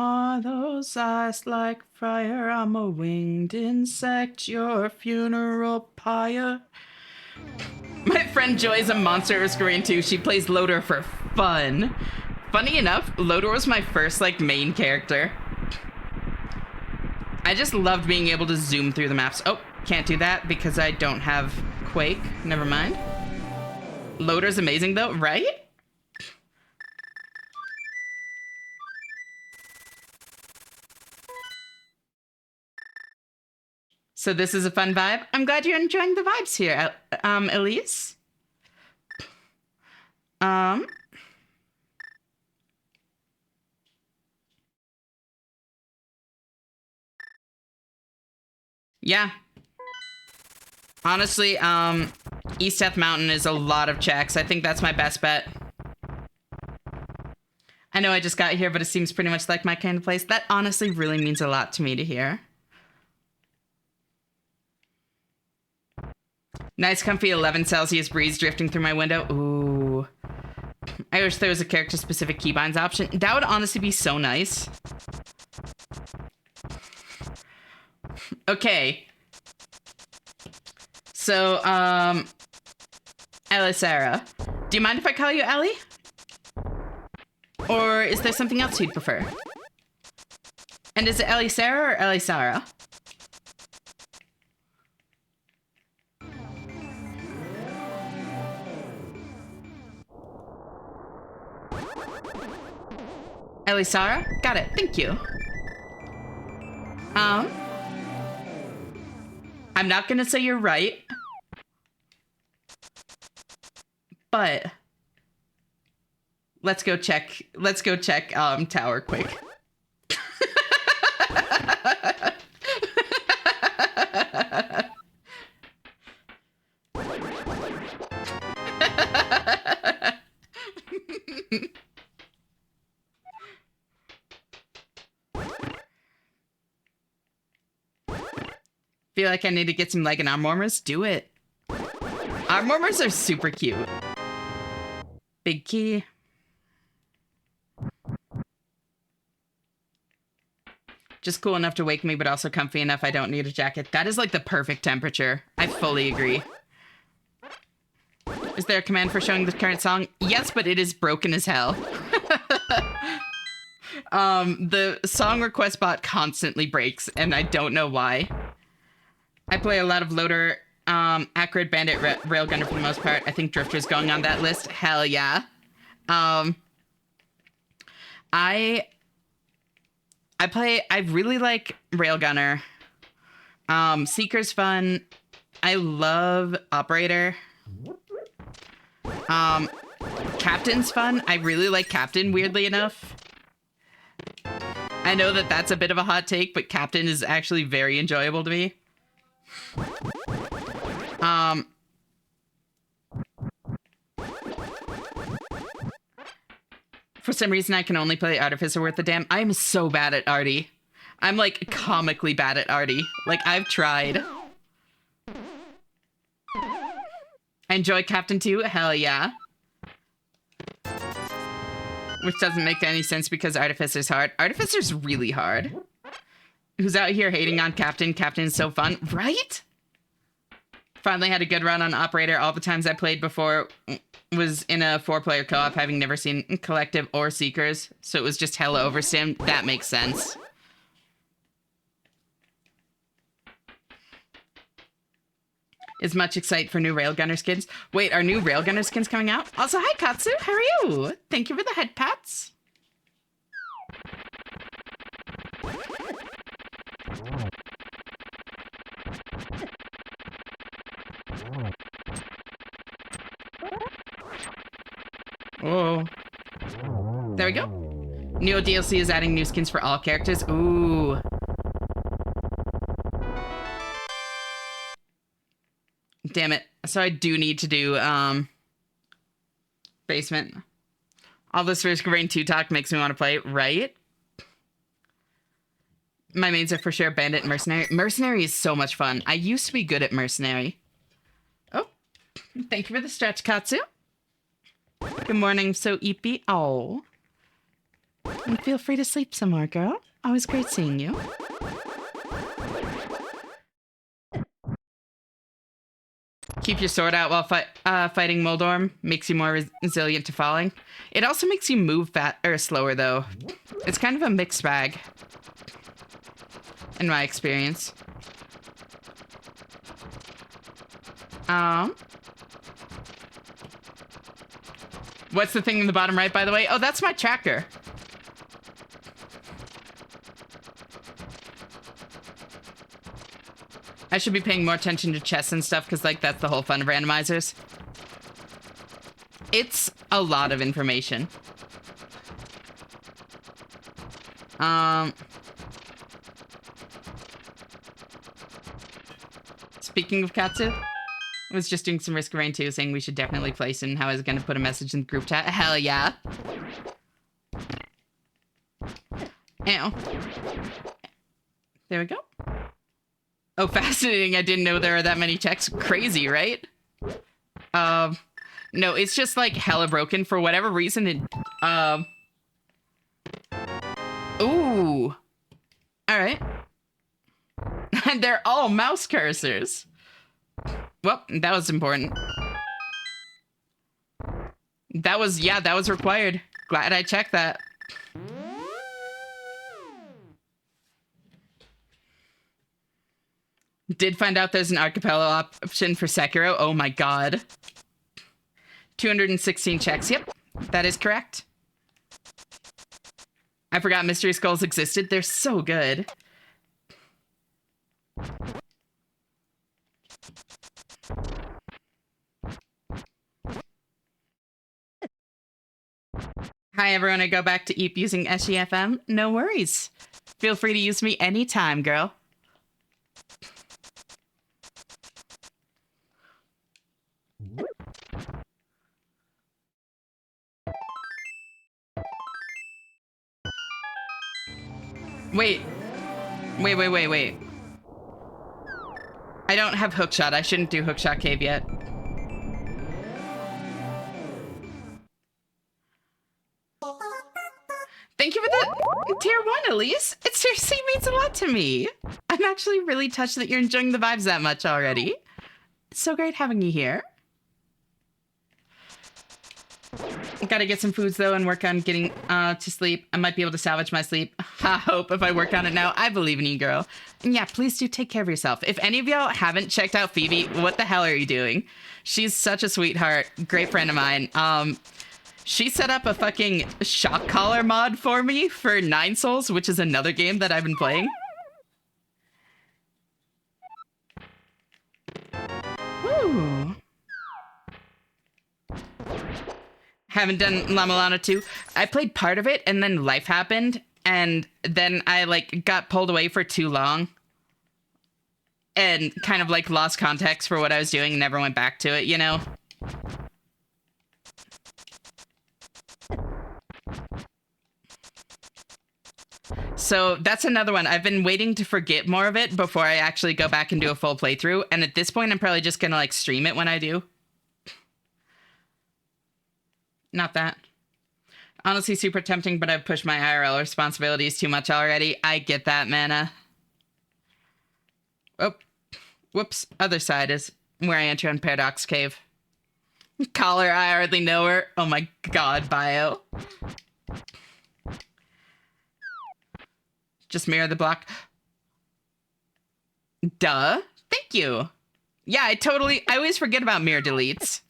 Are those eyes like fire? I'm a winged insect, your funeral pyre. My friend Joy's a monster at Risk of Rain 2. She plays Loader for fun. Funny enough, Loader was my first, main character. I just loved being able to zoom through the maps. Oh, can't do that because I don't have Quake. Never mind. Loader's amazing though, right? So this is a fun vibe. I'm glad you're enjoying the vibes here, Elise. Yeah. Honestly, East Death Mountain is a lot of checks. I think that's my best bet. I know I just got here, but it seems pretty much like my kind of place. That honestly really means a lot to me to hear. Nice comfy 11 Celsius breeze drifting through my window. Ooh. I wish there was a character-specific keybinds option. That would honestly be so nice. Okay. So, Ellie Sarah. Do you mind if I call you Ellie? Or is there something else you'd prefer? And is it Ellie Sarah or Ellie Sarah? Ellie Sarah? Got it. Thank you. I'm not gonna say you're right. But let's go check tower quick. Feel like I need to get some leg and arm warmers? Do it. Arm warmers are super cute. Big key. Just cool enough to wake me, but also comfy enough I don't need a jacket. That is like the perfect temperature. I fully agree. Is there a command for showing the current song? Yes, but it is broken as hell. The song request bot constantly breaks, and I don't know why. I play a lot of loader, Acrid, Bandit, Railgunner for the most part. I think Drifter's going on that list. Hell yeah. I really like Railgunner. Seeker's fun. I love Operator. Captain's fun. I really like Captain, weirdly enough. I know that that's a bit of a hot take, but Captain is actually very enjoyable to me. For some reason, I can only play Artificer worth the damn. I'm so bad at Artie. I'm like comically bad at Artie. Like, I've tried. I enjoy Captain too. Hell yeah. Which doesn't make any sense because Artificer's hard. Artificer's really hard. Who's out here hating on Captain? Captain's so fun, right? Finally had a good run on Operator. All the times I played before was in a 4-player co-op, having never seen Collective or Seekers. So it was just hella overstim. That makes sense. Is much excited for new Railgunner skins. Wait, are new Railgunner skins coming out? Also, hi Katsu, how are you? Thank you for the head pats. Oh. There we go. New DLC is adding new skins for all characters. Ooh. Damn it. So I do need to do, basement. All this Risk of Rain 2 talk makes me want to play, right? My mains are for sure Bandit and Mercenary. Mercenary is so much fun. I used to be good at Mercenary. Oh, thank you for the stretch, Katsu. Good morning, so eepy. Oh. And feel free to sleep some more, girl. Always great seeing you. Keep your sword out while fighting Moldorm. Makes you more resilient to falling. It also makes you move slower, though. It's kind of a mixed bag. In my experience. What's the thing in the bottom right, by the way? Oh, that's my tracker. I should be paying more attention to chests and stuff, because, like, that's the whole fun of randomizers. It's a lot of information. Speaking of Katsu, I was just doing some Risk of Rain 2, saying we should definitely play soon. How I was going to put a message in the group chat. Hell yeah. Ow. There we go. Oh, fascinating. I didn't know there were that many checks. Crazy, right? No, it's just like hella broken for whatever reason. Ooh. All right. And they're all mouse cursors. Well, that was important. That was required. Glad I checked that. Did find out there's an archipelago option for Sekiro. Oh my god. 216 checks. Yep, that is correct. I forgot Mystery Skulls existed. They're so good. Hi everyone, I go back to Eep using SEFM. No worries. Feel free to use me anytime, girl. Wait. Wait. I don't have hookshot. I shouldn't do hookshot cave yet. Thank you for the tier 1, Elise. It seriously means a lot to me. I'm actually really touched that you're enjoying the vibes that much already. It's so great having you here. Gotta get some foods though and work on getting to sleep. I might be able to salvage my sleep. I hope if I work on it now. I believe in you, girl. And yeah, please do take care of yourself. If any of y'all haven't checked out Phoebe, what the hell are you doing? She's such a sweetheart. Great friend of mine. She set up a fucking shock collar mod for me for 9 Souls, which is another game that I've been playing. Woo. Haven't done La Milana 2. I played part of it and then life happened and then I like got pulled away for too long and kind of like lost context for what I was doing and never went back to it, you know? So that's another one. I've been waiting to forget more of it before I actually go back and do a full playthrough. And at this point, I'm probably just going to like stream it when I do. Not that. Honestly, super tempting, but I've pushed my IRL responsibilities too much already. I get that, Mana. Oh, whoops. Other side is where I enter on Paradox Cave. Collar, I hardly know her. Oh my god, bio. Just mirror the block. Duh. Thank you. Yeah, I always forget about mirror deletes.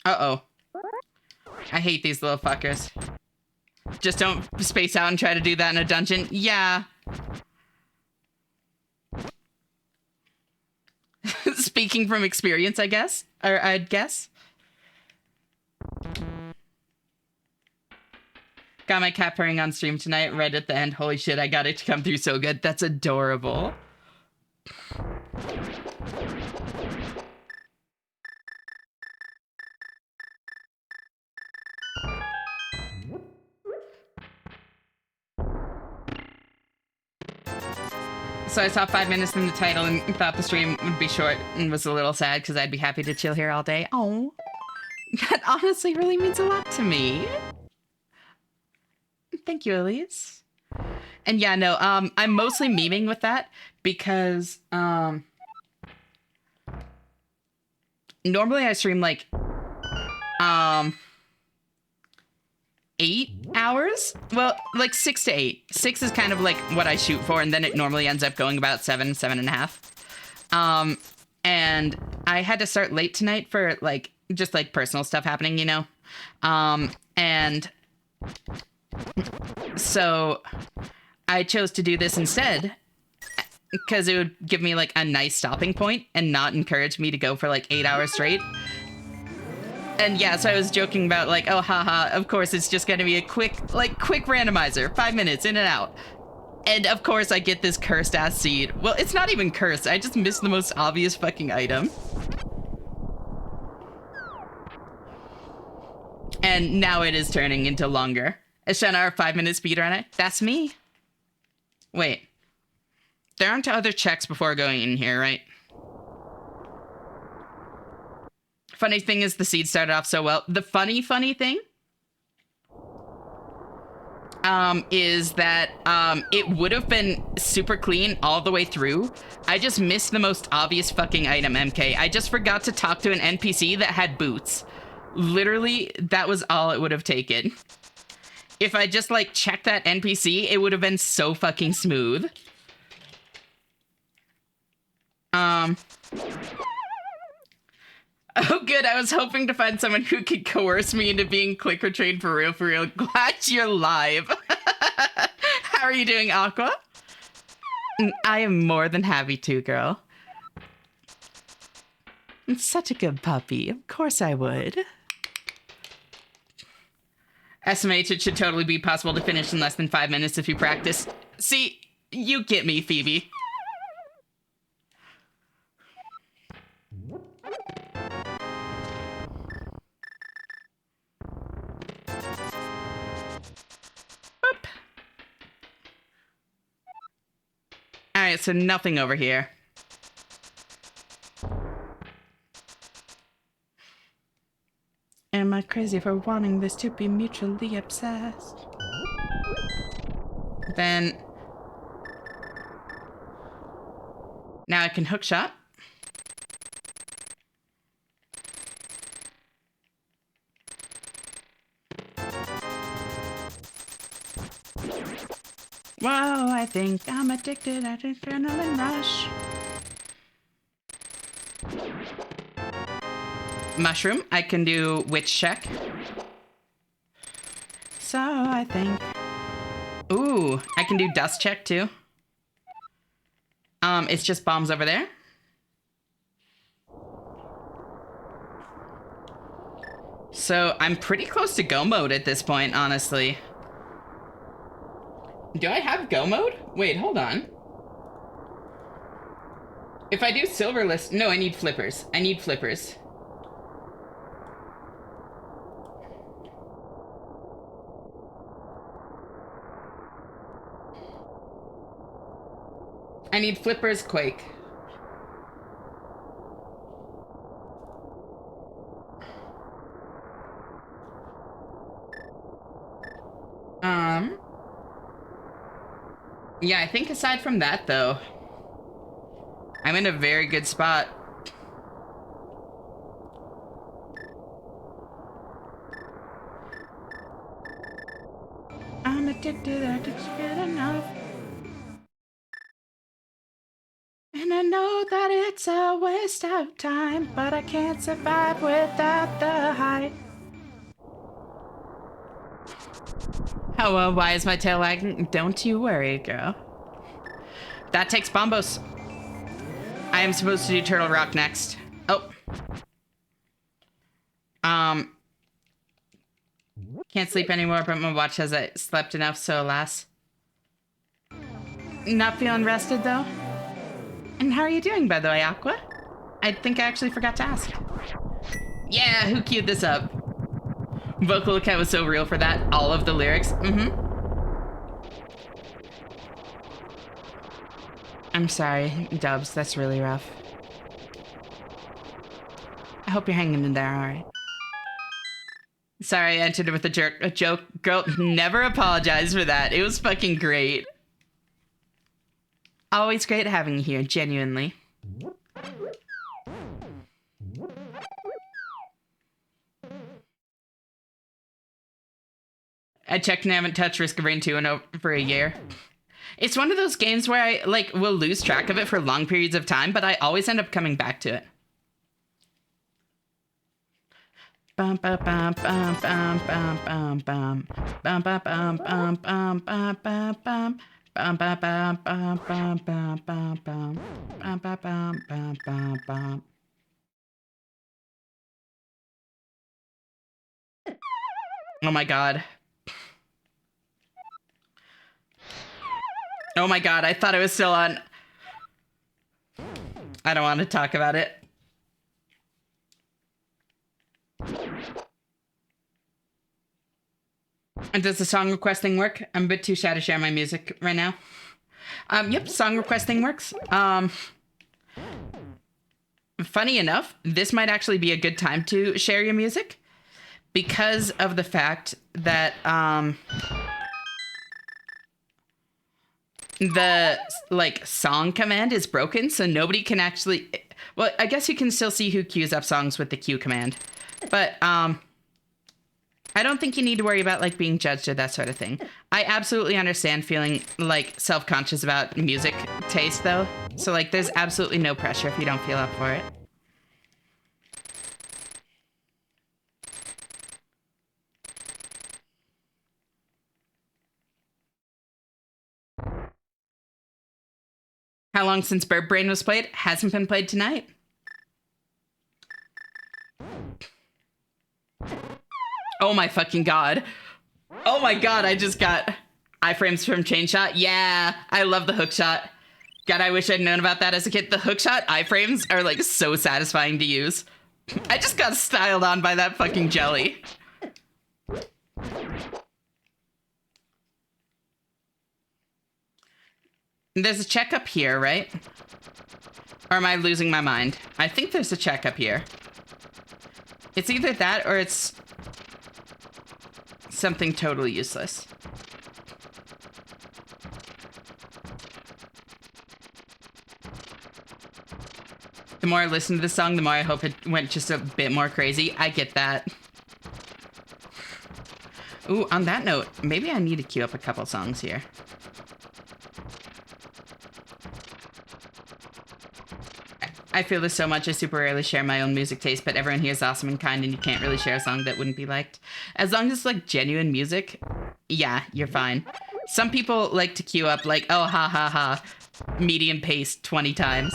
Uh-oh. I hate these little fuckers. Just don't space out and try to do that in a dungeon. Yeah. Speaking from experience, I guess. Or I'd guess. Got my cat purring on stream tonight, right at the end. Holy shit, I got it to come through so good. That's adorable. So I saw 5 minutes in the title and thought the stream would be short and was a little sad because I'd be happy to chill here all day. Oh, that honestly really means a lot to me. Thank you, Elise. And yeah, no, I'm mostly memeing with that because normally I stream like 8 hours. Well, like 6 to 8. 6 is kind of like what I shoot for, and then it normally ends up going about 7.5. And I had to start late tonight for like just like personal stuff happening, you know. And so I chose to do this instead because it would give me like a nice stopping point and not encourage me to go for like 8 hours straight. And yeah, so I was joking about like, oh, haha, of course it's just gonna be a quick randomizer, 5 minutes in and out. And of course I get this cursed ass seed. Well, it's not even cursed, I just missed the most obvious fucking item. And now it is turning into longer. Is Shanna 5-minute speedrun it? That's me. Wait. There aren't other checks before going in here, right? Funny thing is the seed started off so well. The funny thing is that it would have been super clean all the way through. I just missed the most obvious fucking item, MK. I just forgot to talk to an NPC that had boots. Literally, that was all it would have taken. If I just like checked that NPC, it would have been so fucking smooth. Oh, good. I was hoping to find someone who could coerce me into being click or trade for real, for real. Glad you're live. How are you doing, Aqua? I am more than happy to, girl. It's such a good puppy. Of course I would. SMH, it should totally be possible to finish in less than 5 minutes if you practice. See, you get me, Phoebe. Alright, so nothing over here. Am I crazy for wanting this to be mutually obsessed? Then... now I can hook shot. Whoa, I think I'm addicted at adrenaline rush. Mushroom, I can do witch check. So I think... ooh, I can do dust check too. It's just bombs over there. So I'm pretty close to go mode at this point, honestly. Do I have go mode? Wait, hold on. If I do silver list... no, I need flippers. I need flippers. I need flippers, Quake. Yeah, I think aside from that, though, I'm in a very good spot. I'm addicted, I just get enough. And I know that it's a waste of time, but I can't survive without the high. Oh, why is my tail lagging? Don't you worry, girl. That takes bombos. I am supposed to do Turtle Rock next. Oh. Can't sleep anymore, but my watch says I slept enough, so alas. Not feeling rested, though? And how are you doing, by the way, Aqua? I think I actually forgot to ask. Yeah, who queued this up? Vocal account was so real for that. All of the lyrics. I'm sorry, Dubs. That's really rough. I hope you're hanging in there, alright. Sorry, I entered it with a joke. Girl, never apologize for that. It was fucking great. Always great having you here, genuinely. I checked and haven't touched Risk of Rain 2 in over a year. It's one of those games where I, like, will lose track of it for long periods of time, but I always end up coming back to it. Bum bum bum bum bum bum bum bum bum bum bum bum bum bum bum bum. Bum bum bum bum bum bum bum bum bum bum bum bum bum. Oh my god. Oh my god, I thought it was still on. I don't want to talk about it. And does the song requesting work? I'm a bit too shy to share my music right now. Yep, song requesting works. Funny enough, this might actually be a good time to share your music because of the fact that the like song command is broken, so nobody can actually. Well, I guess you can still see who queues up songs with the queue command, but I don't think you need to worry about like being judged or that sort of thing. I absolutely understand feeling like self-conscious about music taste though. So like there's absolutely no pressure if you don't feel up for it. How long since Bird Brain was played? Hasn't been played tonight. Oh my fucking god. Oh my god, I just got iframes from Chain Shot. Yeah, I love the hook shot. God, I wish I'd known about that as a kid. The hook shot iframes are like so satisfying to use. I just got styled on by that fucking jelly. There's a check up here, right? Or am I losing my mind? I think there's a check up here. It's either that or it's something totally useless. The more I listen to this song, the more I hope it went just a bit more crazy. I get that. Ooh, on that note, maybe I need to queue up a couple songs here. I feel this so much. I super rarely share my own music taste, but everyone here is awesome and kind, and you can't really share a song that wouldn't be liked. As long as it's like genuine music, yeah, you're fine. Some people like to queue up like, oh, ha ha ha, medium pace 20 times.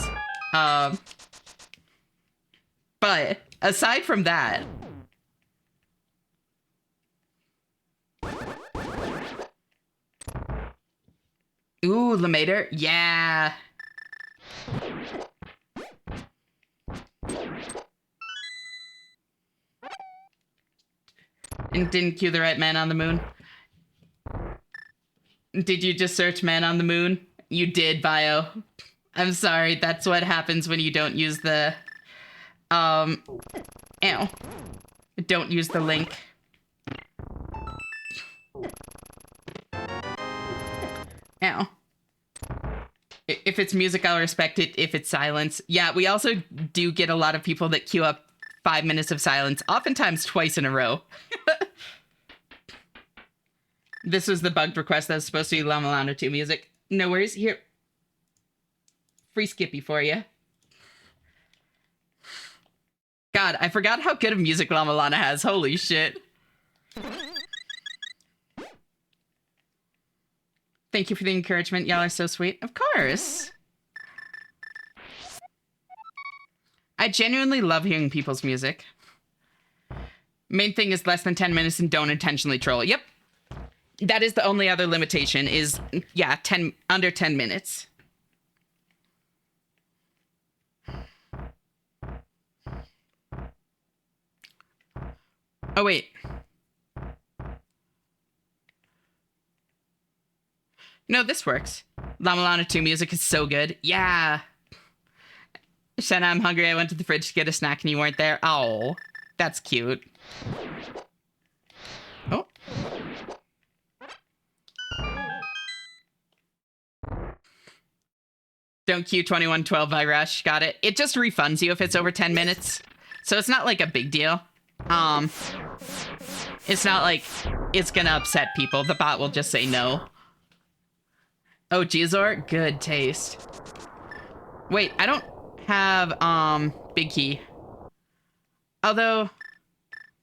But aside from that, ooh, Lemater, yeah. And didn't cue the right Man on the Moon. Did you just search Man on the Moon? You did, Bio. I'm sorry, that's what happens when you don't use the, ow. Don't use the link. Ow. If it's music, I'll respect it. If it's silence. Yeah, we also do get a lot of people that queue up 5 minutes of silence, oftentimes twice in a row. This was the bugged request that was supposed to be Llama Lana 2 music. No worries. Here. Free Skippy for you. God, I forgot how good of music Llama Lana has. Holy shit. Thank you for the encouragement. Y'all are so sweet. Of course. I genuinely love hearing people's music. Main thing is less than 10 minutes and don't intentionally troll. Yep. That is the only other limitation is, yeah, under 10 minutes. Oh, wait. No, this works. Llama Lana 2 music is so good. Yeah. Shanna, I'm hungry. I went to the fridge to get a snack and you weren't there. Oh, that's cute. Oh. Don't queue 2112 by Rush. Got it. It just refunds you if it's over 10 minutes. So it's not like a big deal. It's not like it's gonna upset people. The bot will just say no. Oh, Gizor? Good taste. Wait, I don't have, Big Key. Although,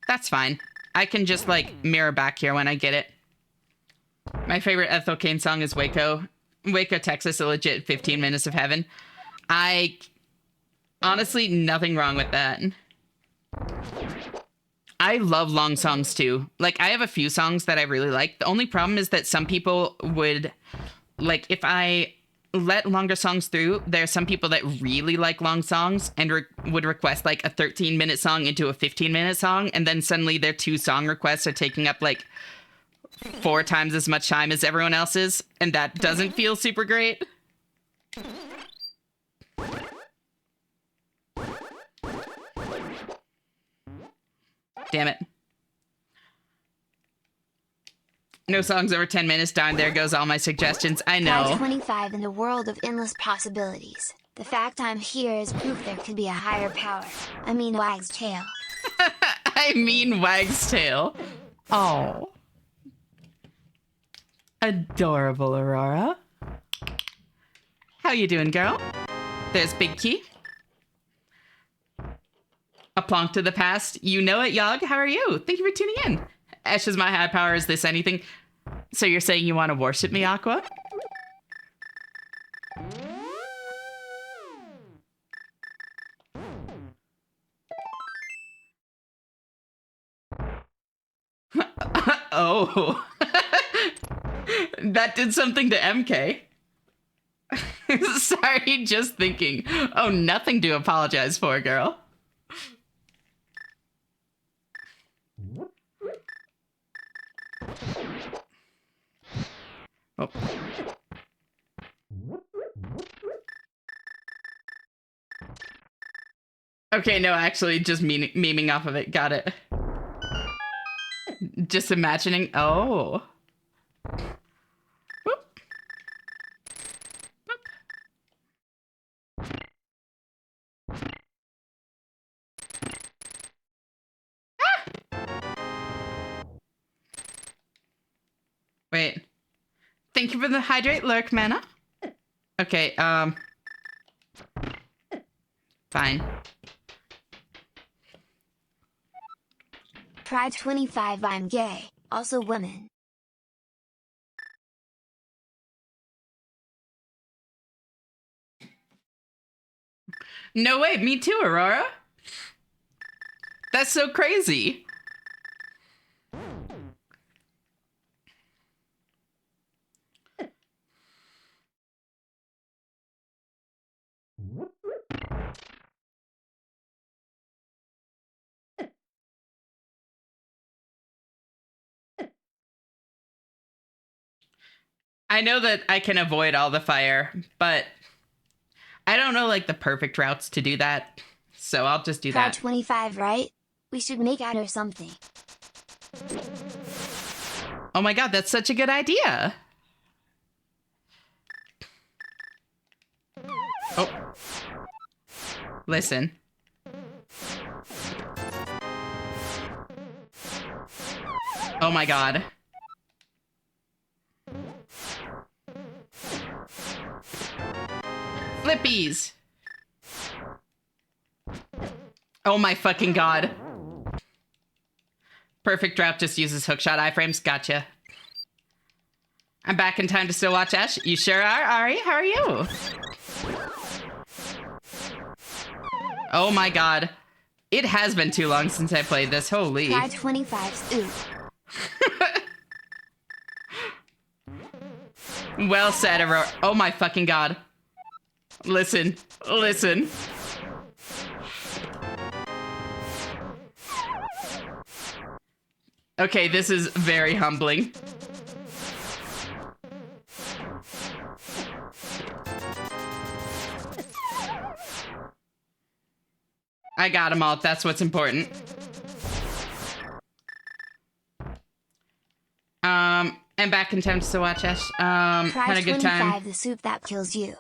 that's fine. I can just, like, mirror back here when I get it. My favorite Ethel Cain song is Waco. Waco, Texas, a legit 15 minutes of heaven. Honestly, nothing wrong with that. I love long songs, too. Like, I have a few songs that I really like. The only problem is that some people would, like, if I let longer songs through, there are some people that really like long songs and would request, like, a 13-minute song into a 15-minute song, and then suddenly their 2 song requests are taking up, like, 4 times as much time as everyone else's, and that doesn't feel super great. Damn it. No songs over 10 minutes. Darn, there goes all my suggestions. I know. 525 in the world of endless possibilities. The fact I'm here is proof there could be a higher power. I mean Wag's tail. I mean Wag's tail. Oh. Adorable, Aurora. How you doing, girl? There's Big Key. A plonk to the past. You know it, Yog. How are you? Thank you for tuning in. Esh is my high power. Is this anything? So you're saying you want to worship me, Aqua? Oh. That did something to MK. Sorry, just thinking. Oh, nothing to apologize for, girl. Oh. Okay, no, actually, just memeing off of it. Got it. Just imagining. Oh. Whoop. Wait. Thank you for the hydrate lurk mana. Okay, fine. Pride 25 I'm gay, also women. No way, me too, Aurora. That's so crazy. I know that I can avoid all the fire, but I don't know like the perfect routes to do that. So I'll just do Pride that. 25 right? We should make out or something. Oh my god, that's such a good idea. Oh. Listen. Oh my god. Flippies. Oh my fucking god. Perfect drop just uses hookshot iframes. Gotcha. I'm back in time to still watch Ash. You sure are, Ari? How are you? Oh my god. It has been too long since I played this. Holy. Pride 25's ooh. Well said, Aurora. Oh my fucking god. Listen. Listen. Okay, this is very humbling. I got them all. That's what's important. I'm back in time to still watch Ash. Pride Had a good 25 time. the soup that kills you.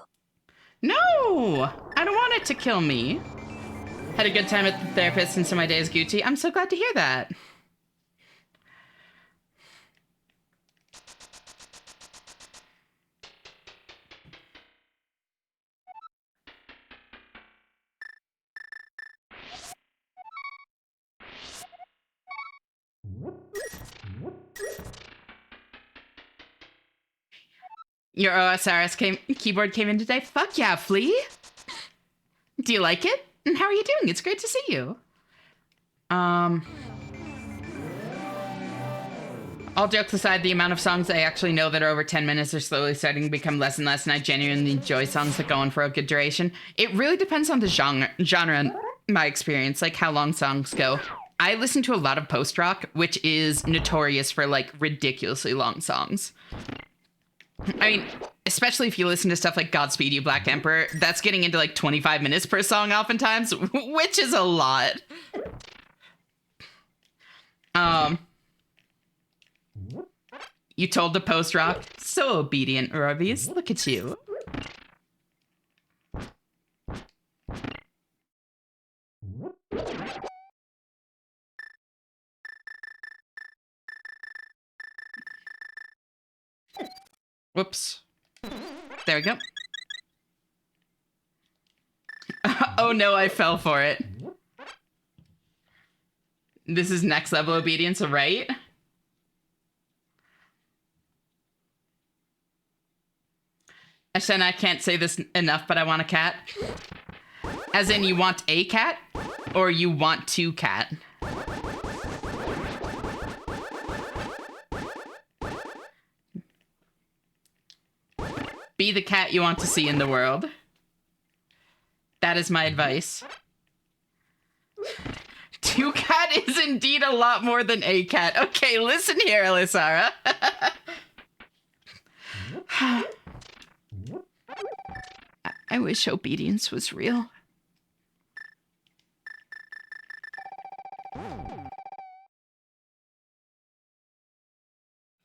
No! I don't want it to kill me. Had a good time at the therapist and so my day is Gucci. I'm so glad to hear that. Your OSRS keyboard came in today. Fuck yeah, Flea. Do you like it? And how are you doing? It's great to see you. All jokes aside, the amount of songs I actually know that are over 10 minutes are slowly starting to become less and less, and I genuinely enjoy songs that go on for a good duration. It really depends on the genre and my experience, like how long songs go. I listen to a lot of post-rock, which is notorious for, like, ridiculously long songs. I mean, especially if you listen to stuff like Godspeed You Black Emperor, that's getting into, like, 25 minutes per song oftentimes, which is a lot. You told the post-rock. So obedient, Orbeez. Look at you. Whoops. There we go. Oh no, I fell for it. This is next level obedience, right? Ashen, I can't say this enough, but I want a cat. As in, you want a cat? Or you want to cat? Be the cat you want to see in the world. That is my advice. 2 cat is indeed a lot more than a cat. Okay, listen here, Elisara. I wish obedience was real.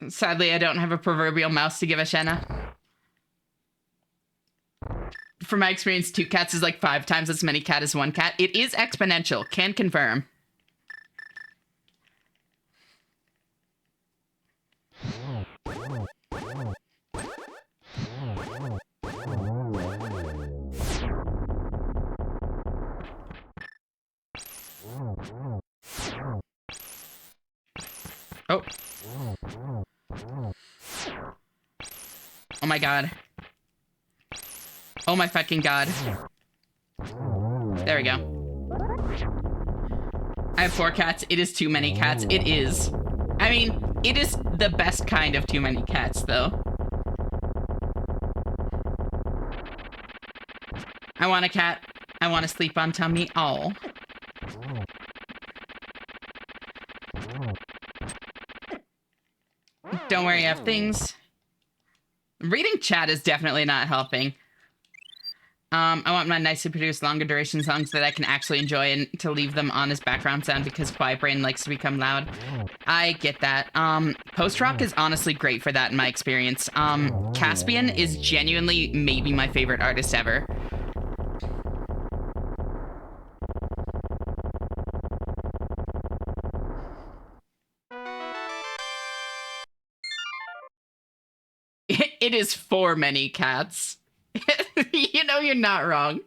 Sadly, I don't have a proverbial mouse to give a Shenna. From my experience, 2 cats is like 5 times as many cat as 1 cat. It is exponential. Can confirm. Oh. Oh my god. Oh my fucking god. There we go. I have 4 cats. It is too many cats. It is. I mean, it is the best kind of too many cats, though. I want a cat. I want to sleep on tummy. Oh. Don't worry, I have things. Reading chat is definitely not helping. I want my nicely produced longer duration songs that I can actually enjoy and to leave them on as background sound because Quiet Brain likes to become loud. I get that. Post-rock is honestly great for that in my experience. Caspian is genuinely maybe my favorite artist ever. It is for many cats. You know you're not wrong.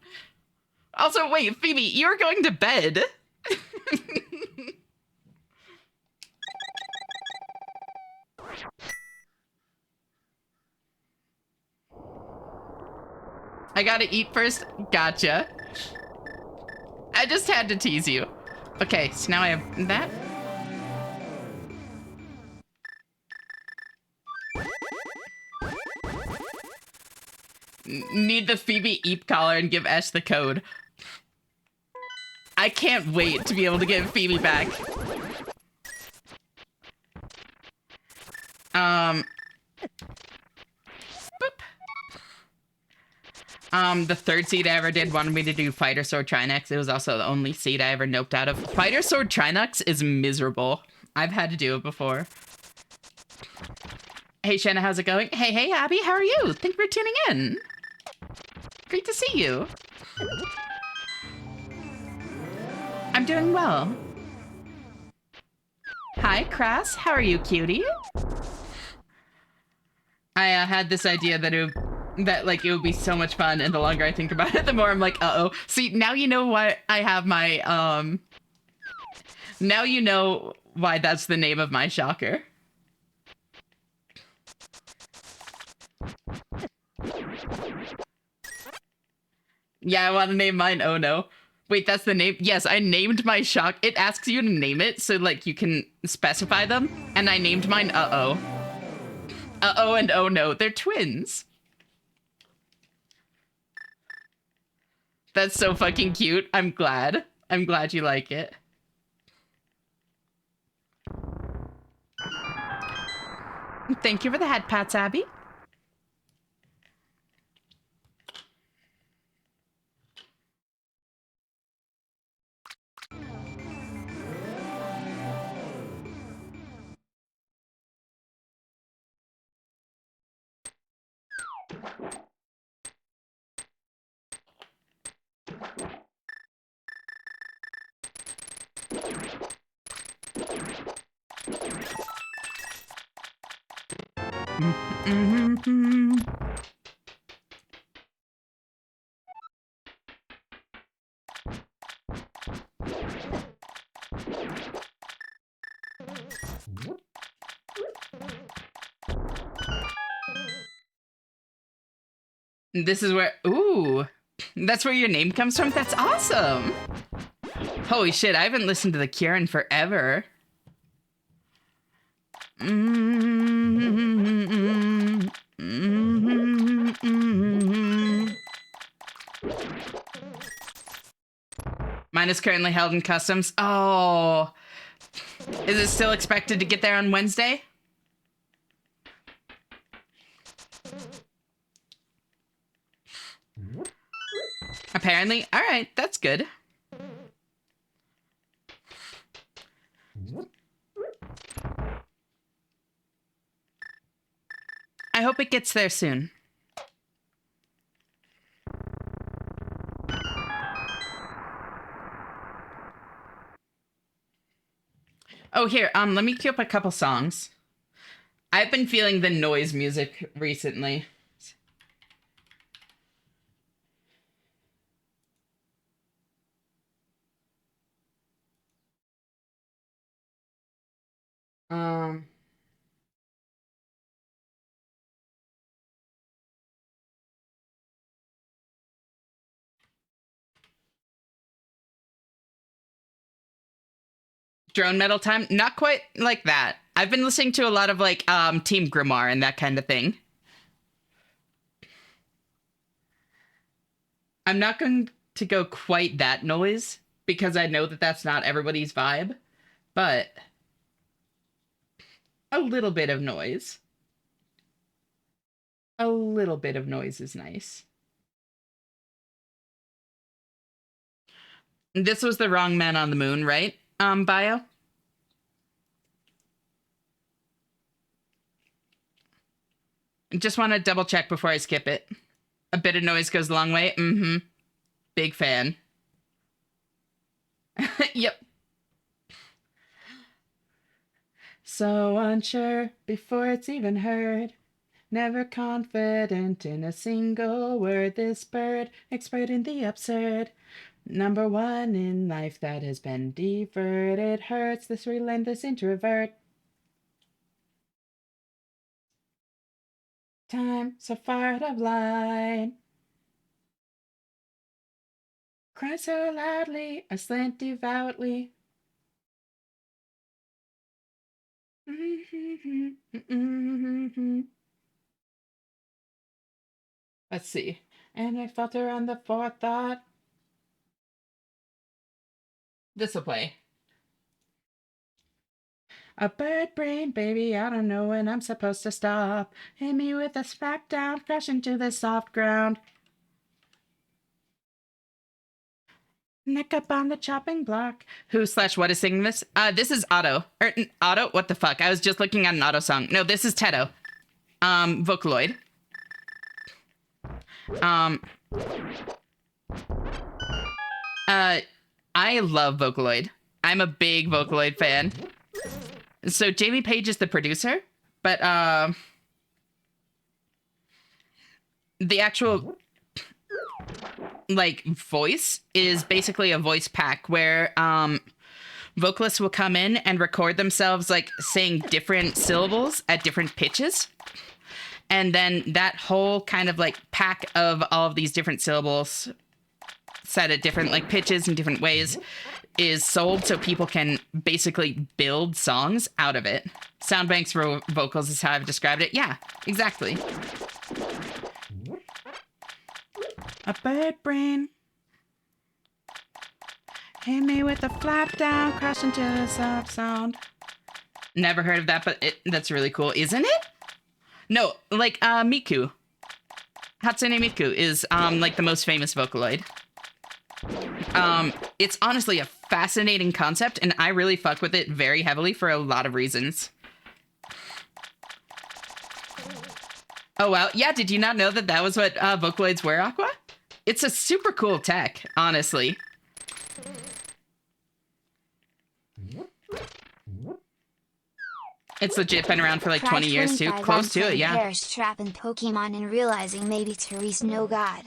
Also, wait, Phoebe, you're going to bed. I gotta eat first. Gotcha. I just had to tease you. Okay, so now I have that. Need the Phoebe Eep collar and give Ash the code. I can't wait to be able to get Phoebe back. The third seed I ever did wanted me to do Fighter Sword Trinox. It was also the only seed I ever noped out of. Fighter Sword Trinox is miserable. I've had to do it before. Hey, Shanna, how's it going? Hey, Abby, how are you? Thank you for tuning in. Great to see you. I'm doing well. Hi, Crass. How are you, cutie? I had this idea that it would be so much fun, and the longer I think about it, the more I'm like, uh-oh. See, now you know why I have my, now you know why that's the name of my shocker. Yeah, I want to name mine Oh No. Wait, that's the name? Yes, I named my shock. It asks you to name it, so, like, you can specify them, and I named mine Uh-Oh. Uh-Oh and Oh No, they're twins. That's so fucking cute. I'm glad. I'm glad you like it. Thank you for the hat pats, Abby. This is where, ooh, that's where your name comes from? That's awesome. Holy shit, I haven't listened to The Cure in forever. Mine is currently held in customs. Oh, is it still expected to get there on Wednesday? Apparently. All right, that's good. hope it gets there soon. Oh, here, let me queue up a couple songs. I've been feeling the noise music recently. Drone metal time? Not quite like that. I've been listening to a lot of like Team Grimoire and that kind of thing. I'm not going to go quite that noise because I know that that's not everybody's vibe, but a little bit of noise. A little bit of noise is nice. This was the wrong man on the moon, right? Bio? Just want to double check before I skip it. A bit of noise goes a long way. Mm-hmm. Big fan. Yep. So unsure before it's even heard. Never confident in a single word. This bird, expert in the absurd. Number one in life that has been deferred. It hurts, this relentless introvert. Time so far out of line. Cry so loudly, I slint devoutly. Let's see. And I falter on the forethought. This'll play. A bird brain, baby, I don't know when I'm supposed to stop. Hit me with a smackdown, crash into the soft ground. Neck up on the chopping block. Who/what is singing this? This is Otto. Otto? What the fuck? I was just looking at an Otto song. No, this is Teto. Vocaloid. I love Vocaloid. I'm a big Vocaloid fan. So Jamie Page is the producer, but the actual like voice is basically a voice pack where vocalists will come in and record themselves like saying different syllables at different pitches. And then that whole kind of like pack of all of these different syllables set at different like pitches and different ways is sold so people can basically build songs out of it. Soundbanks for vocals is how I've described it. Yeah, exactly. A bird brain. Hit me with a flap down, crash into the soft sound. Never heard of that, but that's really cool, isn't it? No, like Miku. Hatsune Miku is like the most famous Vocaloid. It's honestly a fascinating concept, and I really fuck with it very heavily for a lot of reasons. Oh, wow. Yeah, did you not know that that was what Vocaloids were, Aqua? It's a super cool tech, honestly. It's legit been around for like 20 years, too. Close to it, yeah. Parrish trapping Pokemon and realizing maybe Therese no god.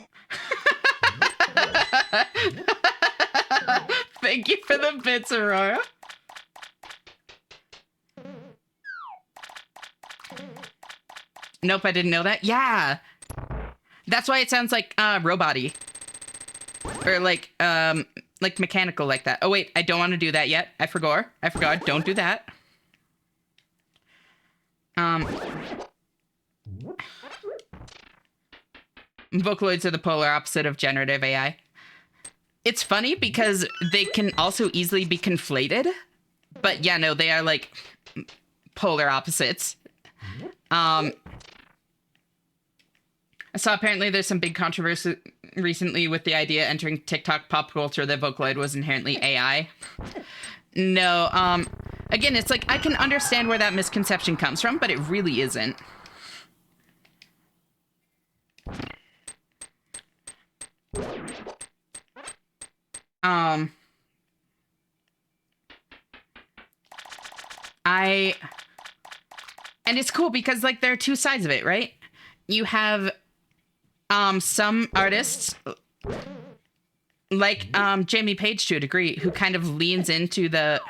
Thank you for the bits, Aurora. Nope, I didn't know that. Yeah. That's why it sounds like robot-y. Or like mechanical like that. Oh wait, I don't want to do that yet. I forgot. Don't do that. Vocaloids are the polar opposite of generative AI. It's funny because they can also easily be conflated. But yeah, no, they are like polar opposites. I saw apparently there's some big controversy recently with the idea entering TikTok pop culture that Vocaloid was inherently AI. No, again, it's like I can understand where that misconception comes from, but it really isn't. And it's cool because like there are two sides of it, right? You have some artists like Jamie Page to a degree who kind of leans into the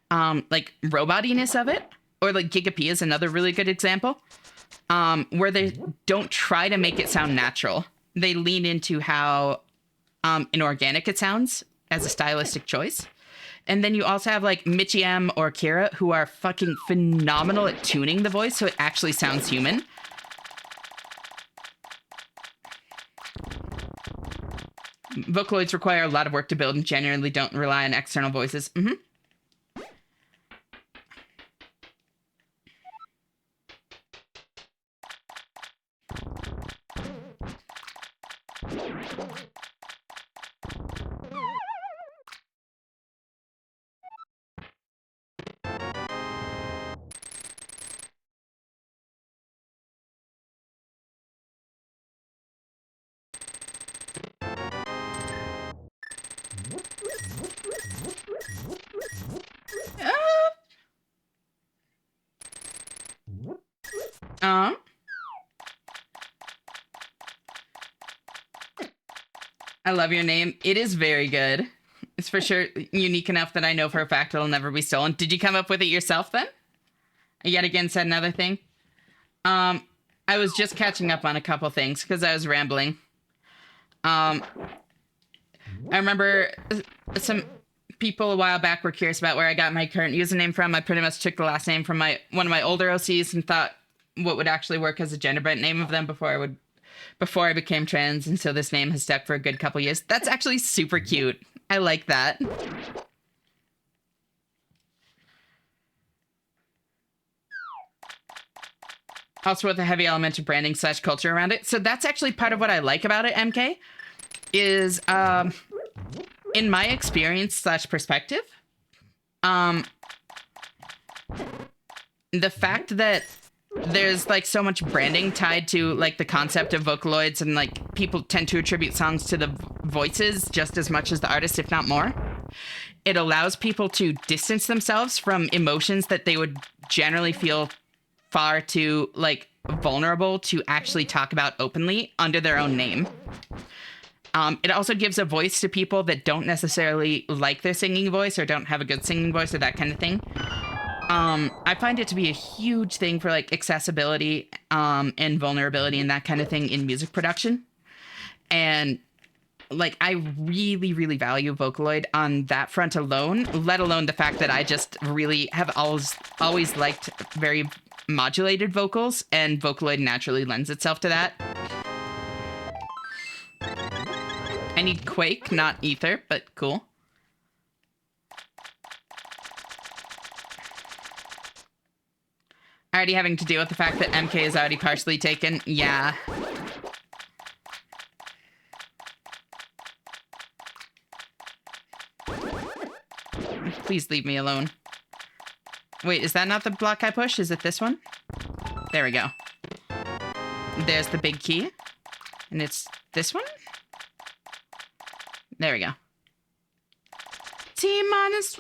like robotiness of it, or like Giga P is another really good example, where they don't try to make it sound natural. They lean into how inorganic it sounds as a stylistic choice. And then you also have like Mitchie M or Kira, who are fucking phenomenal at tuning the voice so it actually sounds human. Vocaloids require a lot of work to build and generally don't rely on external voices. Mm-hmm. I love your name. It is very good. It's for sure unique enough that I know for a fact it'll never be stolen. Did you come up with it yourself then? I yet again said another thing. I was just catching up on a couple things because I was rambling. I remember some people a while back were curious about where I got my current username from. I pretty much took the last name from one of my older OCs and thought what would actually work as a gender bent name of them before I became trans, and so this name has stuck for a good couple years. That's actually super cute. I like that. Also with a heavy element of branding / culture around it. So that's actually part of what I like about it, MK, is in my experience / perspective, the fact that there's like so much branding tied to like the concept of Vocaloids, and like people tend to attribute songs to the voices just as much as the artist, if not more. It allows people to distance themselves from emotions that they would generally feel far too like vulnerable to actually talk about openly under their own name. It also gives a voice to people that don't necessarily like their singing voice or don't have a good singing voice or that kind of thing. I find it to be a huge thing for like accessibility and vulnerability and that kind of thing in music production. And like I really, really value Vocaloid on that front alone, let alone the fact that I just really have always liked very modulated vocals, and Vocaloid naturally lends itself to that. I need Quake, not Ether, but cool. Already having to deal with the fact that MK is already partially taken. Yeah. Please leave me alone. Wait, is that not the block I push? Is it this one? There we go. There's the big key. And it's this one? There we go. T-1.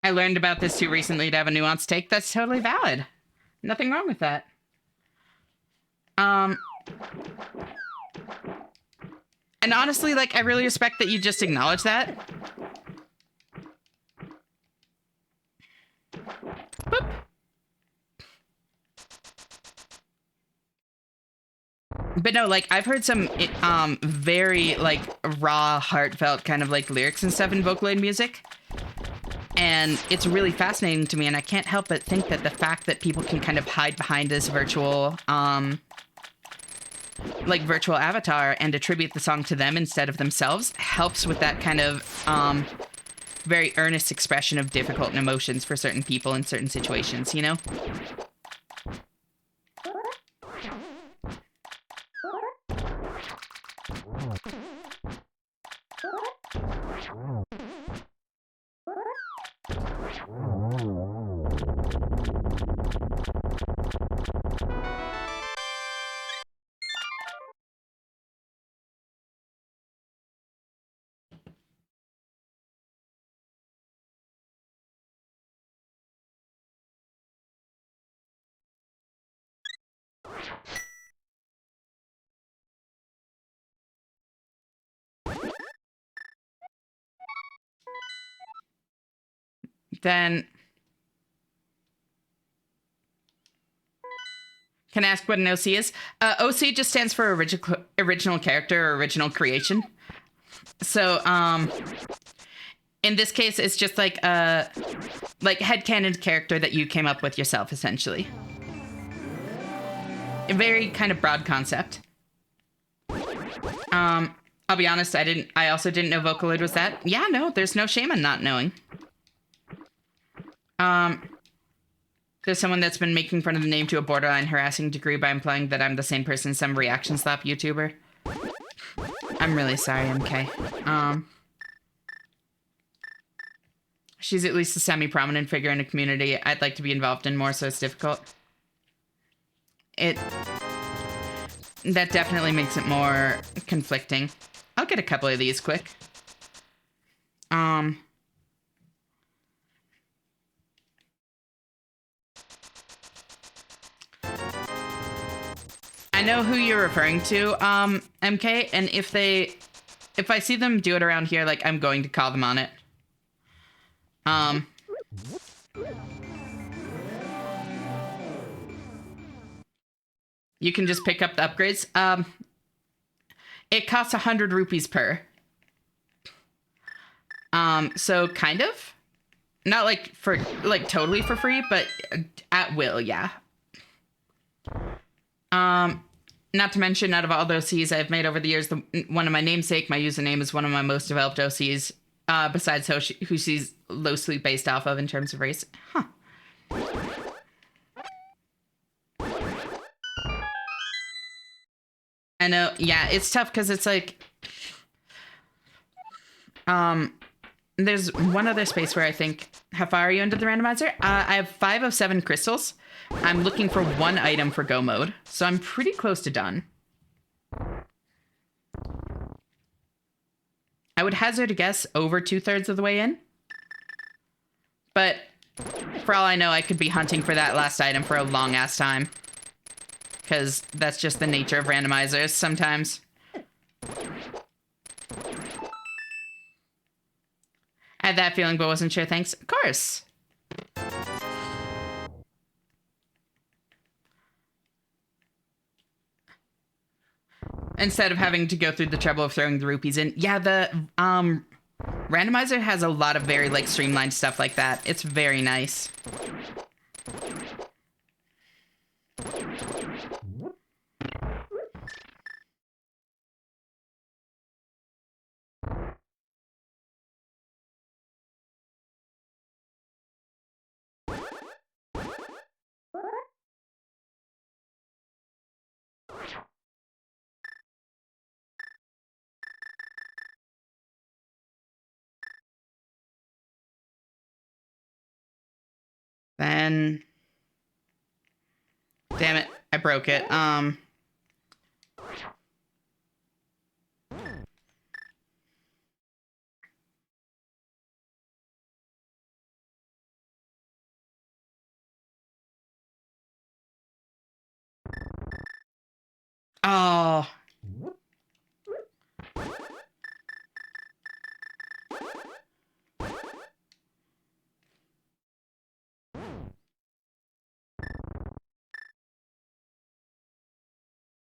I learned about this too recently to have a nuanced take. That's totally valid. Nothing wrong with that. And honestly, like, I really respect that you just acknowledge that. Boop. But no, like, I've heard some very, like, raw, heartfelt kind of, like, lyrics and stuff in Vocaloid music. And it's really fascinating to me, and I can't help but think that the fact that people can kind of hide behind this virtual, virtual avatar and attribute the song to them instead of themselves helps with that kind of very earnest expression of difficult emotions for certain people in certain situations, you know? Then... Can I ask what an OC is? OC just stands for original character or original creation. So, in this case, it's just like a headcanon character that you came up with yourself, essentially. A very kind of broad concept. I'll be honest, I also didn't know Vocaloid was that. Yeah, no, there's no shame in not knowing. There's someone that's been making fun of the name to a borderline harassing degree by implying that I'm the same person as some reaction slap YouTuber. I'm really sorry, MK. She's at least a semi-prominent figure in a community I'd like to be involved in more, so it's difficult. That definitely makes it more conflicting. I'll get a couple of these quick. I know who you're referring to, MK, and if I see them do it around here, like, I'm going to call them on it. You can just pick up the upgrades. It costs 100 rupees per. So kind of. Not like totally for free, but at will, yeah. Not to mention, out of all the OCs I've made over the years, one of my namesake, my username is one of my most developed OCs, besides who she's loosely based off of in terms of race. Huh. I know, yeah, it's tough because it's like, there's one other space where I think, how far are you into the randomizer? I have 5 of 7 crystals. I'm looking for 1 item for go mode, so I'm pretty close to done. I would hazard a guess over 2/3 of the way in. But for all I know, I could be hunting for that last item for a long ass time. Because that's just the nature of randomizers sometimes. I had that feeling, but wasn't sure. Thanks. Of course. Instead of having to go through the trouble of throwing the rupees in. Yeah, the randomizer has a lot of very like streamlined stuff like that. It's very nice. Then, damn it, I broke it. Oh.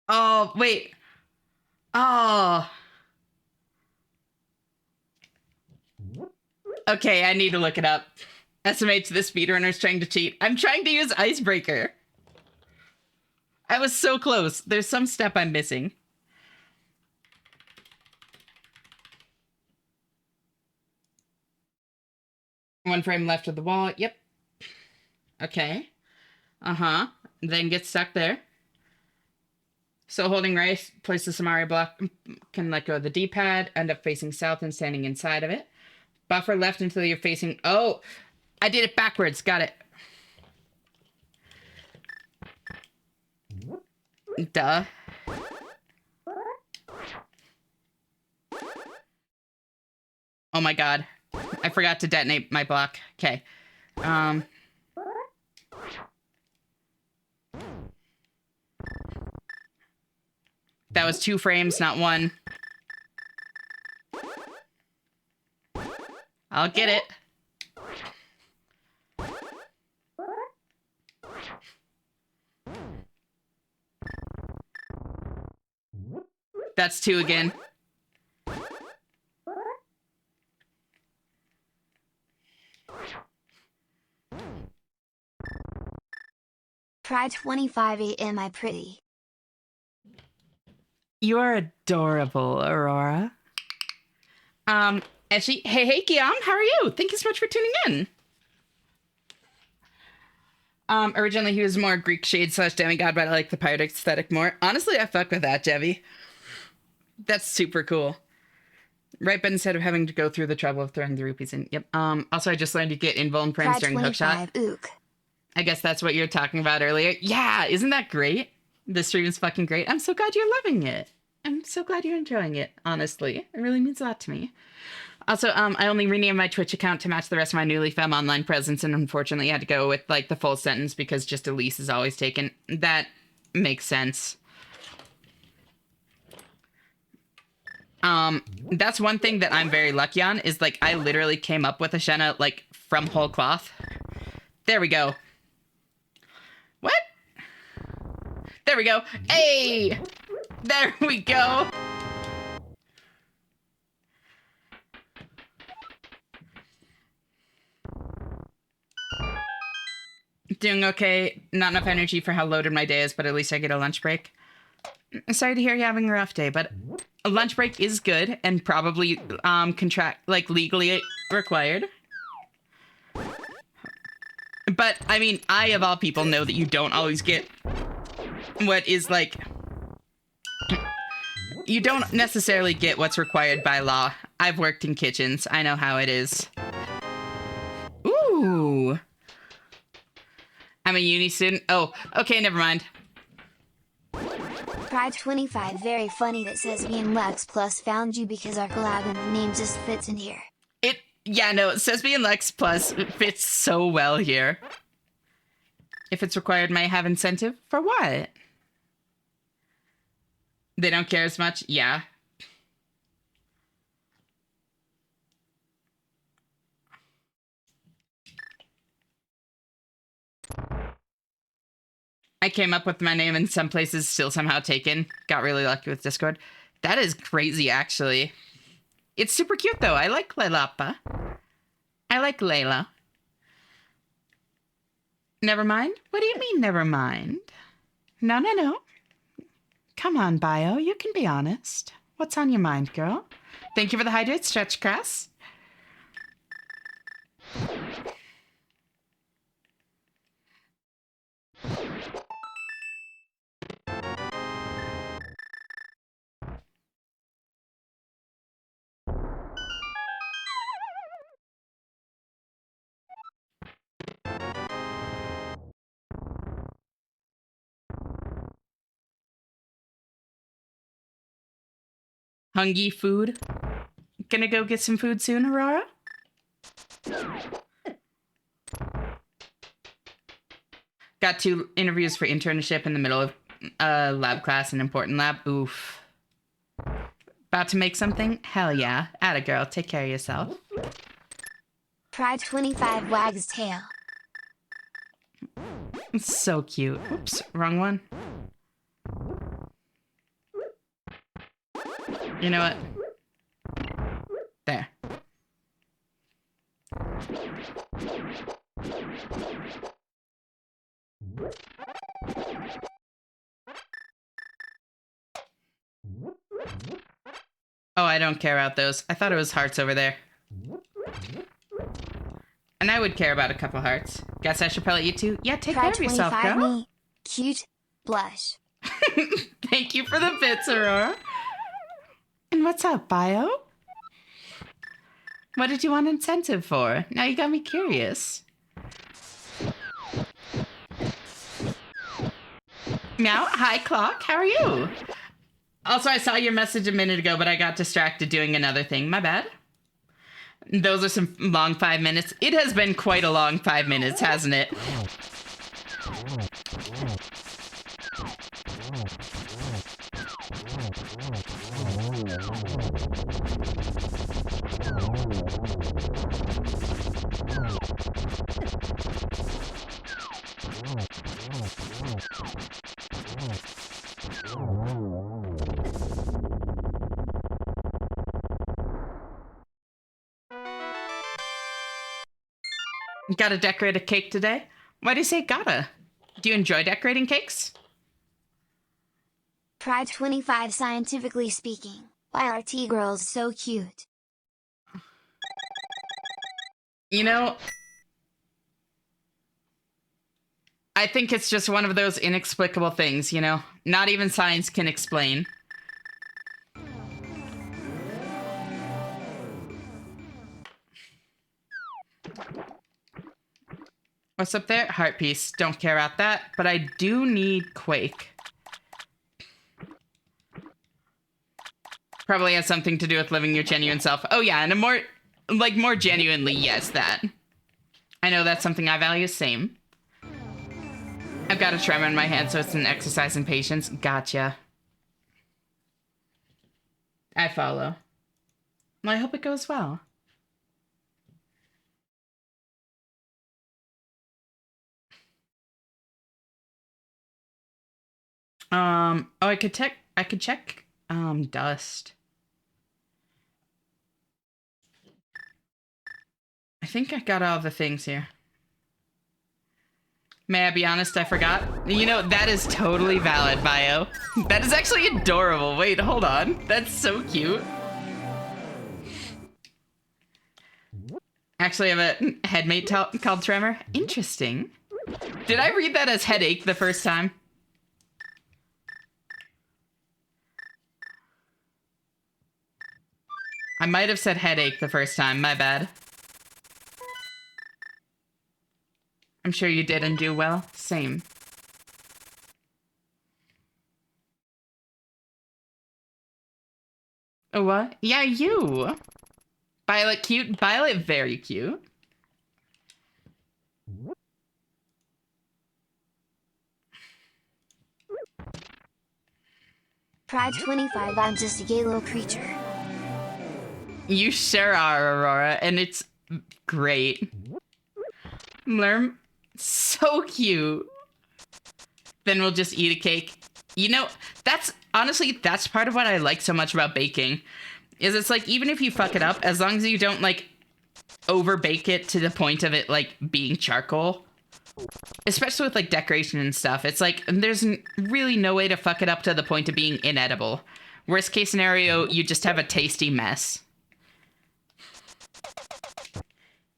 Oh, wait. Oh. Okay, I need to look it up. Estimates the speedrunners trying to cheat. I'm trying to use Icebreaker. I was so close. There's some step I'm missing. One frame left of the wall. Yep. Okay. Uh-huh. Then get stuck there. So holding right, place the Samari block, can let go of the D-pad, end up facing south and standing inside of it. Buffer left until you're facing... Oh! I did it backwards. Got it. Duh. Oh my god. I forgot to detonate my block. Okay. That was 2 frames, not 1. I'll get it. That's 2 again. Try 25 am I pretty? You are adorable, Aurora. Actually, hey, Guillaume, how are you? Thank you so much for tuning in. Originally he was more Greek shade / demigod, but I like the pirate aesthetic more. Honestly, I fuck with that, Debbie. That's super cool. Right, but instead of having to go through the trouble of throwing the rupees in. Yep. Also, I just learned to get invuln frames Try during hookshot. 25 ook. I guess that's what you were talking about earlier. Yeah, isn't that great? This stream is fucking great. I'm so glad you're loving it. I'm so glad you're enjoying it, honestly. It really means a lot to me. Also, I only renamed my Twitch account to match the rest of my newly found online presence, and unfortunately had to go with, like, the full sentence because just Elise is always taken. That makes sense. That's one thing that I'm very lucky on, is, like, I literally came up with Ashena, like, from whole cloth. There we go. What? There we go. Hey! There we go. Doing okay. Not enough energy for how loaded my day is, but at least I get a lunch break. Sorry to hear you're having a rough day, but a lunch break is good and probably legally required. But I mean, I of all people know that you don't always get what is like, you don't necessarily get what's required by law. I've worked in kitchens. I know how it is. Ooh. I'm a uni student. Oh, okay, never mind. Try 25 very funny that says me and Lex Plus found you because our collab and the name just fits in here. Yeah, no, it says me and Lex Plus fits so well here. If it's required, may I have incentive? For what? They don't care as much? Yeah. I came up with my name in some places, still somehow taken. Got really lucky with Discord. That is crazy, actually. It's super cute, though. I like Leilapa. I like Layla. Never mind? What do you mean, never mind? No. Come on, Bio. You can be honest. What's on your mind, girl? Thank you for the hydrate, Stretch Cress. Hungry food. Gonna go get some food soon, Aurora? Got 2 interviews for internship in the middle of lab class, an important lab. Oof. About to make something? Hell yeah. Atta girl, take care of yourself. Try 25 Wag's tail. It's so cute. Oops, wrong one. You know what? There. Oh, I don't care about those. I thought it was hearts over there. And I would care about a couple hearts. Guess I should probably eat too. Yeah, take care of yourself, girl. Me. Cute. Blush. Thank you for the bits, Aurora. And what's up, Bio? What did you want incentive for? Now you got me curious. Meow, hi, Clock. How are you? Also, I saw your message a minute ago, but I got distracted doing another thing. My bad. Those are some long 5 minutes. It has been quite a long 5 minutes, hasn't it? Gotta decorate a cake today? Why do you say gotta? Do you enjoy decorating cakes? Pride 25 scientifically speaking, why are T-girls so cute? You know, I think it's just one of those inexplicable things, you know? Not even science can explain. What's up there? Heart piece. Don't care about that, but I do need Quake. Probably has something to do with living your genuine self. Oh yeah, and a more genuinely, yes, that. I know that's something I value, same. I've got a tremor in my hand, so it's an exercise in patience. Gotcha. I follow. Well, I hope it goes well. Oh, I could check, dust. I think I got all the things here. May I be honest, I forgot? You know, that is totally valid, Bio. That is actually adorable. Wait, hold on. That's so cute. Actually, I have a headmate called Tremor. Interesting. Did I read that as headache the first time? I might have said headache the first time. My bad. I'm sure you did and do well. Same. Oh, what? Yeah, you. Violet cute. Violet very cute. Pride 25, I'm just a gay little creature. You sure are, Aurora, and it's great. Lerm, so cute. Then we'll just eat a cake. You know, that's part of what I like so much about baking. Is it's like, even if you fuck it up, as long as you don't, like, over bake it to the point of it, like, being charcoal. Especially with, like, decoration and stuff. It's like, there's really no way to fuck it up to the point of being inedible. Worst case scenario, you just have a tasty mess.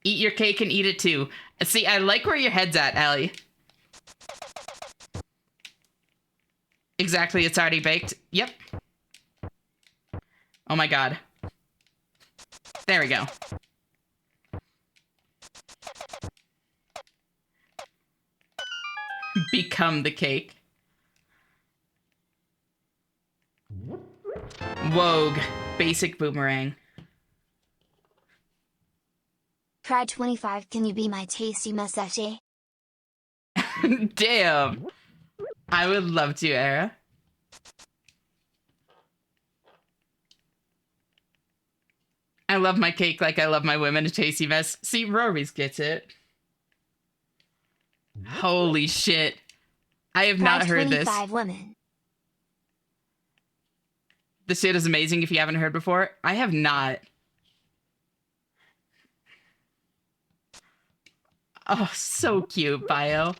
Eat your cake and eat it too. See, I like where your head's at, Allie. Exactly, it's already baked. Yep. Oh my god. There we go. Become the cake. Wogue. Basic boomerang. Pride 25, can you be my tasty massage? Damn. I would love to, Era. I love my cake like I love my women a tasty mess. See, Rory's gets it. Holy shit. I have not heard this. 25 women. This shit is amazing if you haven't heard before. I have not. Oh, so cute, Bio.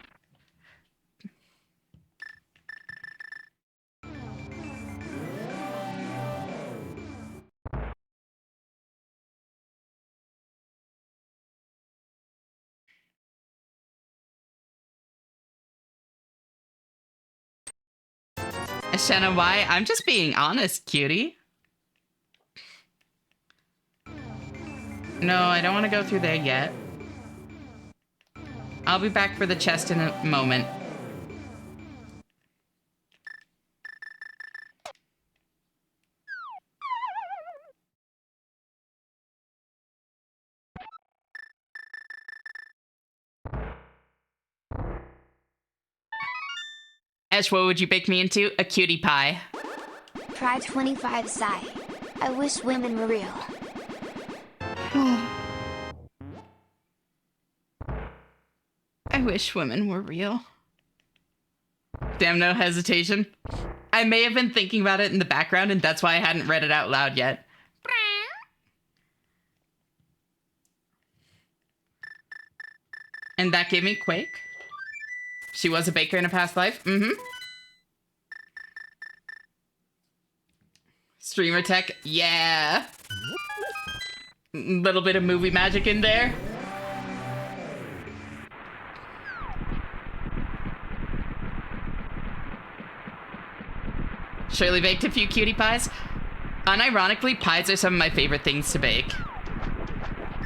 Shanna, why? I'm just being honest, cutie. No, I don't want to go through there yet. I'll be back for the chest in a moment. Ash, what would you bake me into? A cutie pie. Pride 25 sigh. I wish women were real. I wish women were real. Damn, no hesitation. I may have been thinking about it in the background, and that's why I hadn't read it out loud yet. And that gave me Quake. She was a baker in a past life. Mm-hmm. Streamer tech. Yeah. Little bit of movie magic in there. Shirley baked a few cutie pies. Unironically, pies are some of my favorite things to bake.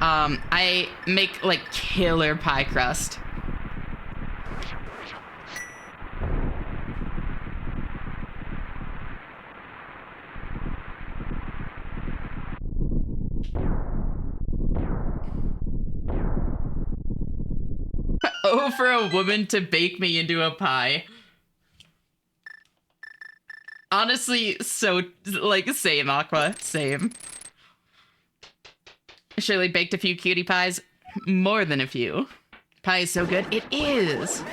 I make, like, killer pie crust. Oh, for a woman to bake me into a pie. Honestly, so, like, same, Aqua. Same. Shirley baked a few cutie pies. More than a few. Pie is so good. It is.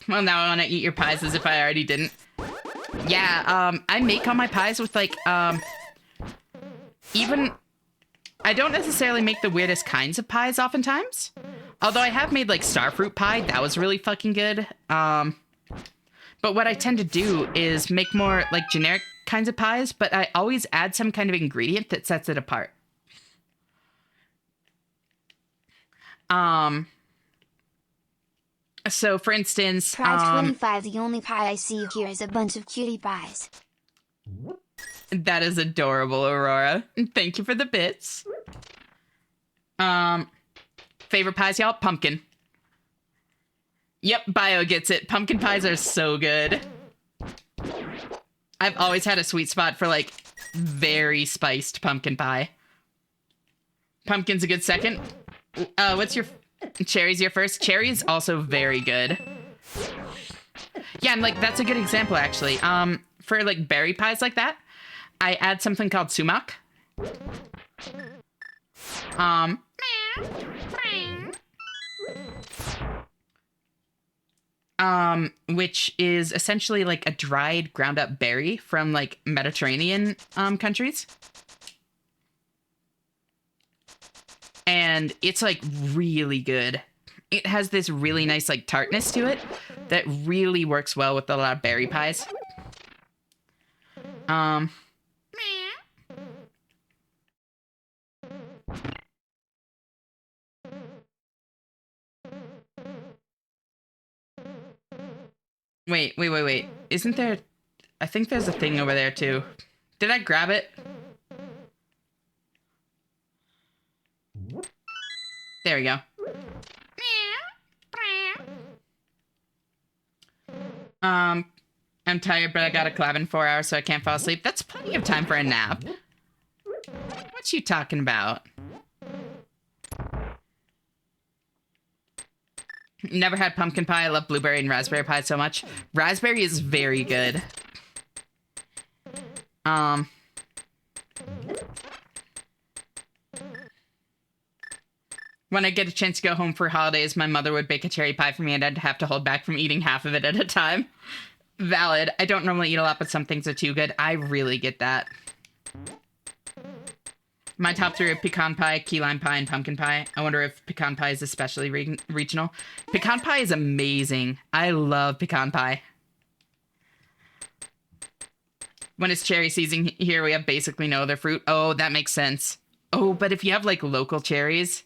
Well, now I want to eat your pies as if I already didn't. Yeah, I make all my pies with, like, even... I don't necessarily make the weirdest kinds of pies oftentimes. Although I have made, like, starfruit pie. That was really fucking good. But what I tend to do is make more, like, generic kinds of pies, but I always add some kind of ingredient that sets it apart. So, for instance... Try 25. The only pie I see here is a bunch of cutie pies. That is adorable, Aurora. Thank you for the bits. Favorite pies, y'all? Pumpkin. Yep, Bio gets it. Pumpkin pies are so good. I've always had a sweet spot for, like, very spiced pumpkin pie. Pumpkin's a good second. What's your... Cherry's your first? Cherry is also very good. Yeah, and, like, that's a good example, actually. For, like, berry pies like that, I add something called sumac. Which is essentially like a dried ground up berry from like Mediterranean countries. And it's like really good. It has this really nice like tartness to it that really works well with a lot of berry pies. Wait. Isn't there... I think there's a thing over there, too. Did I grab it? There we go. I'm tired, but I got a collab in 4 hours, so I can't fall asleep. That's plenty of time for a nap. What you talking about? Never had pumpkin pie. I love blueberry and raspberry pie so much. Raspberry is very good. When I get a chance to go home for holidays, my mother would bake a cherry pie for me and I'd have to hold back from eating half of it at a time. Valid. I don't normally eat a lot, but some things are too good. I really get that. My top 3 are pecan pie, key lime pie, and pumpkin pie. I wonder if pecan pie is especially regional. Pecan pie is amazing. I love pecan pie. When it's cherry season here, we have basically no other fruit. Oh, that makes sense. Oh, but if you have, like, local cherries...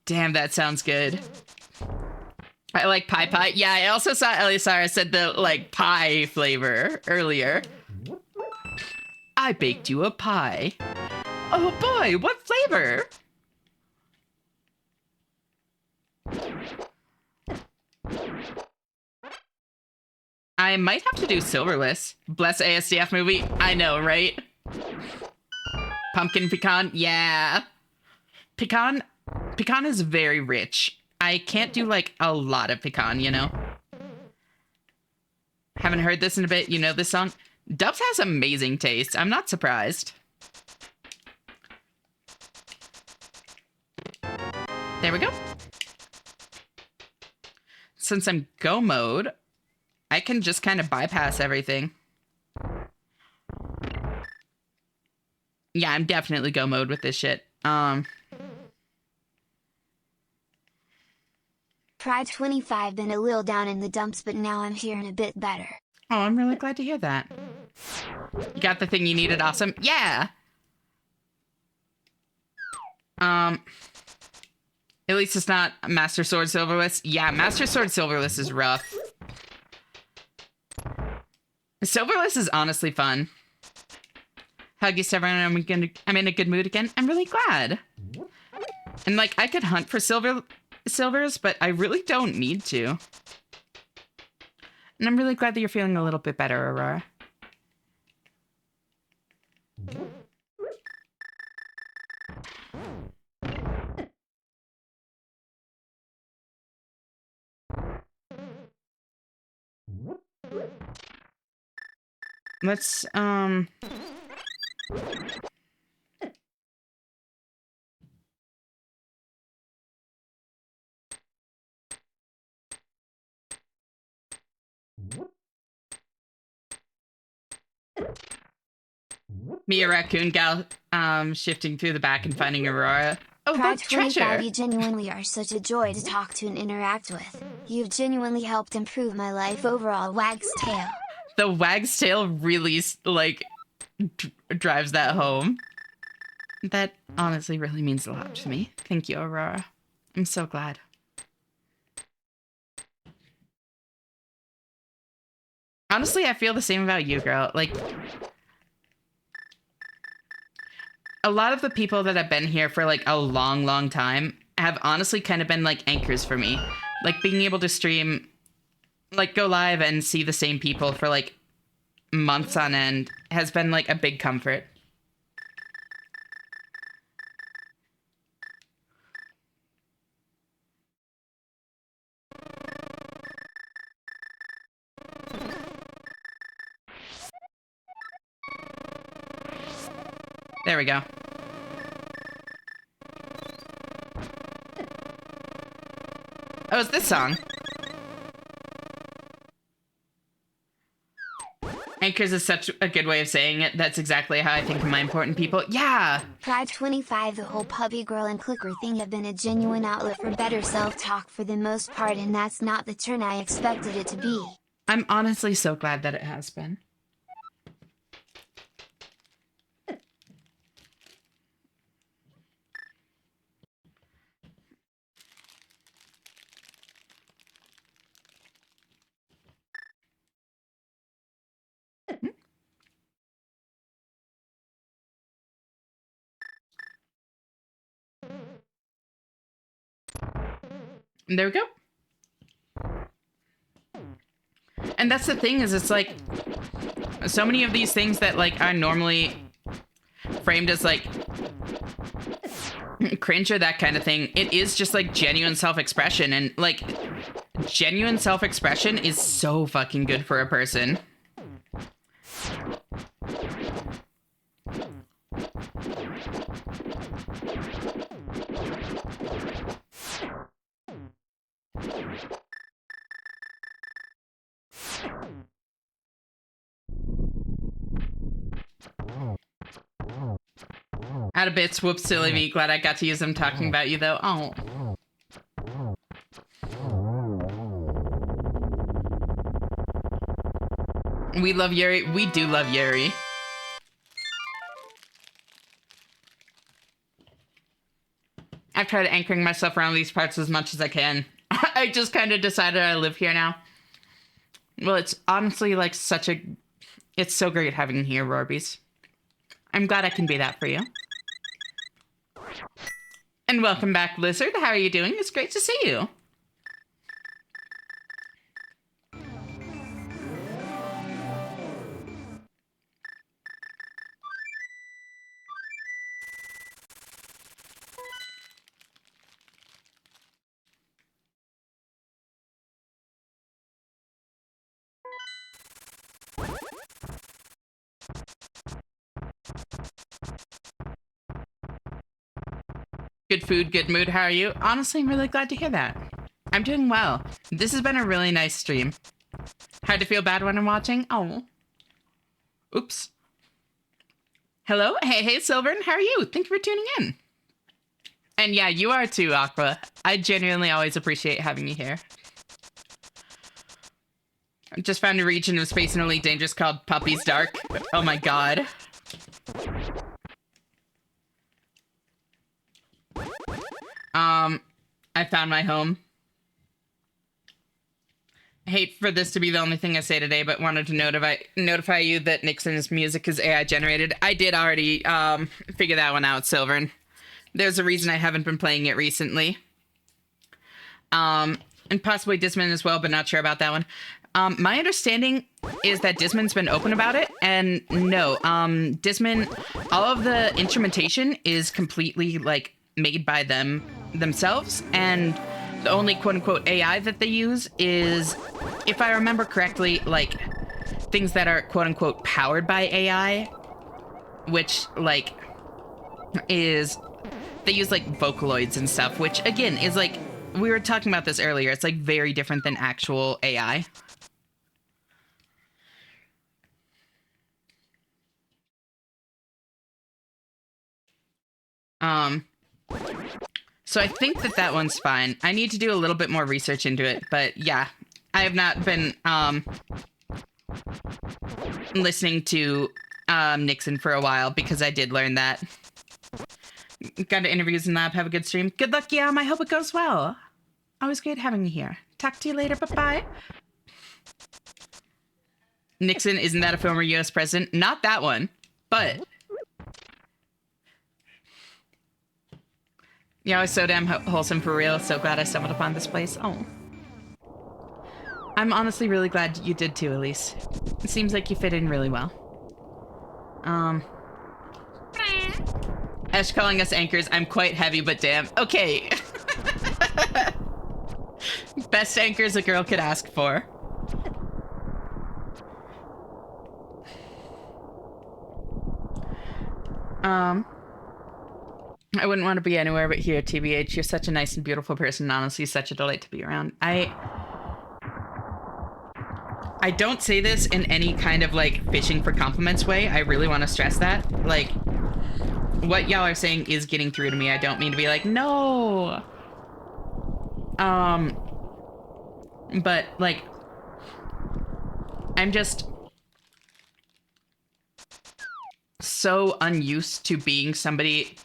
Damn, that sounds good. I like pie. Yeah, I also saw Elisara said the, like, pie flavor earlier. I baked you a pie. Oh boy, what flavor? I might have to do Silverless. Bless ASDF movie. I know, right? Pumpkin pecan. Yeah. Pecan is very rich. I can't do, like, a lot of pecan, you know? Haven't heard this in a bit. You know this song? Dubs has amazing taste. I'm not surprised. There we go. Since I'm go mode, I can just kind of bypass everything. Yeah, I'm definitely go mode with this shit. Pride 25 been a little down in the dumps, but now I'm feeling a bit better. Oh, I'm really glad to hear that. You got the thing you needed, awesome. Yeah! At least it's not Master Sword Silverless. Yeah, Master Sword Silverless is rough. Silverless is honestly fun. Huggies to everyone, I'm in a good mood again. I'm really glad. And like, I could hunt for silvers, but I really don't need to. And I'm really glad that you're feeling a little bit better, Aurora. Let's, me, a raccoon gal, shifting through the back and finding Aurora. Oh, Pride that's 25, treasure! you genuinely are such a joy to talk to and interact with. You've genuinely helped improve my life overall, Wag's Tail. The Wag's Tail really, like, drives that home. That honestly really means a lot to me. Thank you, Aurora. I'm so glad. Honestly, I feel the same about you, girl. Like, a lot of the people that have been here for like a long, long time have honestly kind of been like anchors for me. Like being able to stream, like go live and see the same people for like months on end has been like a big comfort. There we go. Oh, it's this song. Anchors is such a good way of saying it. That's exactly how I think of my important people. Yeah! Pride 25, the whole puppy girl and clicker thing have been a genuine outlet for better self-talk for the most part, and that's not the turn I expected it to be. I'm honestly so glad that it has been. And there we go. And that's the thing is it's like so many of these things that like are normally framed as like cringe or that kind of thing, it is just like genuine self-expression, and like genuine self-expression is so fucking good for a person. Out of bits, whoops, silly me. Glad I got to use them talking about you, though. Oh. We love Yuri. We do love Yuri. I've tried anchoring myself around these parts as much as I can. I just kind of decided I live here now. Well, it's honestly like such a... It's so great having you here, Rorbies. I'm glad I can be that for you. And welcome back, Lizard. How are you doing? It's great to see you. Good food, good mood. How are you? Honestly, I'm really glad to hear that. I'm doing well. This has been a really nice stream. Hard to feel bad when I'm watching? Oh. Oops. Hello? Hey, Silvern. How are you? Thank you for tuning in. And yeah, you are too, Aqua. I genuinely always appreciate having you here. I just found a region of space and Elite Dangerous called Puppy's Dark. Oh my god. I found my home. I hate for this to be the only thing I say today, but wanted to notify you that Nixon's music is AI generated. I did already figure that one out, Silvern. There's a reason I haven't been playing it recently. And possibly Disman as well, but not sure about that one. My understanding is that Disman's been open about it, and no, Disman, all of the instrumentation is completely, like, made by themselves, and the only quote-unquote AI that they use is, if I remember correctly, like, things that are quote-unquote powered by AI, which, like, is, they use, like, Vocaloids and stuff, which, again, is, like, we were talking about this earlier, it's, like, very different than actual AI. So I think that one's fine. I need to do a little bit more research into it, but yeah, I have not been, listening to, Nixon for a while because I did learn that. Got to interviews in lab, have a good stream. Good luck, Yam, I hope it goes well. Always great having you here. Talk to you later, bye-bye. Nixon, isn't that a former US president? Not that one, but... Yeah, I was so damn wholesome for real. So glad I stumbled upon this place. Oh. I'm honestly really glad you did too, Elise. It seems like you fit in really well. Ash calling us anchors. I'm quite heavy, but damn. Okay. Best anchors a girl could ask for. I wouldn't want to be anywhere but here, TBH. You're such a nice and beautiful person. Honestly, such a delight to be around. I don't say this in any kind of, like, fishing for compliments way. I really want to stress that. Like, what y'all are saying is getting through to me. I don't mean to be like, no. But, like, I'm just so unused to being somebody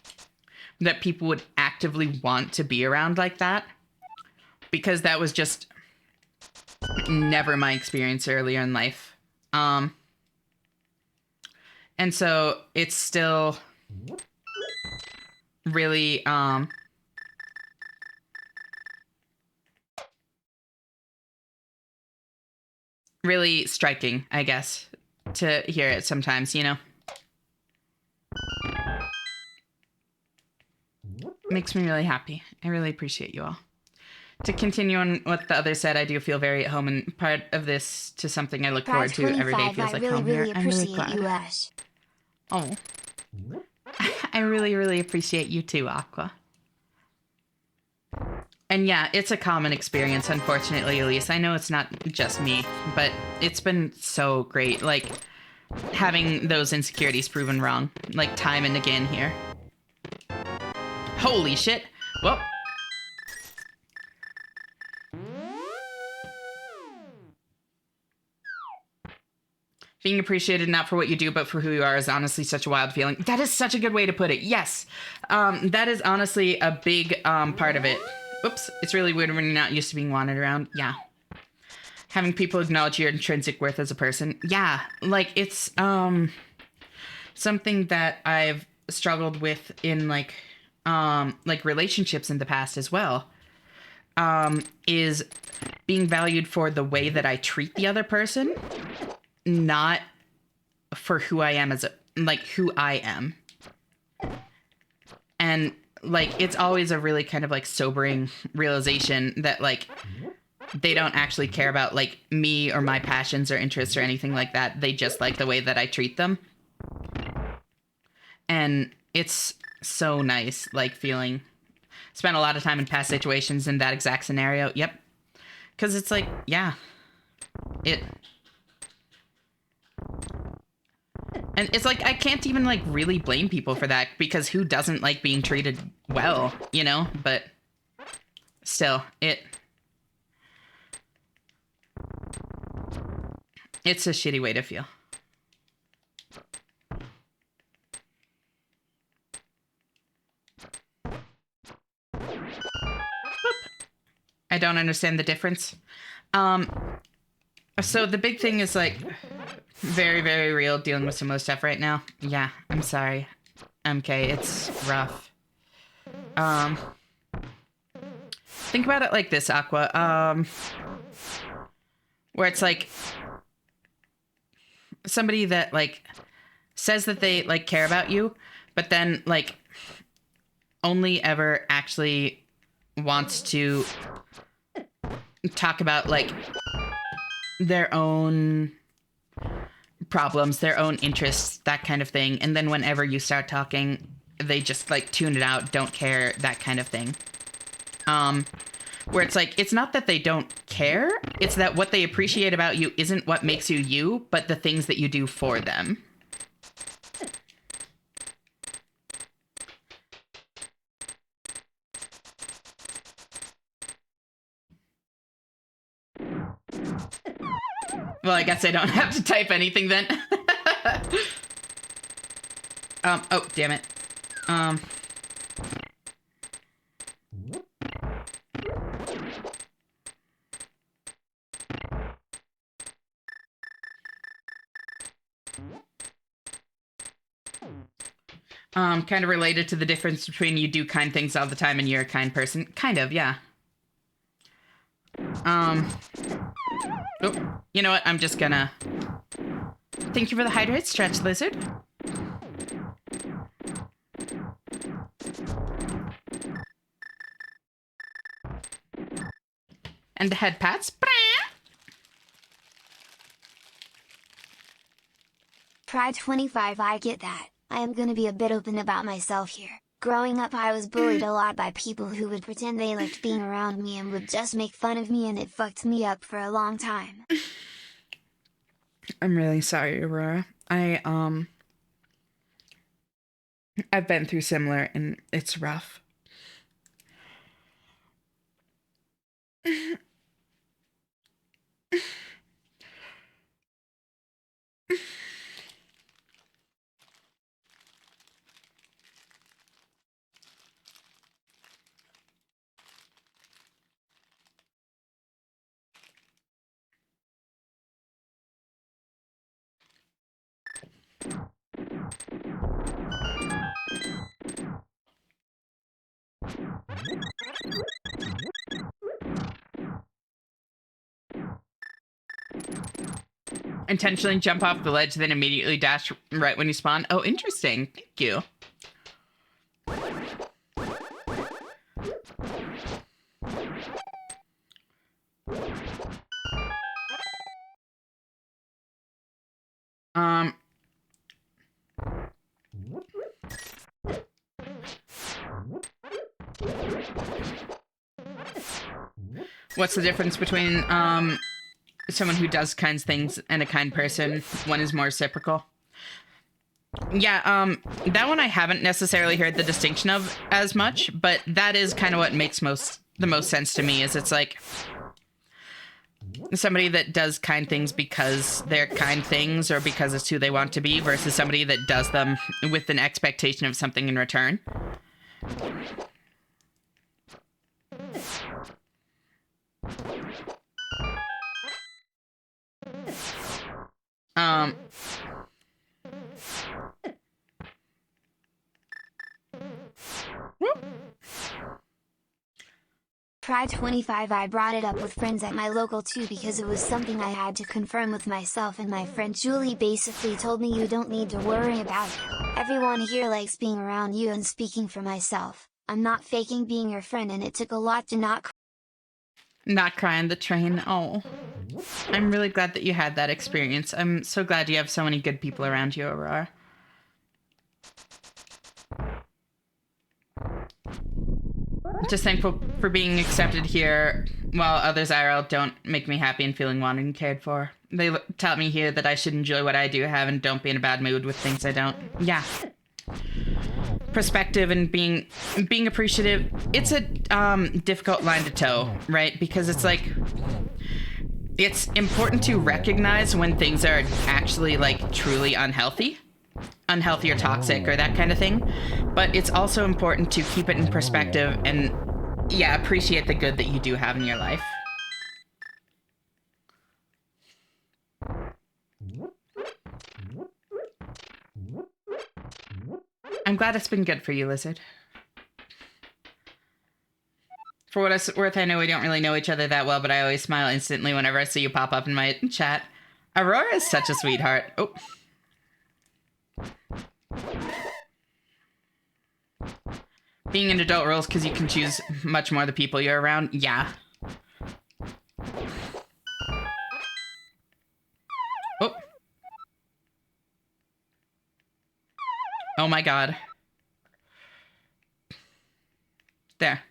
that people would actively want to be around like that, because that was just never my experience earlier in life. And so it's still really, really striking, I guess, to hear it sometimes, you know? Makes me really happy. I really appreciate you all. To continue on what the other said, I do feel very at home, and part of this to something I look forward to every day feels like home here. I'm really glad. You, Ash. Oh. I really, really appreciate you too, Aqua. And yeah, it's a common experience, unfortunately, Elise. I know it's not just me, but it's been so great, like, having those insecurities proven wrong, like, time and again here. Holy shit. Well. Being appreciated not for what you do, but for who you are is honestly such a wild feeling. That is such a good way to put it. Yes. That is honestly a big part of it. Oops. It's really weird when you're not used to being wanted around. Yeah. Having people acknowledge your intrinsic worth as a person. Yeah. Like, it's something that I've struggled with in, like relationships in the past as well, is being valued for the way that I treat the other person, not for who I am who I am. And, like, it's always a really kind of, like, sobering realization that, like, they don't actually care about, like, me or my passions or interests or anything like that. They just like the way that I treat them. And it's so nice, like, feeling, spent a lot of time in past situations in that exact scenario. Yep. Because it's like, yeah, and it's like, I can't even, like, really blame people for that, because who doesn't like being treated well, you know, but still, it's a shitty way to feel. I don't understand the difference. So the big thing is like very, very real dealing with similar stuff right now. Yeah, I'm sorry. MK, it's rough. Think about it like this, Aqua. Where it's like somebody that like says that they like care about you, but then like only ever actually wants to talk about like their own problems, their own interests, that kind of thing. And then whenever you start talking, they just like tune it out, don't care, that kind of thing. Where it's like, it's not that they don't care, it's that what they appreciate about you isn't what makes you you, but the things that you do for them. Well, I guess I don't have to type anything then. Oh, damn it. Kind of related to the difference between you do kind things all the time and you're a kind person. Kind of, yeah. Oh, you know what? I'm just gonna... Thank you for the hydrate, Stretch Lizard. And the head pats. Pride 25, I get that. I am gonna be a bit open about myself here. Growing up I was bullied a lot by people who would pretend they liked being around me and would just make fun of me, and it fucked me up for a long time. I'm really sorry, Aurora. I've been through similar and it's rough. Intentionally jump off the ledge, then immediately dash right when you spawn. Oh, interesting. Thank you. What's the difference between someone who does kind things and a kind person? One is more reciprocal. Yeah, that one I haven't necessarily heard the distinction of as much, but that is kind of what makes the most sense to me, is it's like somebody that does kind things because they're kind things or because it's who they want to be, versus somebody that does them with an expectation of something in return. Pride 25, I brought it up with friends at my local too because it was something I had to confirm with myself, and my friend Julie basically told me you don't need to worry about it. Everyone here likes being around you, and speaking for myself, I'm not faking being your friend, and it took a lot to not cry on the train. Oh, I'm really glad that you had that experience. I'm so glad you have so many good people around you, Aurora. Just thankful for being accepted here, while others IRL don't make me happy and feeling wanted and cared for. They taught me here that I should enjoy what I do have and don't be in a bad mood with things I don't. Yeah. perspective and being appreciative, it's a difficult line to toe, right? Because it's like, it's important to recognize when things are actually like truly unhealthy or toxic or that kind of thing. But it's also important to keep it in perspective and, yeah, appreciate the good that you do have in your life. I'm glad it's been good for you, Lizard. For what it's worth, I know we don't really know each other that well, but I always smile instantly whenever I see you pop up in my chat. Aurora is such a sweetheart. Oh. Being in adult roles because you can choose much more the people you're around. Yeah. Oh. Oh my god. There.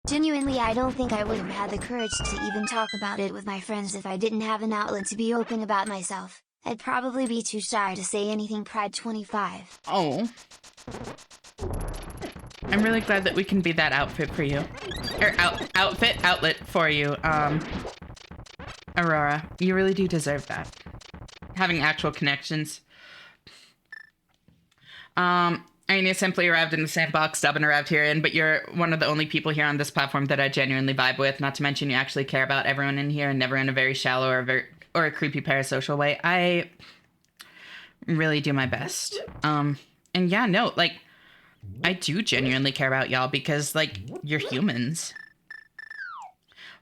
Genuinely, I don't think I would have had the courage to even talk about it with my friends if I didn't have an outlet to be open about myself. I'd probably be too shy to say anything. Pride 25. Oh. I'm really glad that we can be that outfit for you. Or outlet for you, Aurora. You really do deserve that. Having actual connections. I mean, you simply arrived in the sandbox, Dubbin arrived here in, but you're one of the only people here on this platform that I genuinely vibe with, not to mention you actually care about everyone in here and never in a very shallow or a creepy parasocial way. I really do my best. And yeah, no, like, I do genuinely care about y'all because, like, you're humans.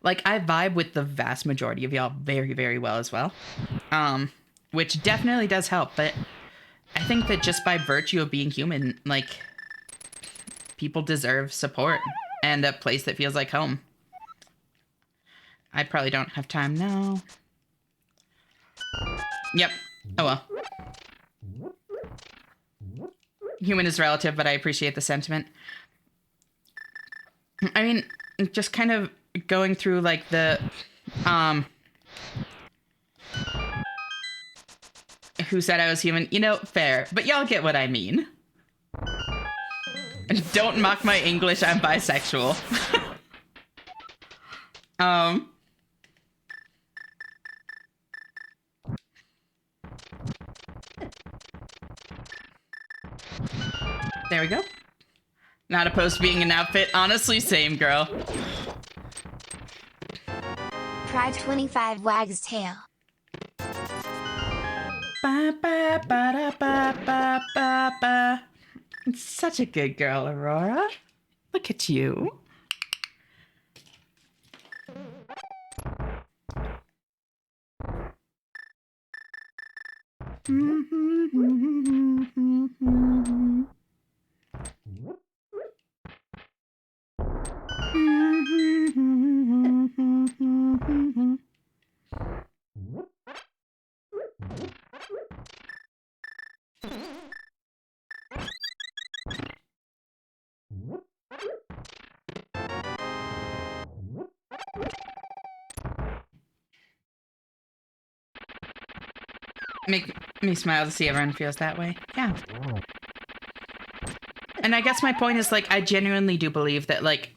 Like, I vibe with the vast majority of y'all very, very well as well. Which definitely does help, but I think that just by virtue of being human, like, people deserve support and a place that feels like home. I probably don't have time now. Yep. Oh well. Human is relative, but I appreciate the sentiment. I mean, just kind of going through, like, the, who said I was human? You know, fair, but y'all get what I mean. And don't mock my English, I'm bisexual. There we go. Not opposed to being an outfit. Honestly, same, girl. Pride 25 wags tail. Ba, ba, ba, da, ba, ba, ba, ba. Such a good girl, Aurora. Look at you. Make me smile to see everyone feels that way. Yeah. And I guess my point is, like, I genuinely do believe that, like,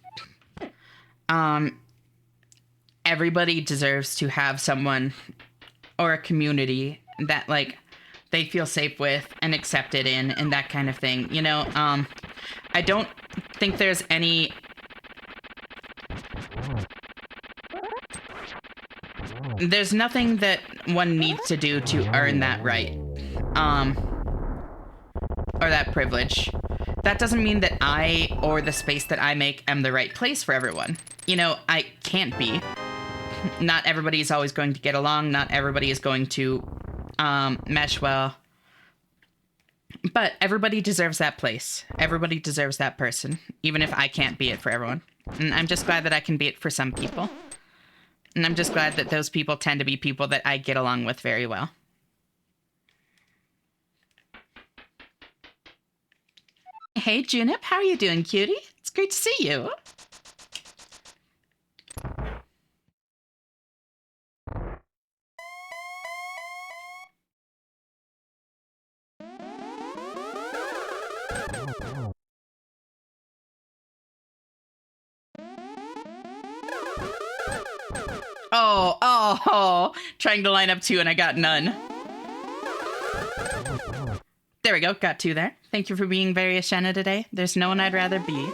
everybody deserves to have someone or a community that, like, they feel safe with and accepted in and that kind of thing. You know, I don't think there's any... There's nothing that one needs to do to earn that right. Or that privilege. That doesn't mean that I, or the space that I make, am the right place for everyone. You know, I can't be. Not everybody is always going to get along. Not everybody is going to mesh well. But everybody deserves that place. Everybody deserves that person, even if I can't be it for everyone. And I'm just glad that I can be it for some people. And I'm just glad that those people tend to be people that I get along with very well. Hey, Junip, how are you doing, cutie? It's great to see you. Oh, trying to line up 2 and I got none. There we go, got 2 there. Thank you for being very Ashena today. There's no one I'd rather be.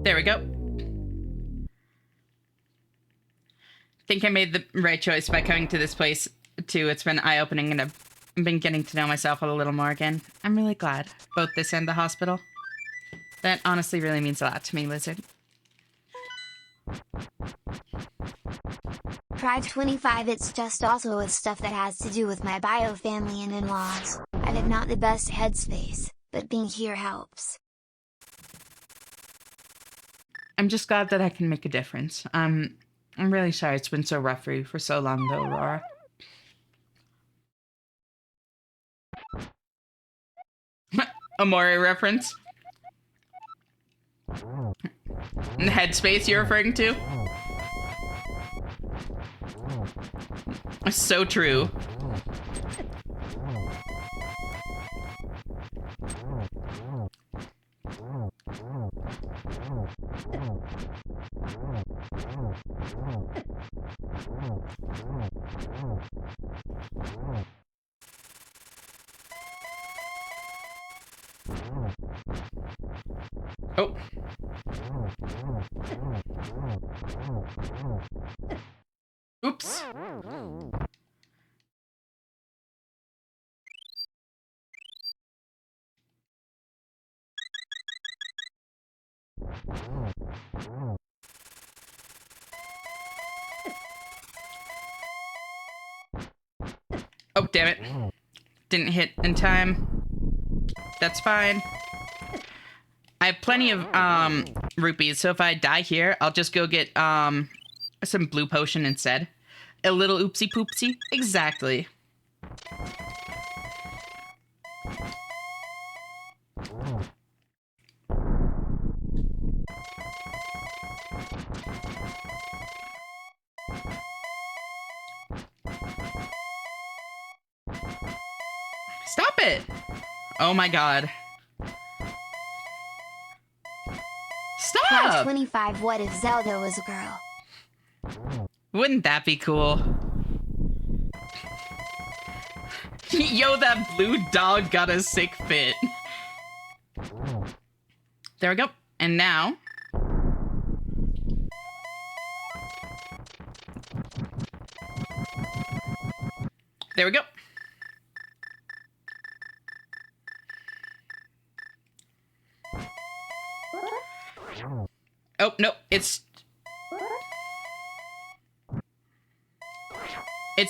There we go. Think I made the right choice by coming to this place too. It's been eye-opening and I've been getting to know myself a little more again. I'm really glad. Both this and the hospital. That honestly really means a lot to me, Lizard. Pride 25. It's just also with stuff that has to do with my bio family and in-laws. I'm in not the best headspace, but being here helps. I'm just glad that I can make a difference. I'm really sorry it's been so rough for you for so long though, Laura. Amore reference? The headspace you're referring to? So true. Oh. Oops. Oh, damn it. Didn't hit in time. That's fine. I have plenty of rupees, so if I die here, I'll just go get some blue potion instead. A little oopsie poopsie. Exactly. Stop it! Oh my god. Pride Stop! 25. What if Zelda was a girl? Wouldn't that be cool? Yo, that blue dog got a sick fit. There we go. And now... There we go. Oh, no, it's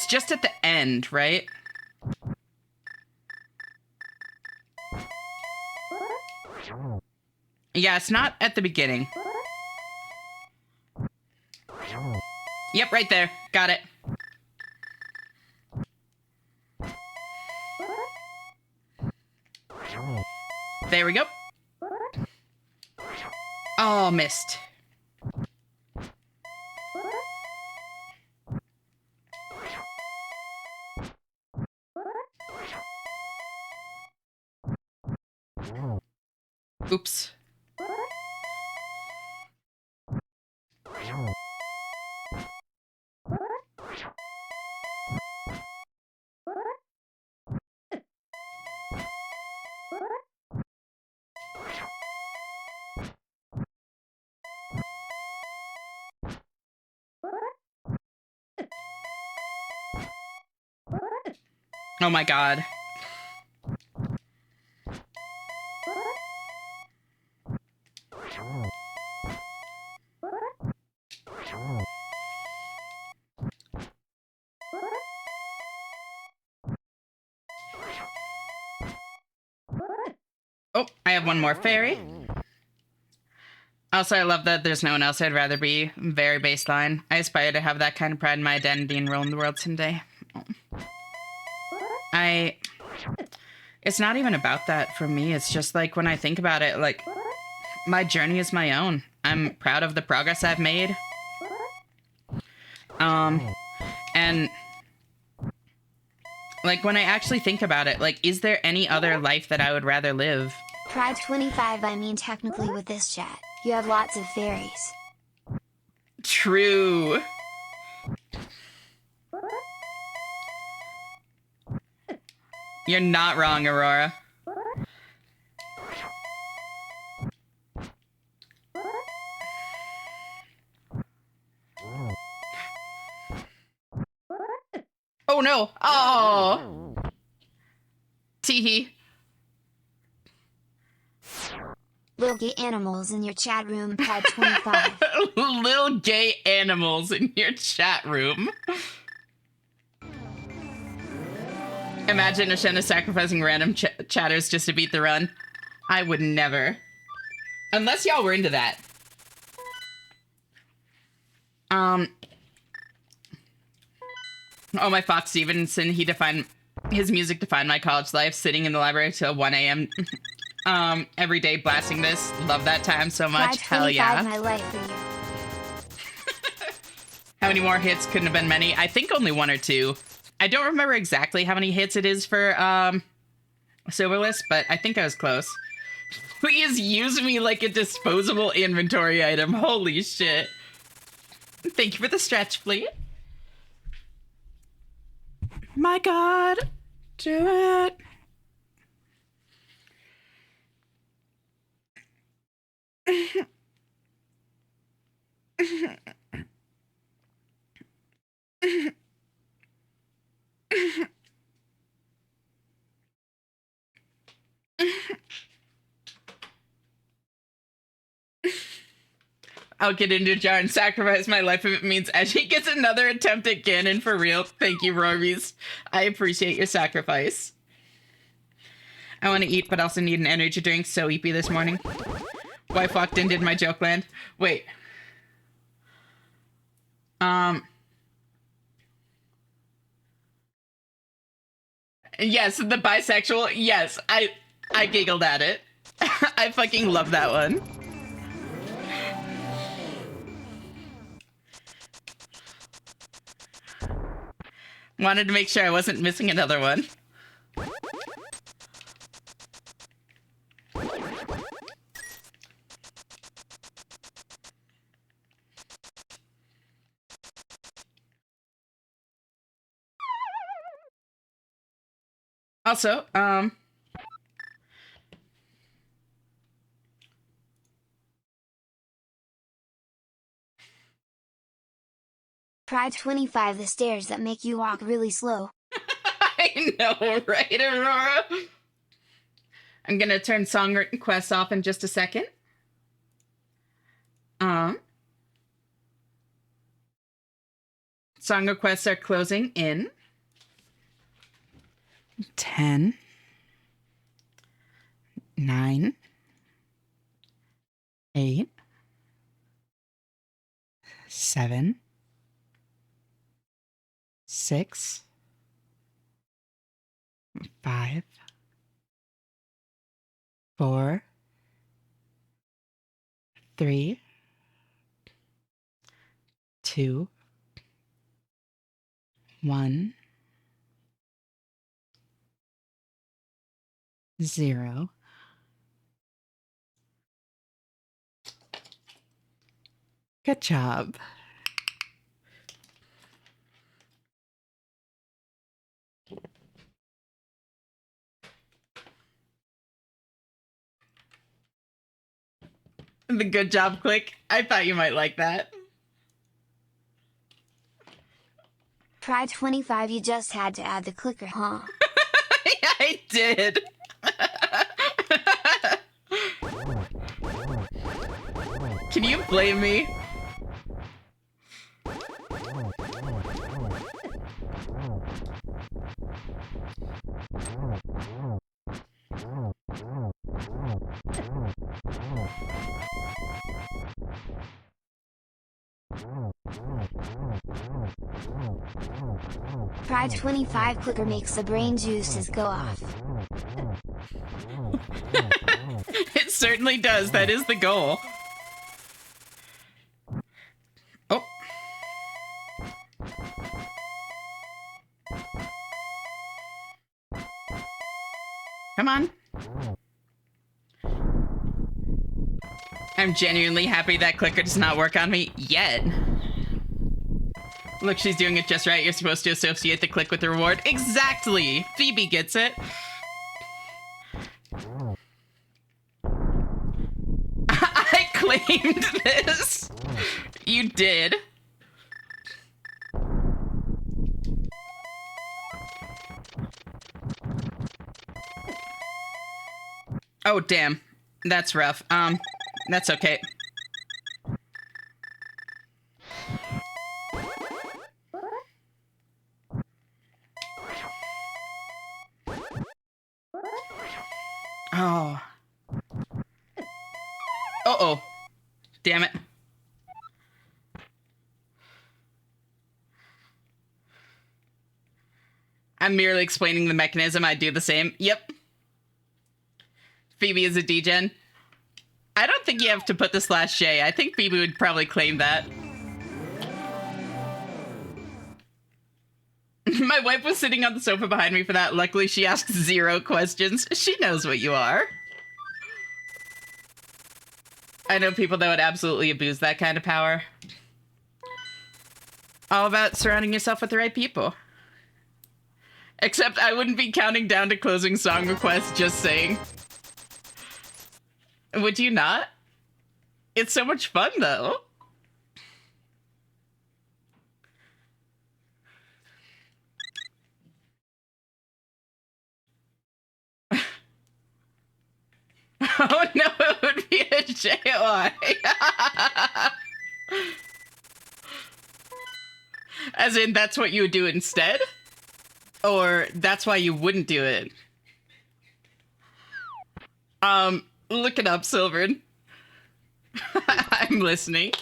just at the end, right? Yeah, it's not at the beginning. Yep, right there. Got it. There we go. Oh, missed. Oops. Oh my god. Oh, I have one more fairy. Also, I love that there's no one else I'd rather be. Very baseline. I aspire to have that kind of pride in my identity and rule in the world someday. It's not even about that for me. It's just like when I think about it, like, my journey is my own. I'm proud of the progress I've made. And like when I actually think about it, like, is there any other life that I would rather live? Pride 25, I mean technically with this chat, you have lots of fairies. True. You're not wrong, Aurora. Oh no! Oh! Teehee. Little gay animals in your chat room, Pride 25. Little gay animals in your chat room. Imagine Ashena sacrificing random chatters just to beat the run. I would never. Unless y'all were into that. Oh, my Fox Stevenson, his music defined my college life, sitting in the library till 1 a.m. Every day blasting this. Love that time so much. Hell yeah. My life for you. How many more hits? Couldn't have been many. I think only one or two. I don't remember exactly how many hits it is for Silverlist, but I think I was close. Please use me like a disposable inventory item. Holy shit. Thank you for the stretch, fleet. My god. Do it. I'll get into a jar and sacrifice my life if it means Edgy gets another attempt at Ganon for real. Thank you, Rorbies. I appreciate your sacrifice. I want to eat, but also need an energy drink. So eepy this morning. Wife walked in, did my joke land? Wait. Yes, the bisexual. Yes, I giggled at it. I fucking love that one. Wanted to make sure I wasn't missing another one. Also, Pride 25, the stairs that make you walk really slow. I know, right, Aurora? I'm gonna turn song requests off in just a second. Song requests are closing in 10, 9, 8, 7, 6, 5, 4, 3, 2, 1, 0. Good job. The good job click. I thought you might like that. Pride 25, you just had to add the clicker, huh? I did. Can you blame me? Pride 25 clicker makes the brain juices go off. It certainly does. That is the goal. Oh. Come on. I'm genuinely happy that clicker does not work on me yet. Look, she's doing it just right. You're supposed to associate the click with the reward. Exactly! Phoebe gets it. I claimed this. You did. Oh, damn. That's rough. That's okay. Oh. Uh-oh. Damn it. I'm merely explaining the mechanism. I do the same. Yep. Phoebe is a degen. I don't think you have to put the /J. I think Phoebe would probably claim that. My wife was sitting on the sofa behind me for that. Luckily, she asked 0 questions. She knows what you are. I know people that would absolutely abuse that kind of power. All about surrounding yourself with the right people. Except I wouldn't be counting down to closing song requests, just saying. Would you not? It's so much fun, though. Oh no, it would be a JOI. As in, that's what you would do instead? Or that's why you wouldn't do it? Look it up, Sylvan. I'm listening.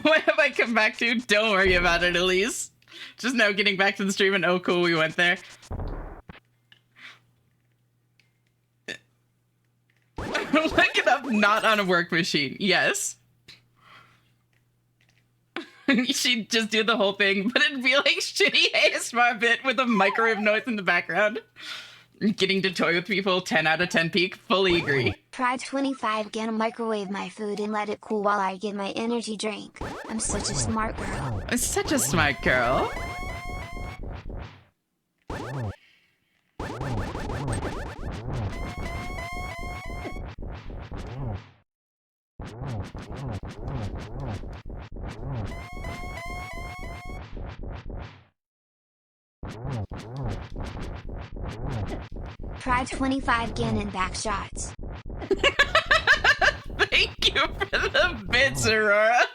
What have I come back to? Don't worry about it, Elise. Just now getting back to the stream and oh cool, we went there. Look it up, not on a work machine. Yes. She'd just do the whole thing, but it'd be like shitty ASMR bit with a microwave noise in the background. Getting to toy with people, 10 out of 10 peak, fully agree. Pride 25 gonna microwave my food and let it cool while I get my energy drink. I'm such a smart girl. Such a smart girl. Pride 25 Gannon back shots. Thank you for the bits, Aurora.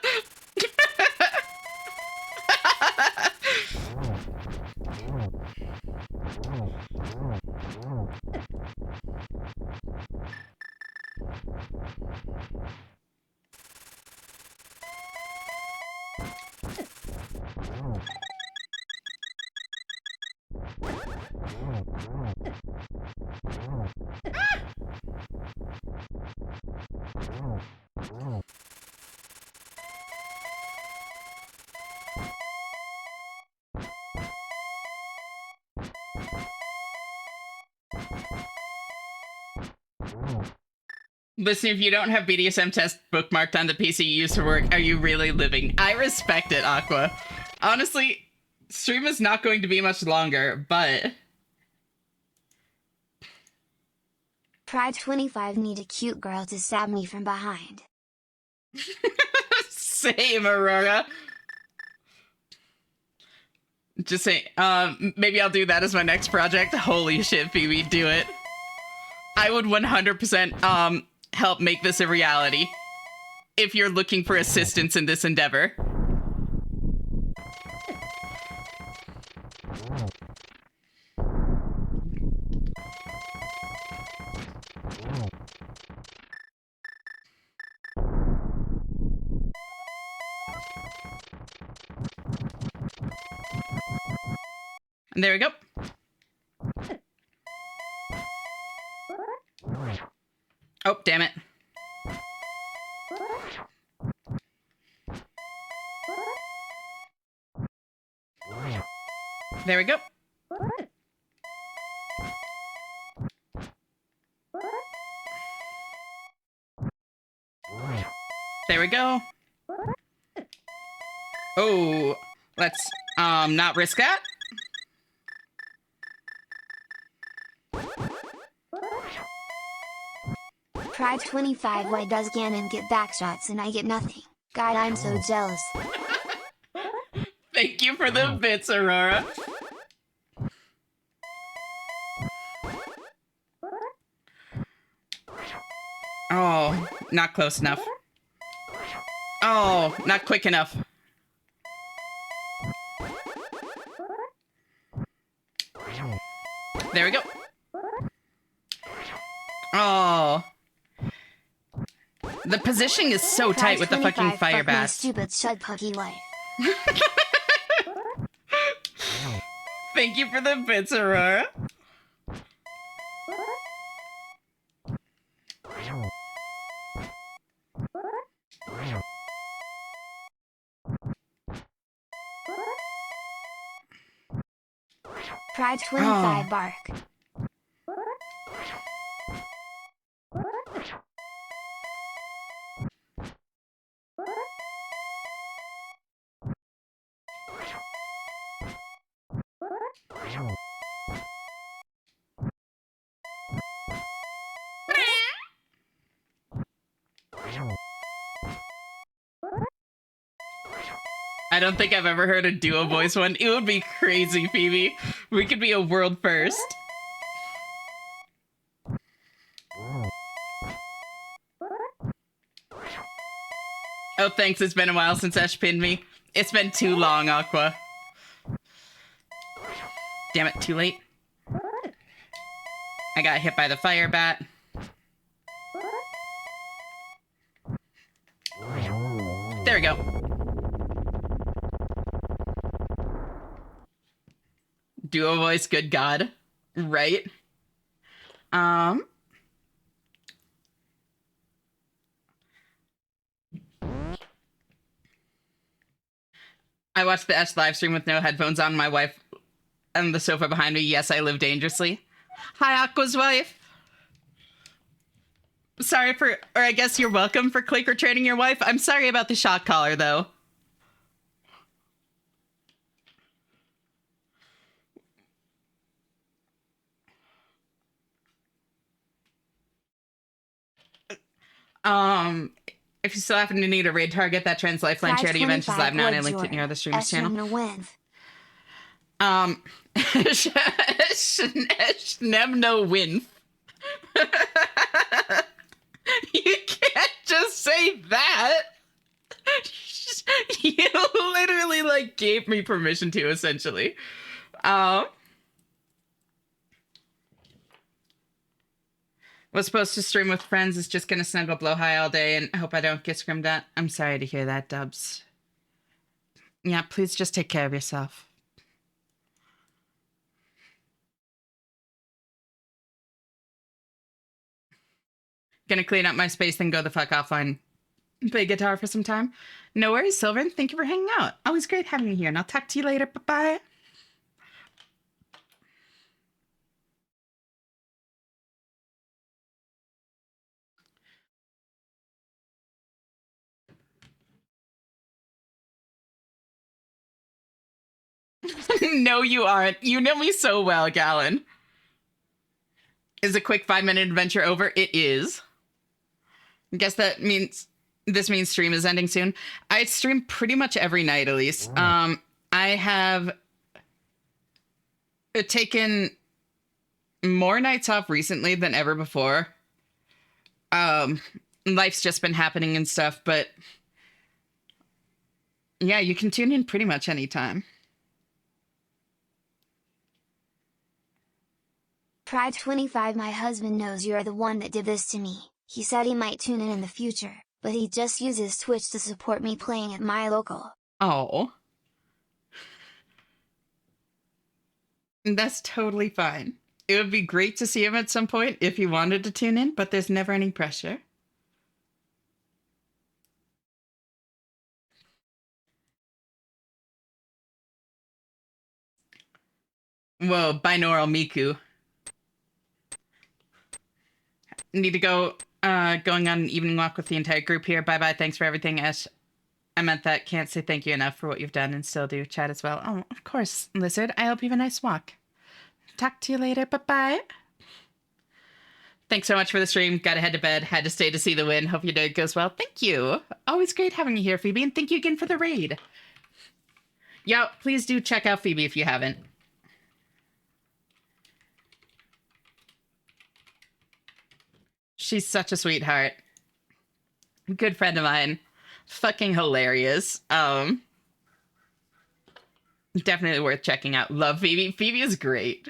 Listen, if you don't have BDSM test bookmarked on the PC you use for work, are you really living? I respect it, Aqua. Honestly, stream is not going to be much longer, but... Pride 25 need a cute girl to stab me from behind. Same, Aurora. Just say, maybe I'll do that as my next project. Holy shit, Phoebe, do it. I would 100% help make this a reality if you're looking for assistance in this endeavor. And there we go. Oh, damn it. There we go. There we go. Oh, let's not risk that. Try 25. Why does Ganon get backshots and I get nothing? God, I'm so jealous. Thank you for the bits, Aurora. Oh, not close enough. Oh, not quick enough. There we go. Oh. The positioning is so tight with the fucking fire my bats. stupid shut puppy life. Thank you for the bits, Aurora. Try 25 bark. I don't think I've ever heard a duo voice one. It would be crazy, Phoebe. We could be a world first. Oh, thanks. It's been a while since Ash pinned me. It's been too long, Aqua. Damn it, too late. I got hit by the fire bat. There we go. Duo voice, good God. Right? I watched the Ash live stream with no headphones on. My wife on the sofa behind me. Yes, I live dangerously. Hi, Aqua's wife. Sorry for, or I guess you're welcome for clicker trading your wife. I'm sorry about the shock collar, though. If you still happen to need a raid target, that Trans Lifeline charity event is live now, and I linked it near the stream's channel. Shnemno win. You can't just say that. You literally, like, gave me permission to, essentially. Was supposed to stream with friends, is just gonna snuggle blow high all day and hope I don't get screamed at. I'm sorry to hear that, Dubs. Yeah, please just take care of yourself. Gonna clean up my space, then go the fuck offline. Play guitar for some time. No worries, Sylvan. Thank you for hanging out. Always great having you here, and I'll talk to you later. Bye-bye. No, you aren't. You know me so well, Gallon. Is a quick 5-minute adventure over? It is. I guess that means This means stream is ending soon. I stream pretty much every night, Elise. I have taken more nights off recently than ever before. Life's just been happening and stuff, but yeah, you can tune in pretty much anytime. Pride 25, my husband knows you're the one that did this to me. He said he might tune in the future, but he just uses Twitch to support me playing at my local. Oh. That's totally fine. It would be great to see him at some point if he wanted to tune in, but there's never any pressure. Whoa, binaural Miku. Need to go, going on an evening walk with the entire group here. Bye-bye, thanks for everything, Ash. I meant that. Can't say thank you enough for what you've done and still do. Chat as well. Oh, of course, Lizard. I hope you have a nice walk. Talk to you later. Bye-bye. Thanks so much for the stream. Gotta head to bed. Had to stay to see the win. Hope your day goes well. Thank you. Always great having you here, Phoebe. And thank you again for the raid. Yo, please do check out Phoebe if you haven't. She's such a sweetheart. Good friend of mine. Fucking hilarious. Definitely worth checking out. Love Phoebe. Phoebe is great.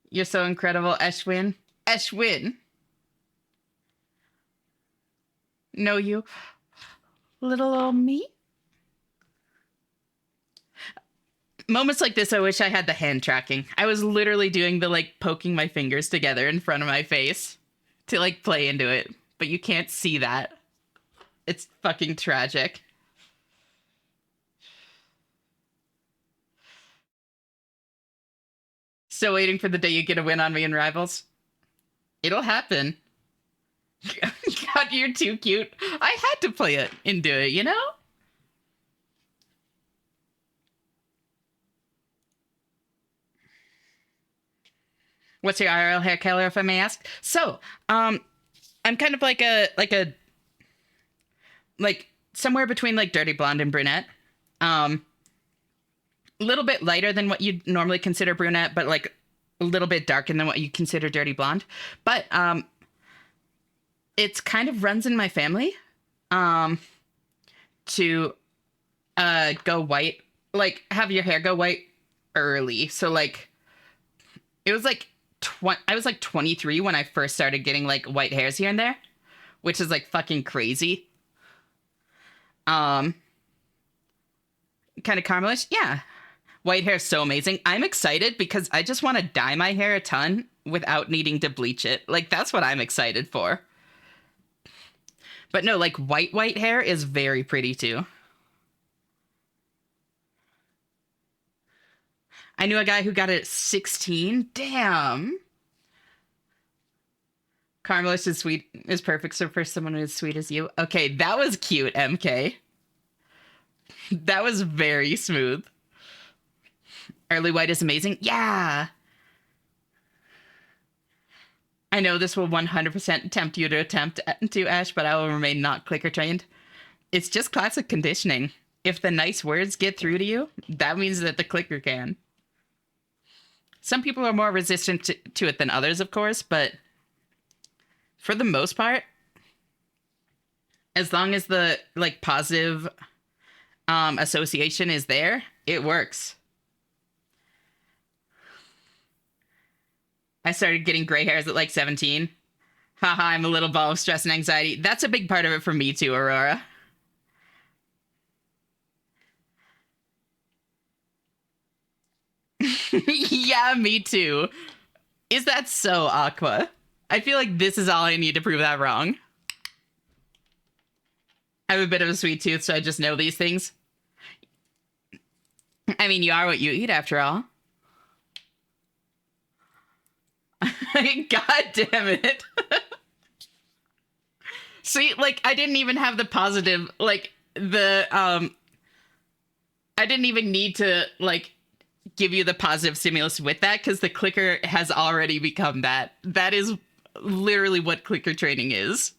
You're so incredible, Eshwin. Eshwin. Know you. Little old me. Moments like this, I wish I had the hand tracking. I was literally doing the, like, poking my fingers together in front of my face to, like, play into it. But you can't see that. It's fucking tragic. Still waiting for the day you get a win on me in Rivals. It'll happen. God, you're too cute. I had to play it and do it, you know? What's your IRL hair color, if I may ask? So, I'm kind of like somewhere between like dirty blonde and brunette. A little bit lighter than what you'd normally consider brunette, but like a little bit darker than what you consider dirty blonde. But it's kind of runs in my family to go white, like have your hair go white early. So like it was like I was like 23 when I first started getting like white hairs here and there, which is like fucking crazy. Kind of caramelish. Yeah. White hair is so amazing. I'm excited because I just want to dye my hair a ton without needing to bleach it. Like, that's what I'm excited for. But no, like, white hair is very pretty, too. I knew a guy who got it at 16. Damn. Caramelish is sweet, is perfect so for someone as sweet as you. Okay, that was cute, MK. That was very smooth. Early white is amazing. Yeah. I know this will 100% tempt you to attempt to, Ash, but I will remain not clicker trained. It's just classic conditioning. If the nice words get through to you, that means that the clicker can. Some people are more resistant to it than others, of course, but for the most part, as long as the like positive association is there, it works. I started getting gray hairs at like 17. Haha, I'm a little ball of stress and anxiety. That's a big part of it for me too, Aurora. Yeah, me too. Is that so, Aqua? I feel like this is all I need to prove that wrong. I have a bit of a sweet tooth, so I just know these things. I mean, you are what you eat, after all. God damn it. See, like, I didn't even have the positive, like, I didn't even need to, like, give you the positive stimulus with that, because the clicker has already become that. That is literally what clicker training is.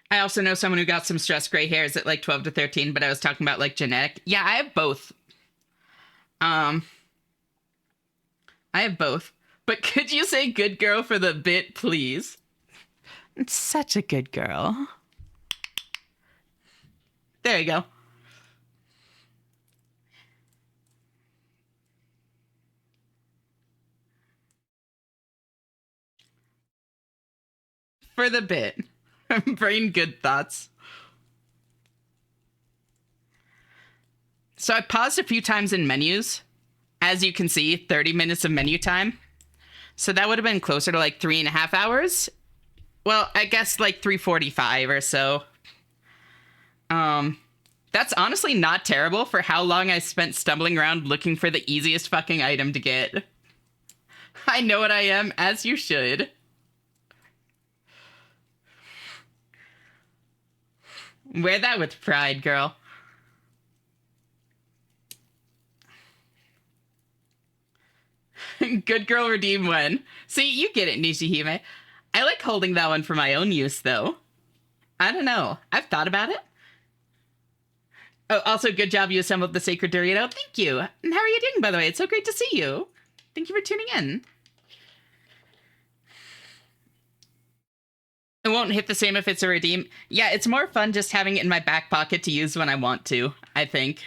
I also know someone who got some stress gray hairs at like 12 to 13, but I was talking about like genetic. Yeah, I have both. Um, I have both. But could you say good girl for the bit, please? It's such a good girl. There you go. For the bit. Brain good thoughts. So I paused a few times in menus. As you can see, 30 minutes of menu time. So that would have been closer to like 3.5 hours. Well, I guess like 3:45 or so. That's honestly not terrible for how long I spent stumbling around looking for the easiest fucking item to get. I know what I am, as you should. Wear that with pride, girl. Good girl redeem when. See, you get it, Nishihime. I like holding that one for my own use, though. I don't know. I've thought about it. Oh, also, good job you assembled the sacred Dorito. Thank you. And how are you doing, by the way? It's so great to see you. Thank you for tuning in. It won't hit the same if it's a redeem. Yeah, it's more fun just having it in my back pocket to use when I want to, I think.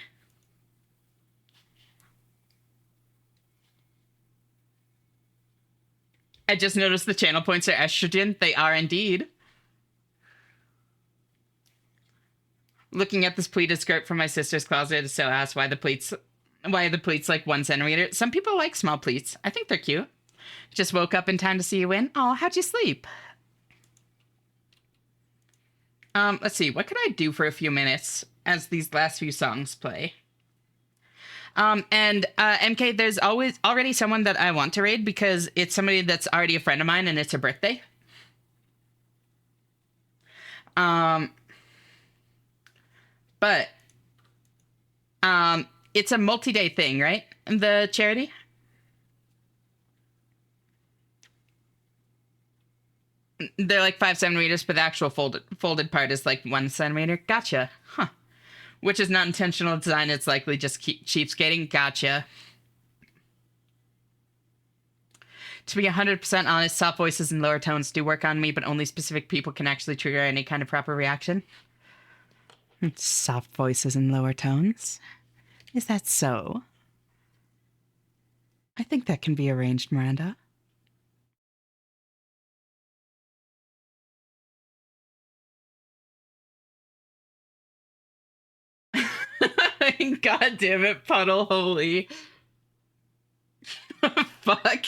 I just noticed the channel points are estrogen. They are indeed. Looking at this pleated skirt from my sister's closet, so asked why the pleats like 1 centimeter. Some people like small pleats. I think they're cute. Just woke up in time to see you win. Oh, how'd you sleep? Let's see. What could I do for a few minutes as these last few songs play? MK, there's already someone that I want to raid because it's somebody that's already a friend of mine and it's her birthday. But it's a multi-day thing, right? The charity? They're like 5 centimeters, but the actual folded part is like 1 centimeter. Gotcha. Huh. Which is not intentional design. It's likely just cheapskating. Gotcha. To be 100% honest, soft voices and lower tones do work on me, but only specific people can actually trigger any kind of proper reaction. Soft voices and lower tones? Is that so? I think that can be arranged, Miranda. God damn it, Puddle Holy. Fuck.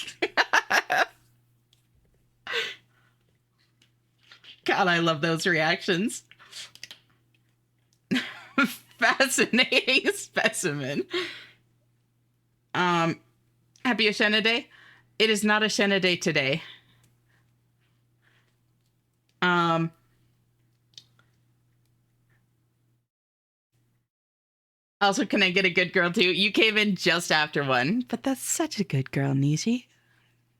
God, I love those reactions. Fascinating specimen. Happy Oshena Day? It is not Oshena Day today. Also, can I get a good girl too? You came in just after one. But that's such a good girl, Nishi.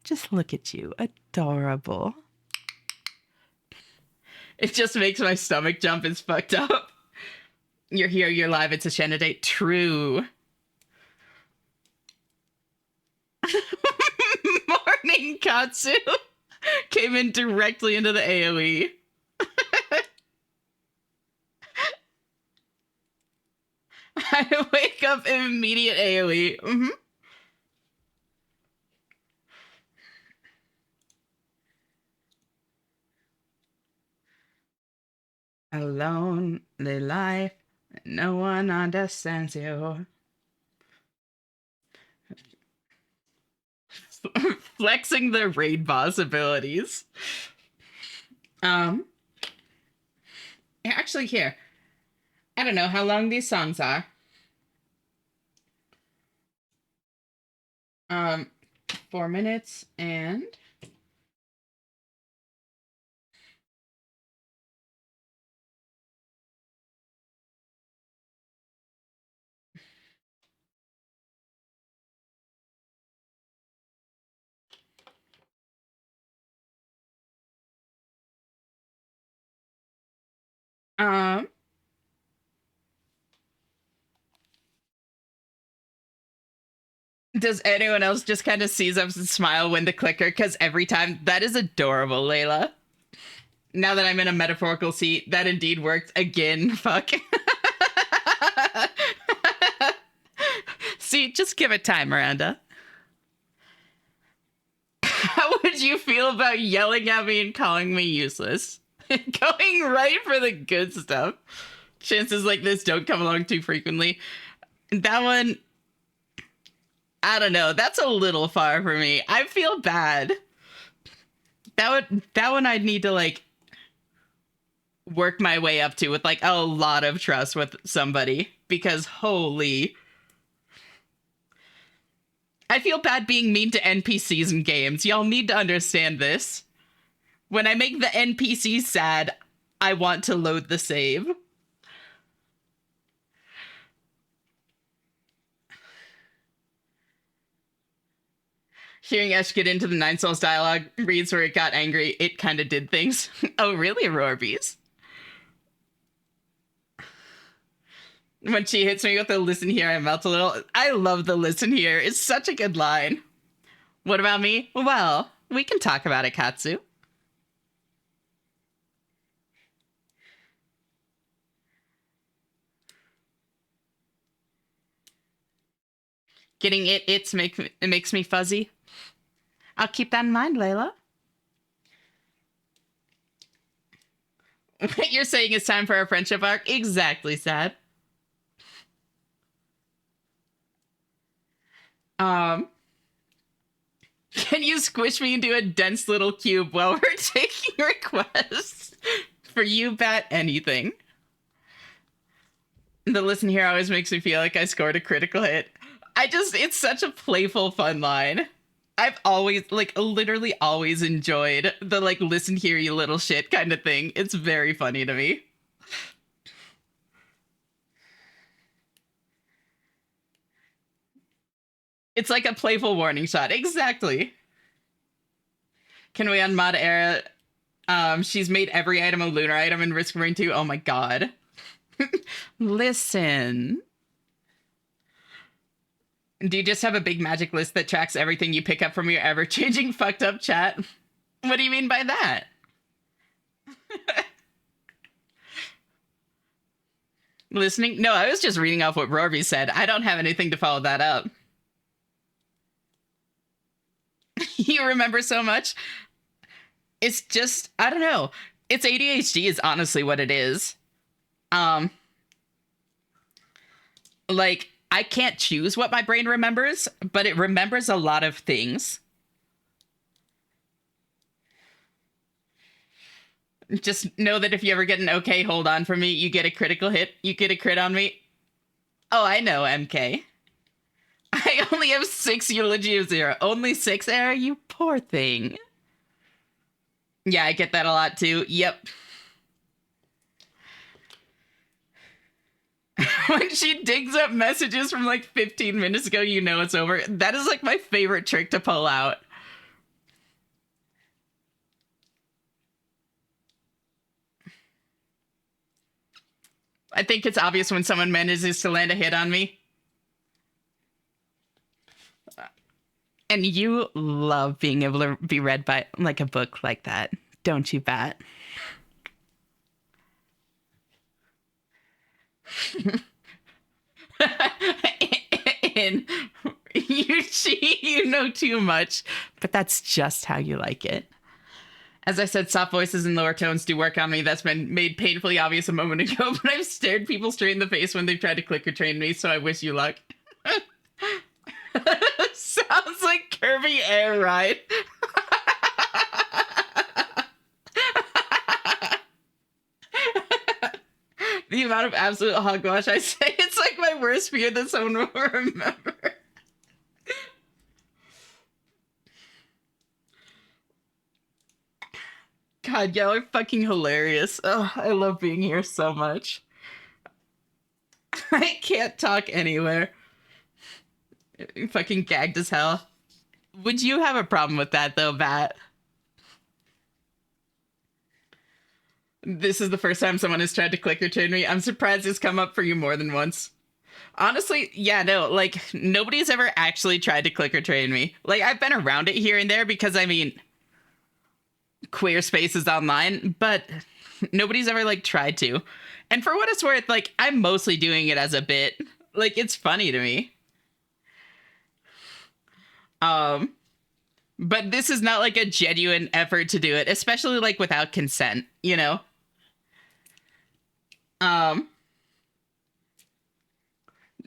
Just look at you. Adorable. It just makes my stomach jump. It's fucked up. You're here, you're live, it's Oshena Day. True. Morning, Katsu. Came in directly into the AoE. I wake up immediate AoE. Mm-hmm. A lonely life. No one understands you. Flexing the raid boss abilities. Actually, here. I don't know how long these songs are. 4 minutes and Um, does anyone else just kind of seize up and smile when the clicker? Because every time, that is adorable, Layla. Now that I'm in a metaphorical seat, that indeed worked again. Fuck. See, just give it time, Miranda. How would you feel about yelling at me and calling me useless? Going right for the good stuff. Chances like this don't come along too frequently. That one, I don't know. That's a little far for me. I feel bad. That one I'd need to like work my way up to with like a lot of trust with somebody because holy, I feel bad being mean to NPCs in games. Y'all need to understand this. When I make the NPC sad, I want to load the save. Hearing Esh get into the Nine Souls dialogue reads where it got angry, it kind of did things. Oh, really, Rorbies? When she hits me with the listen here, I melt a little. I love the listen here. It's such a good line. What about me? Well, we can talk about it, Katsu. Getting it makes me fuzzy. I'll keep that in mind, Layla. What you're saying is time for a friendship arc? Exactly, Sad. Can you squish me into a dense little cube while we're taking requests? For you, Bat, anything. The listen here always makes me feel like I scored a critical hit. It's such a playful, fun line. I've always, like, literally always enjoyed the, like, listen here, you little shit kind of thing. It's very funny to me. It's like a playful warning shot. Exactly. Can we unmod Era? She's made every item a lunar item in Risk of Rain 2. Oh my god. Listen. Do you just have a big magic list that tracks everything you pick up from your ever-changing fucked up chat? What do you mean by that? Listening? No, I was just reading off what Rorby said. I don't have anything to follow that up. You remember so much? It's just, I don't know. It's ADHD is honestly what it is. Like, I can't choose what my brain remembers, but it remembers a lot of things. Just know that if you ever get an okay, hold on for me, you get a critical hit, you get a crit on me. Oh, I know, MK. I only have 6 eulogy of 0. Only 6, Era? You poor thing. Yeah, I get that a lot too. Yep. When she digs up messages from like 15 minutes ago, you know it's over. That is like my favorite trick to pull out. I think it's obvious when someone manages to land a hit on me. And you love being able to be read by like a book like that, don't you, Bat? And you know too much, but that's just how you like it. As I said, soft voices and lower tones do work on me. That's been made painfully obvious a moment ago, but I've stared people straight in the face when they've tried to clicker train me, so I wish you luck. Sounds like Kirby Air Ride. The amount of absolute hogwash I say, it's like my worst fear that someone will remember. God, y'all are fucking hilarious. Oh, I love being here so much. I can't talk anywhere. Fucking gagged as hell. Would you have a problem with that though, Bat? This is the first time someone has tried to click or train me. I'm surprised it's come up for you more than once. Honestly, yeah, no, like, nobody's ever actually tried to click or train me. Like, I've been around it here and there because, I mean, queer spaces online, but nobody's ever, like, tried to. And for what it's worth, like, I'm mostly doing it as a bit. Like, it's funny to me. But this is not, like, a genuine effort to do it, especially, like, without consent, you know?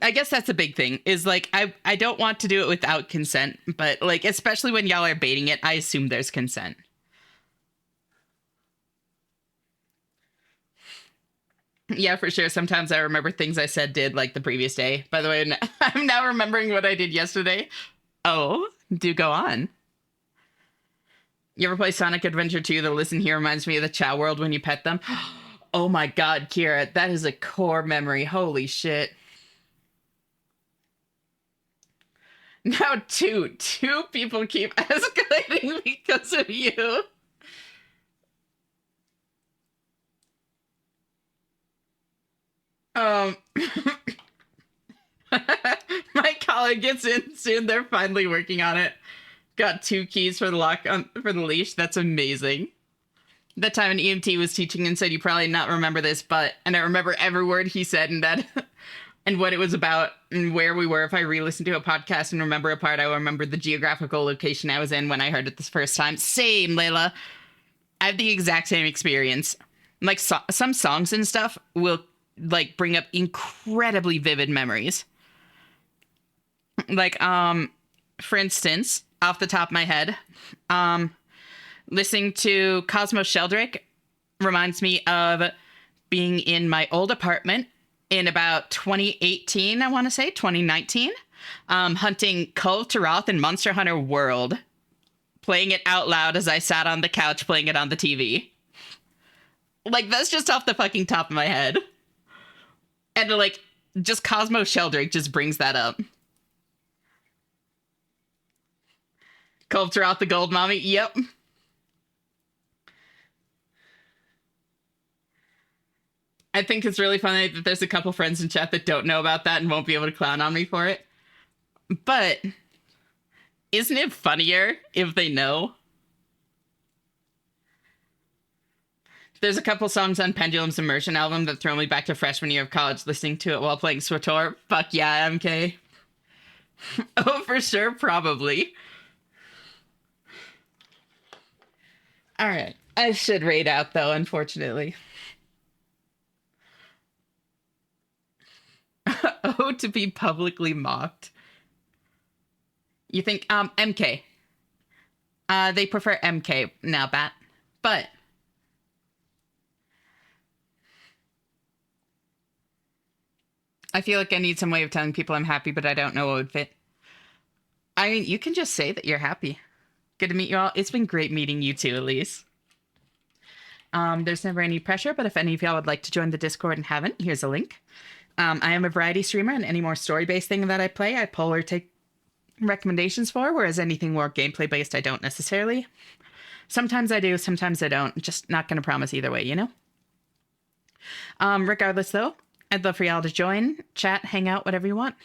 I guess that's a big thing, is, like, I don't want to do it without consent, but, like, especially when y'all are baiting it, I assume there's consent. Yeah, for sure. Sometimes I remember things I said did, like, the previous day. By the way, I'm now remembering what I did yesterday. Oh, do go on. You ever play Sonic Adventure 2? The listen here reminds me of the Chow World when you pet them. Oh my god, Kira, that is a core memory. Holy shit. Now two people keep escalating because of you. My colleague gets in soon. They're finally working on it. Got 2 keys for the lock for the leash. That's amazing. That time an EMT was teaching and said, "You probably not remember this, but," and I remember every word he said and that and what it was about and where we were. If I re-listen to a podcast and remember a part, I will remember the geographical location I was in when I heard it this first time. Same, Layla. I have the exact same experience. Like, some songs and stuff will, like, bring up incredibly vivid memories. Like, for instance, off the top of my head, listening to Cosmo Sheldrake reminds me of being in my old apartment in about 2018, I want to say, 2019, hunting Kulve Taroth in Monster Hunter World, playing it out loud as I sat on the couch playing it on the TV. Like, that's just off the fucking top of my head. And, like, just Cosmo Sheldrake just brings that up. Kulve Taroth the Gold Mommy, yep. I think it's really funny that there's a couple friends in chat that don't know about that and won't be able to clown on me for it. But isn't it funnier if they know? There's a couple songs on Pendulum's Immersion album that throw me back to freshman year of college listening to it while playing SWTOR. Fuck yeah, MK. Oh, for sure, probably. Alright. I should raid out, though, unfortunately. Oh, to be publicly mocked. You think, MK. They prefer MK now, Bat. But I feel like I need some way of telling people I'm happy, but I don't know what would fit. I mean, you can just say that you're happy. Good to meet you all. It's been great meeting you too, Elise. There's never any pressure, but if any of y'all would like to join the Discord and haven't, here's a link. I am a variety streamer, and any more story-based thing that I play, I pull or take recommendations for, whereas anything more gameplay-based, I don't necessarily. Sometimes I do, sometimes I don't. Just not going to promise either way, you know? Regardless, though, I'd love for y'all to join, chat, hang out, whatever you want.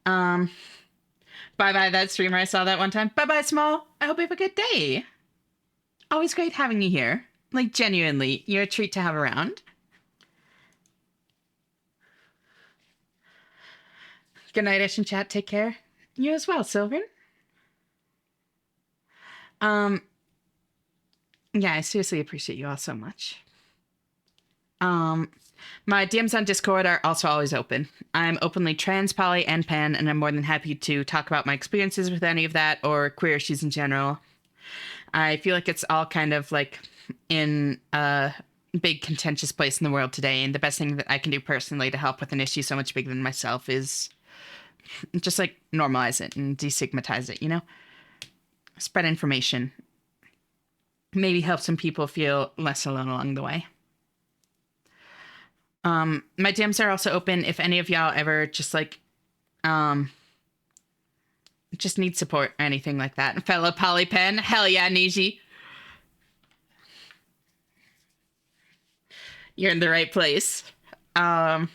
Bye-bye, that streamer. I saw that one time. Bye-bye, Small. I hope you have a good day. Always great having you here. Like, genuinely, you're a treat to have around. Good night, Ish and chat. Take care. You as well, Sylvan. Yeah, I seriously appreciate you all so much. My DMs on Discord are also always open. I'm openly trans, poly, and pan, and I'm more than happy to talk about my experiences with any of that or queer issues in general. I feel like it's all kind of like in a big contentious place in the world today, and the best thing that I can do personally to help with an issue so much bigger than myself is just like normalize it and destigmatize it, you know? Spread information. Maybe help some people feel less alone along the way. My DMs are also open if any of y'all ever just like, just need support or anything like that. Fellow Polypen, hell yeah, Niji. You're in the right place. Um,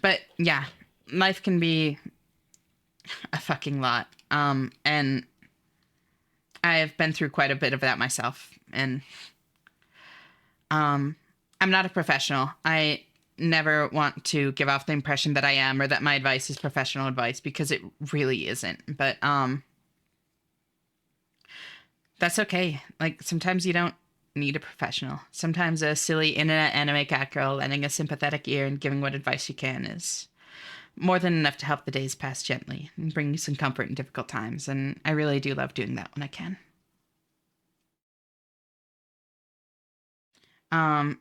but yeah, life can be a fucking lot. And I've been through quite a bit of that myself. And I'm not a professional. I never want to give off the impression that I am or that my advice is professional advice because it really isn't. But that's okay. Like sometimes you don't need a professional. Sometimes a silly internet anime cat girl lending a sympathetic ear and giving what advice you can is more than enough to help the days pass gently and bring you some comfort in difficult times. And I really do love doing that when I can. Um,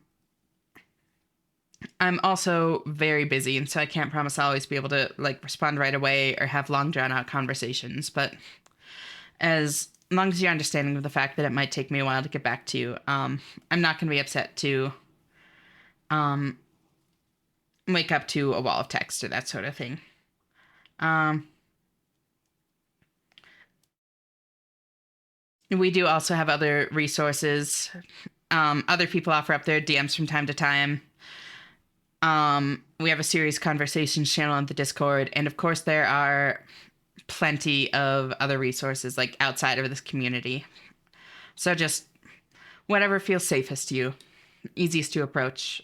I'm also very busy, and so I can't promise I'll always be able to like respond right away or have long drawn out conversations. But as long as you're understanding of the fact that it might take me a while to get back to you, I'm not going to be upset to um, wake up to a wall of text or that sort of thing. Um, we do also have other resources. Other people offer up their DMs from time to time. We have a serious conversations channel on the Discord, and of course there are plenty of other resources like outside of this community. So just whatever feels safest to you, easiest to approach.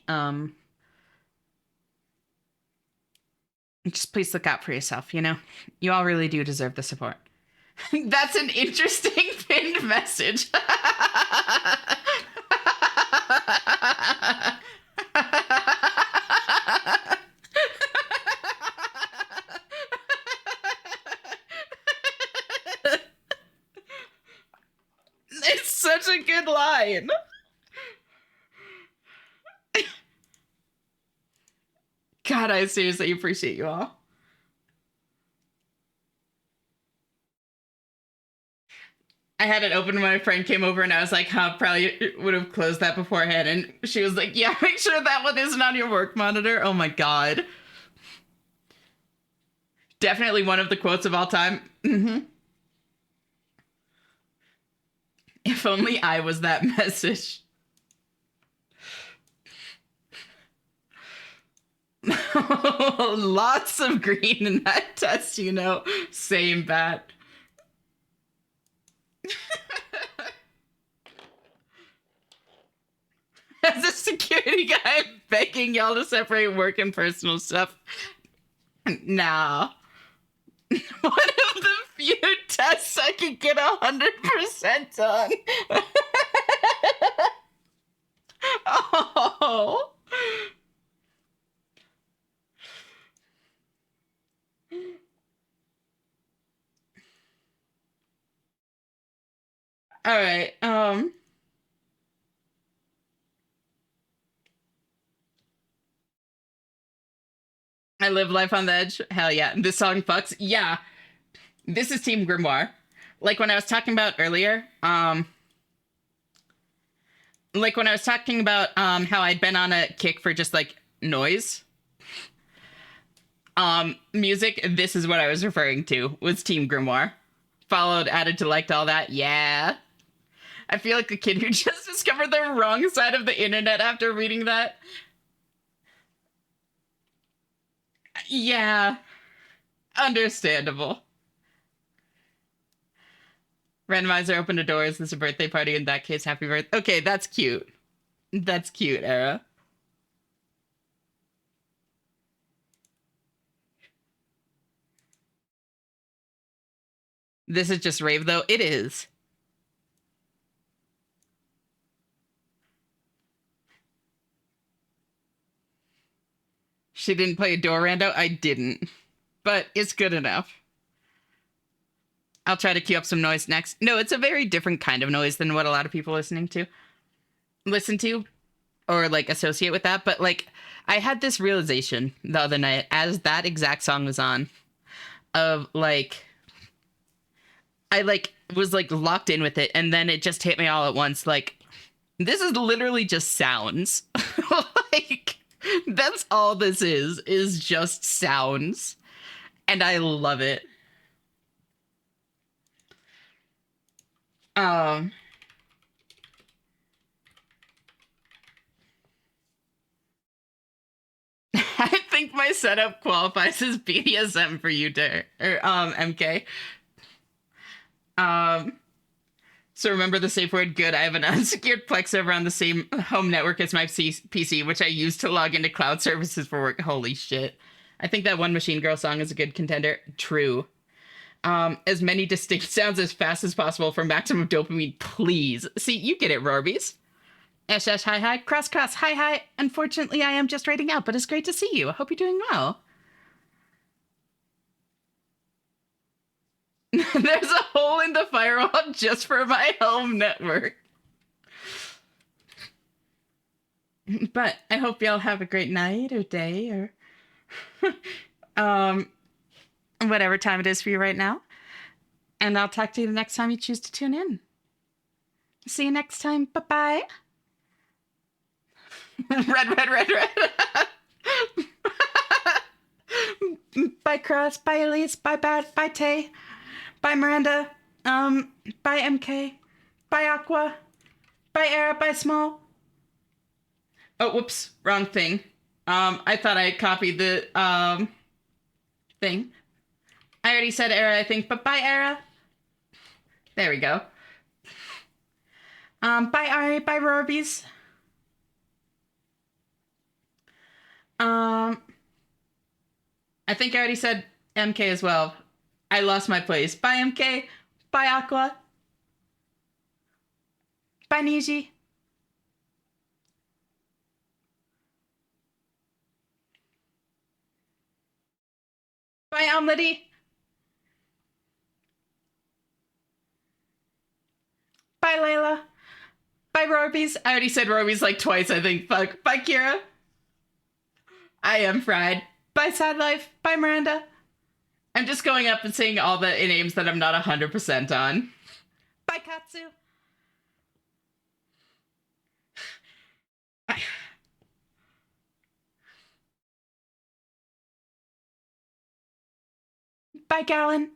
Just please look out for yourself, you know? You all really do deserve the support. That's an interesting pinned message. It's such a good line. God, I seriously appreciate you all. I had it open when my friend came over and I was like, huh, probably would have closed that beforehand. And she was like, yeah, make sure that one isn't on your work monitor. Oh my God. Definitely one of the quotes of all time. If only I was that message. Lots of green in that test, you know. Same bat. As a security guy, I'm begging y'all to separate work and personal stuff. Nah. One of the few tests I could get 100% on. Oh. All right. I live life on the edge. Hell yeah. This song fucks. Yeah. This is Team Grimoire. Like when I was talking about earlier, like when I was talking about how I'd been on a kick for just like noise. Music, this is what I was referring to, was Team Grimoire. Followed, added to liked all that. Yeah. I feel like a kid who just discovered the wrong side of the internet after reading that. Yeah. Understandable. Randomizer opened a door. Is this a birthday party? In that case, happy birthday. Okay, that's cute. That's cute, Era. This is just rave, though. It is. She didn't play a door rando? I didn't. But it's good enough. I'll try to cue up some noise next. No, it's a very different kind of noise than what a lot of people listen to, or like associate with that. But like, I had this realization the other night as that exact song was on, of like, I like was like locked in with it, and then it just hit me all at once. Like, this is literally just sounds. Like, that's all this is just sounds, and I love it. Um, think my setup qualifies as BDSM for you, MK. So remember the safe word. Good. I have an unsecured Plex server on the same home network as my PC, which I use to log into cloud services for work. Holy shit. I think that One Machine Girl song is a good contender. True. As many distinct sounds as fast as possible for maximum dopamine, please. See, you get it, Rorbies. Hi hi, cross hi hi. Unfortunately, I am just writing out, but it's great to see you. I hope you're doing well. There's a hole in the firewall just for my home network. But I hope y'all have a great night or day or whatever time it is for you right now. And I'll talk to you the next time you choose to tune in. See you next time. Bye-bye. Red. Bye, Cross. Bye, Elise. Bye, Bat. Bye, Tay. Bye, Miranda. Bye, MK. Bye, Aqua. Bye, Era. Bye, Small. Oh, whoops. Wrong thing. I thought I copied the, thing. I already said Era, I think, but bye, Era. There we go. Bye, Ari. Bye, Rorbies. I think I already said MK as well. I lost my place. Bye, MK. Bye, Aqua. Bye, Niji. Bye, Omelette. Bye, Layla. Bye, Rorbies. I already said Rorbies like twice, I think. Fuck. Bye, Kira. I am fried. Bye, Sad Life. Bye, Miranda. I'm just going up and saying all the names that I'm not 100% on. Bye, Katsu. Bye. Bye, Gallon.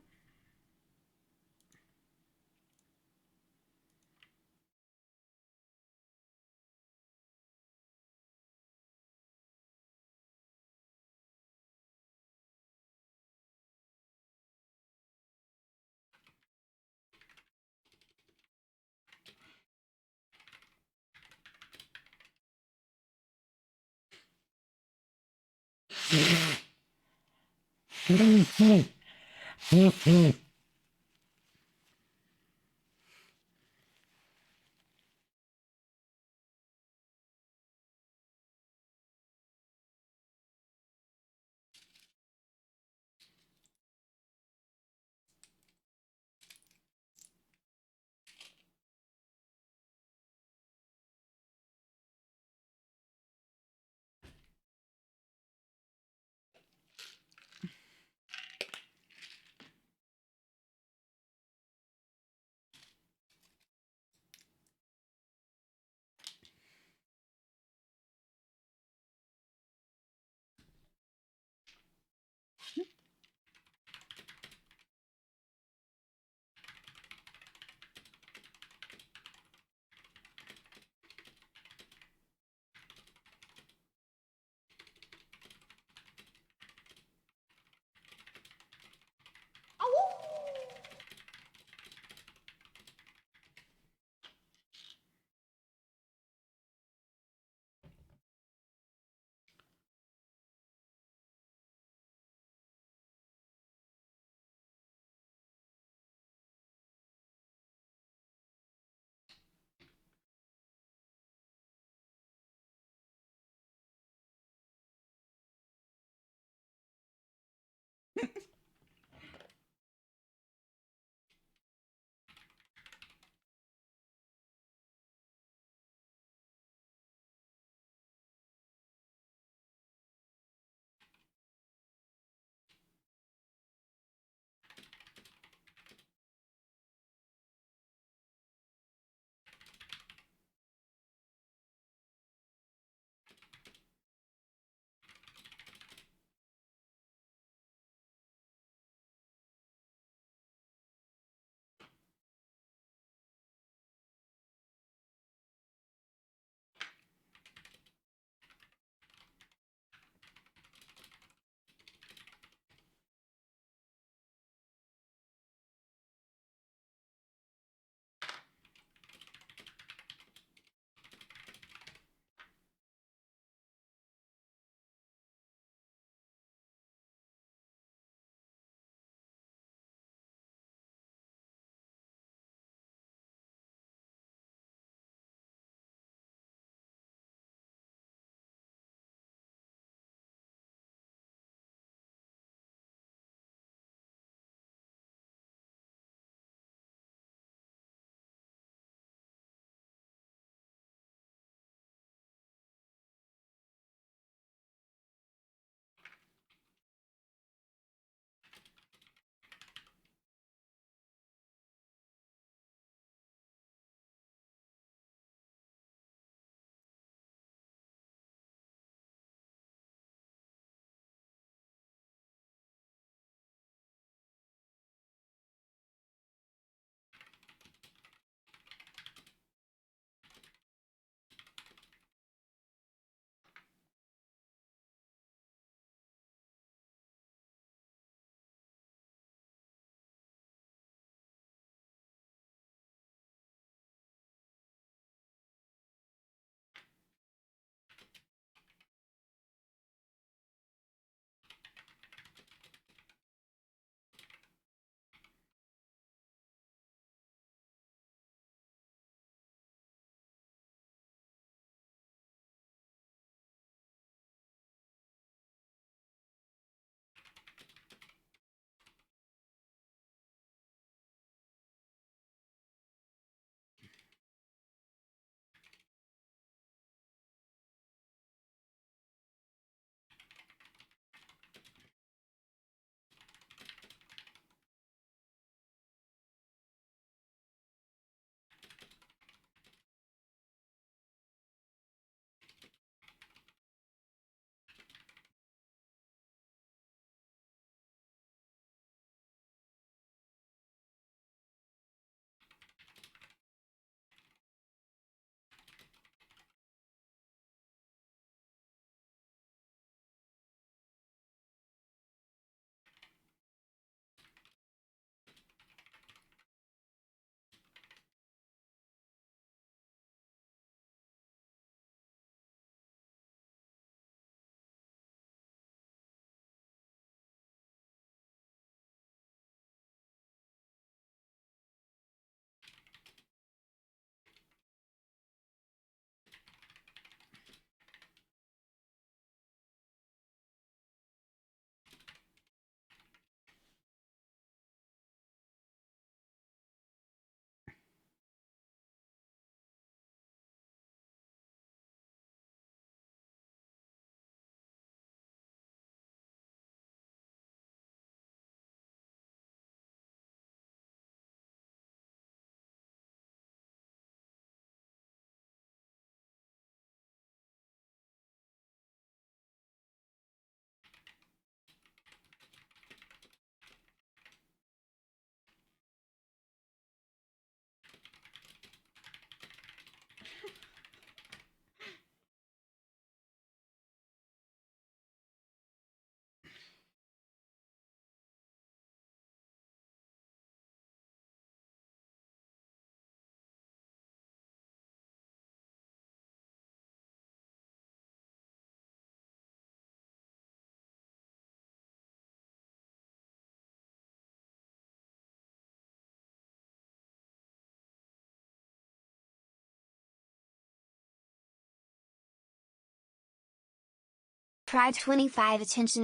Pride 25 attention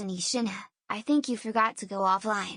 Ishina, I think you forgot to go offline.